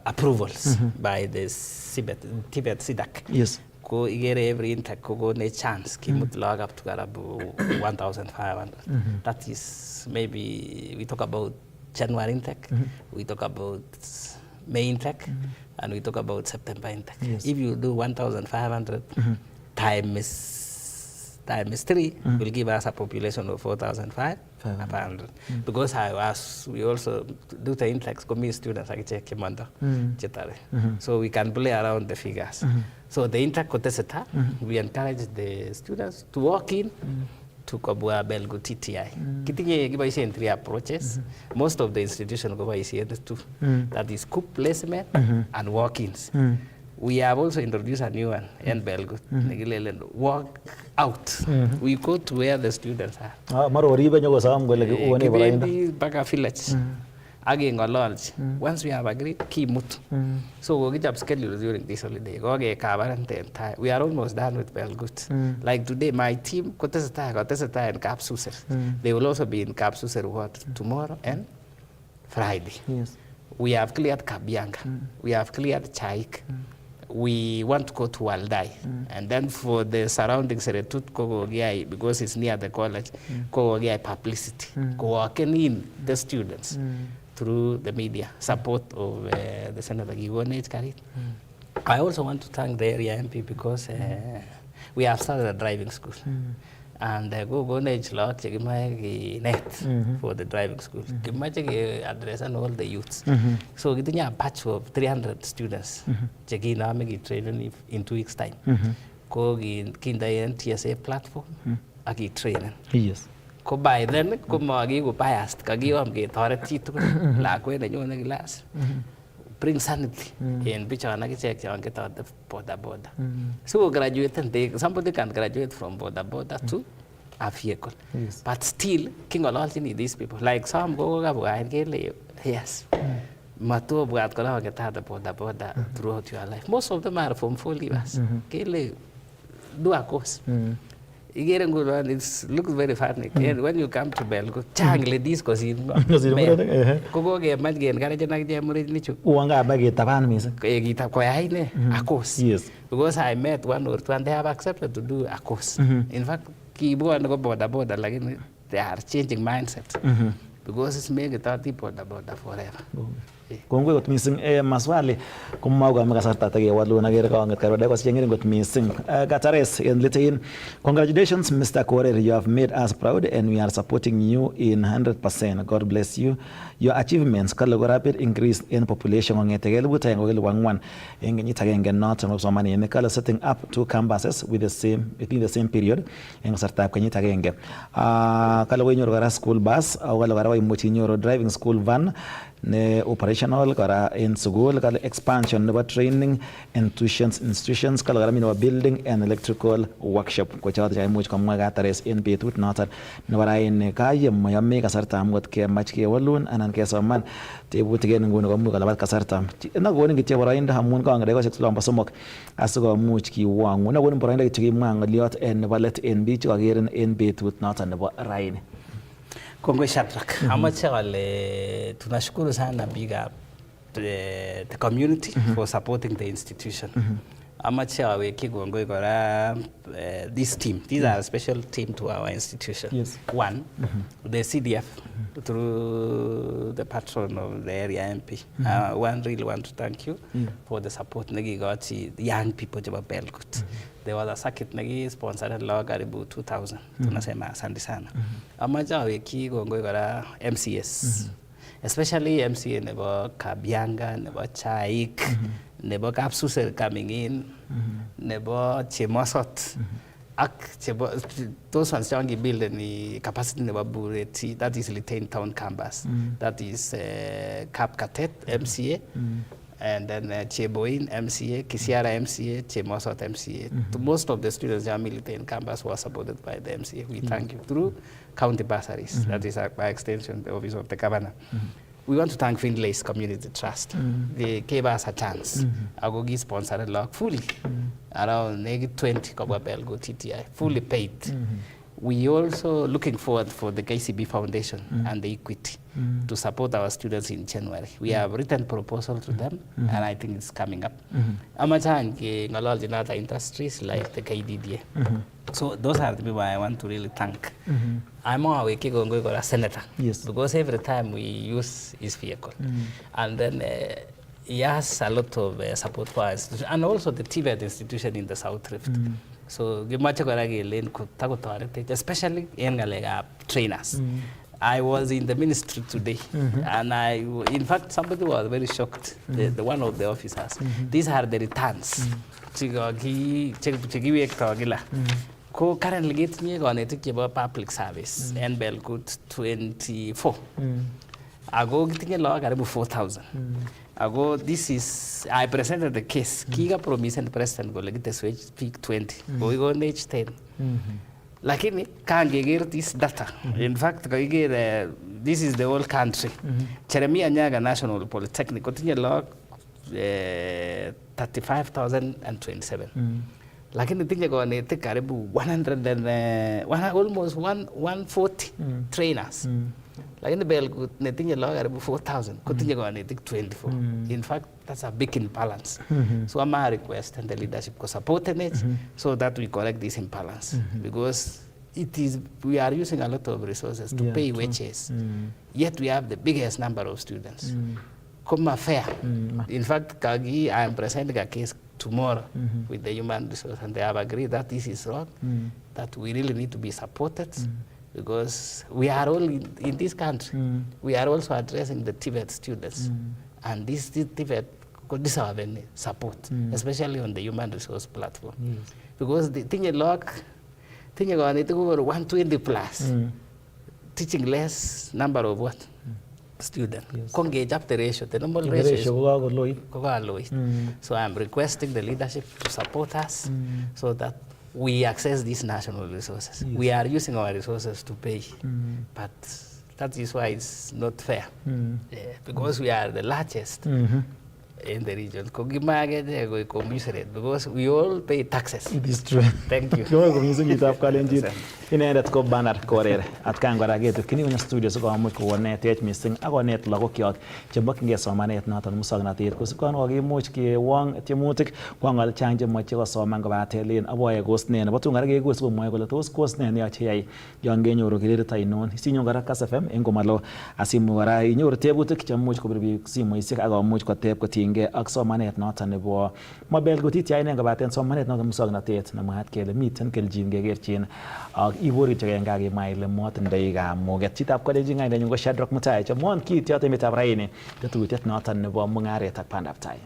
approvals by the Tvet SIDAC. Yes. Ko igere every intake ko ne chance kimut lak up to karabu 1,500. That is maybe we talk about January intake. We talk about May intake. And we talk about September intake. Yes. If you do 1,500 times 3, will give us a population of 4,500. Because we also do the intakes, community students like check Kimanda, so we can play around the figures. So the intake contested, we encourage the students to walk in to Kabua Belgo TTI. Kitinge give us 3 approaches. Most of the institutions go by two. That is coup placement and walk-ins. We have also introduced a new one in Belgo. Walk out. We go to where the students are. Baga village. Again, once we have agreed, key mut. So we get up schedule during this holiday. We are almost done with Belgut. Like today, my team, Kotesata and Kapsuser. They will also be in Kapsuser tomorrow and Friday. Yes. We have cleared Kabianga. We have cleared Chaik. We want to go to Waldai. And then for the surroundings, because it's near the college, publicity. Walking in the students. Through the media, support of the Senator Gigonage Karit. I also want to thank the area MP because we have started a driving school. And Gigonage lot net for the driving school. Gimache address and all the youths. So getting a batch of 300 students. Checking now make training in 2 weeks time. Go in Kinder TSA platform. Aki training. Yes. Ko by then ko magi go biased kagi am ge authority to la ko na nyo na glass bring sanity in bicha na ki check on get out the border so graduate and they somebody can graduate from border to a vehicle. Yes. But still king all need these people like some go yes mato buat ko get out the border throughout your life. Most of them are from 4 years kele do a course. It looks very funny. And when you come to Belgo, changle this because you go get mad again. A course. Yes. Because I met 1 or 2 and they have accepted to do a course. In fact, border like they are changing mindset. because it's make it people about forever. Kongoi kot missing maswali kumauka kasarta takewalun agere konget karwada ko siengin kot missing Katares in litain. Congratulations Mr. Korir, you have made us proud and we are supporting you in 100%. God bless you. Your achievements kalo rapid increase in population ngete elbuta ngogel wangwan eng kenyit agenge noton of somani kalo setting up 2 campuses within the same period eng kasarta kenyit agenge. Kalo wenyor kara school bus au kalo kara imuchi nyor driving school van ne operational kara in school kala expansion nebo training institutions kala kara minwa building and electrical workshop ko chawta jay much kamwa Katares in betut noton nebo rain kayem mayame kasarta amgot ke mach ke walun anan ke soman tebutigen ngune ko mu kala bat kasarta na gonin kitye boroindo amun ko ngade ko seklomba somok asiko much ki wangu na gonin boroindo kitye kimwa ngoliot en nebo let en bich ageren en betut noton nebo rain. Kongoi Shadrack. Amache wale tunashukuru sana big up the community for supporting the institution. Amache aweki kongoi kora this team. These are a special team to our institution. Yes. One, the CDF through the patron of the area MP. One really want to thank you for the support nagi got the young people jaba Belgut. There was a circuit nagi sponsored law karibu 2000. Tunasema asante sana. Amaja weki kongoi kora MCS. Especially MCA nebo Kabianga, nebo Chaik, nebo Kapsusel coming in, nebo Chemosot. Those ones don't build any capacity nebo Bureti. That is Litain Town Campus. That is Cap Katet MCA. And then Cheboin MCA, Kisiara MCA, Chemosot MCA. Most of the students in Litain campus were supported by the MCA. We thank you through county bursaries. That is by extension the office of the governor. We want to thank Findlay's Community Trust. They gave us a chance. Agogi sponsored log fully. Around 20 Kobwa Belgo TTI, fully paid. We also looking forward for the KCB Foundation and the Equity to support our students in January. We have written proposal to them, and I think it's coming up. Amachan ngalol jinata industries like the KDDA. So those are the people I want to really thank. I'm always going to go to a senator. Yes. Because every time we use his vehicle. And then he has a lot of support for us. And also the Tvet institution in the South Rift. So, especially in trainers. I was in the ministry today, and in fact, somebody was very shocked, the one of the officers. These are the returns. Currently getting on public service, and Belgut 24. I go getting a log at 4,000. Ago, this is, I presented the case. Kiga promise and president go like this wage peak 20. We go on age 10. Lakini can't get this data. In fact, this is the whole country. Cheremia Nyaga National Polytechnic, continue log 35,027. Lakini tinga go on take karibu 100 and almost 140 trainers. Like in the Belgut, Netinja log at 4,000. Continue going to 24. In fact, that's a big imbalance. So I'm a request and the leadership to support it so that we correct this imbalance. Because we are using a lot of resources to pay wages. Yet we have the biggest number of students. Come fair. In fact, Kagi, I am presenting a case tomorrow with the human resource, and they have agreed that this is wrong, that we really need to be supported. Because we are all in this country. We are also addressing the Tvet students. And this Tvet could support, especially on the human resource platform. Because the thing is log, thing is going to go over 120 plus, teaching less number of what? Students. Congage up the ratio. The normal ratio is low. So I'm requesting the leadership to support us so that we access these national resources. We are using our resources to pay, but that is why it's not fair. Because we are the largest. in the region. Kogimage go commiserate because we all pay taxes. It is true. Thank you. Kyo komising kitap kalenjin. Inendet ko Bernard Korir. Atkan kora ketukini kwenye studio sikomuch konetech mising ak konet lagokyok chemokyingei somanet noton musoknotet kosipkei kokimuch kewong tiemutik kwangal chang chemoche kosoman kobate len aboe course ne nebo tun kora kekur sikomwoe kole tos course ne neyoche yai yon kenyoru kirerit ainon. Sinyon kora Kass FM eng komalo asimu kora inyoru tebutik chemuch kobir biik simoisiek ak komuch koteb kotinygei ak somanet noton nebo mobile kutitya inen kobaten somanet noton musoknotet nemwaat kele miten keljin kekerchin ak ibur kityo eng kakimwa ile motindoi kamuget. Chitab kalenjin ngainenyun ko Shadrack Mutai chemwon kiityot emetab raini tetutiet noton nebo mung'aret ak bandab tai.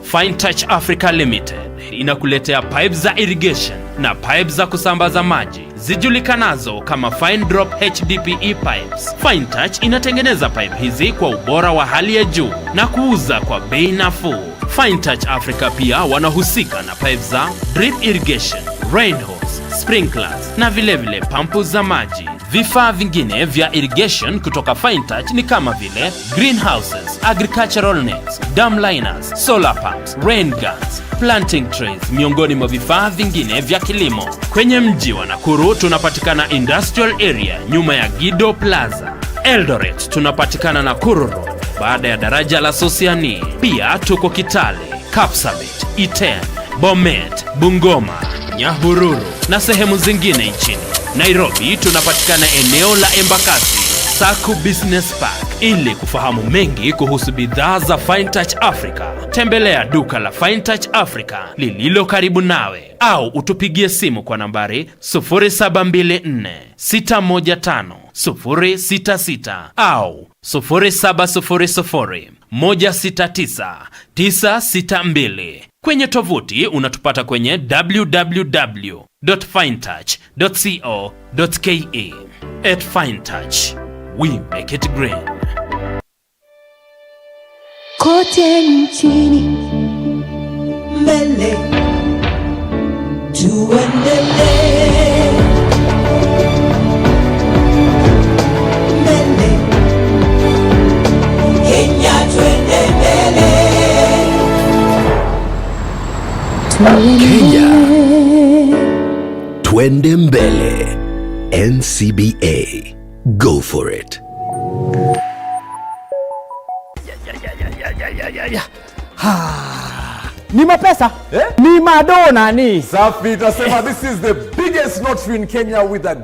Fine Touch Africa Limited inakuletea pipe za irrigation na pipe za kusambaza maji zijulikanazo kama Fine Drop HDPE pipes. Fine Touch inatengeneza pipe hizi kwa ubora wa hali ya juu na kuuza kwa bei nafuu. Fine Touch Africa pia wanahusika na pipe za drip irrigation, rain hose, sprinklers na vilevile pampu za maji. Vifaa vingine vya irrigation kutoka Fine Touch ni kama vile greenhouses, agricultural nets, dam liners, solar pumps, rain guns, planting trays miongoni mwa vifaa vingine vya kilimo. Kwenye mji wa Nakuru tunapatikana Industrial Area nyuma ya Gido Plaza. Eldoret tunapatikana Nakuru Road baada ya daraja la Sosiani. Pia tuko Kitale, Kapsabet, Iten, Bomet, Bungoma, Nyahururu na sehemu zingine nchini. Nairobi tunapatikana eneo la Embakasi, Saku Business Park. Ili kufahamu mengi kuhusu bidhaa za Fine Touch Africa, tembelea duka la Fine Touch Africa lililo karibu nawe au utupigie simu kwa nambari 0724 615 066 au 0700 169 962. Kwenye tovuti unatupata kwenye www.finetouch.co.ke. At Fine Touch, we make it green. Kote nchini mbele tuendelee, mbele Kenya twende mbele, Kenya twende mbele. NCBA, go for it. Ni mapesa? Ni madona ni. Safi, tasema this is the biggest notary in Kenya with a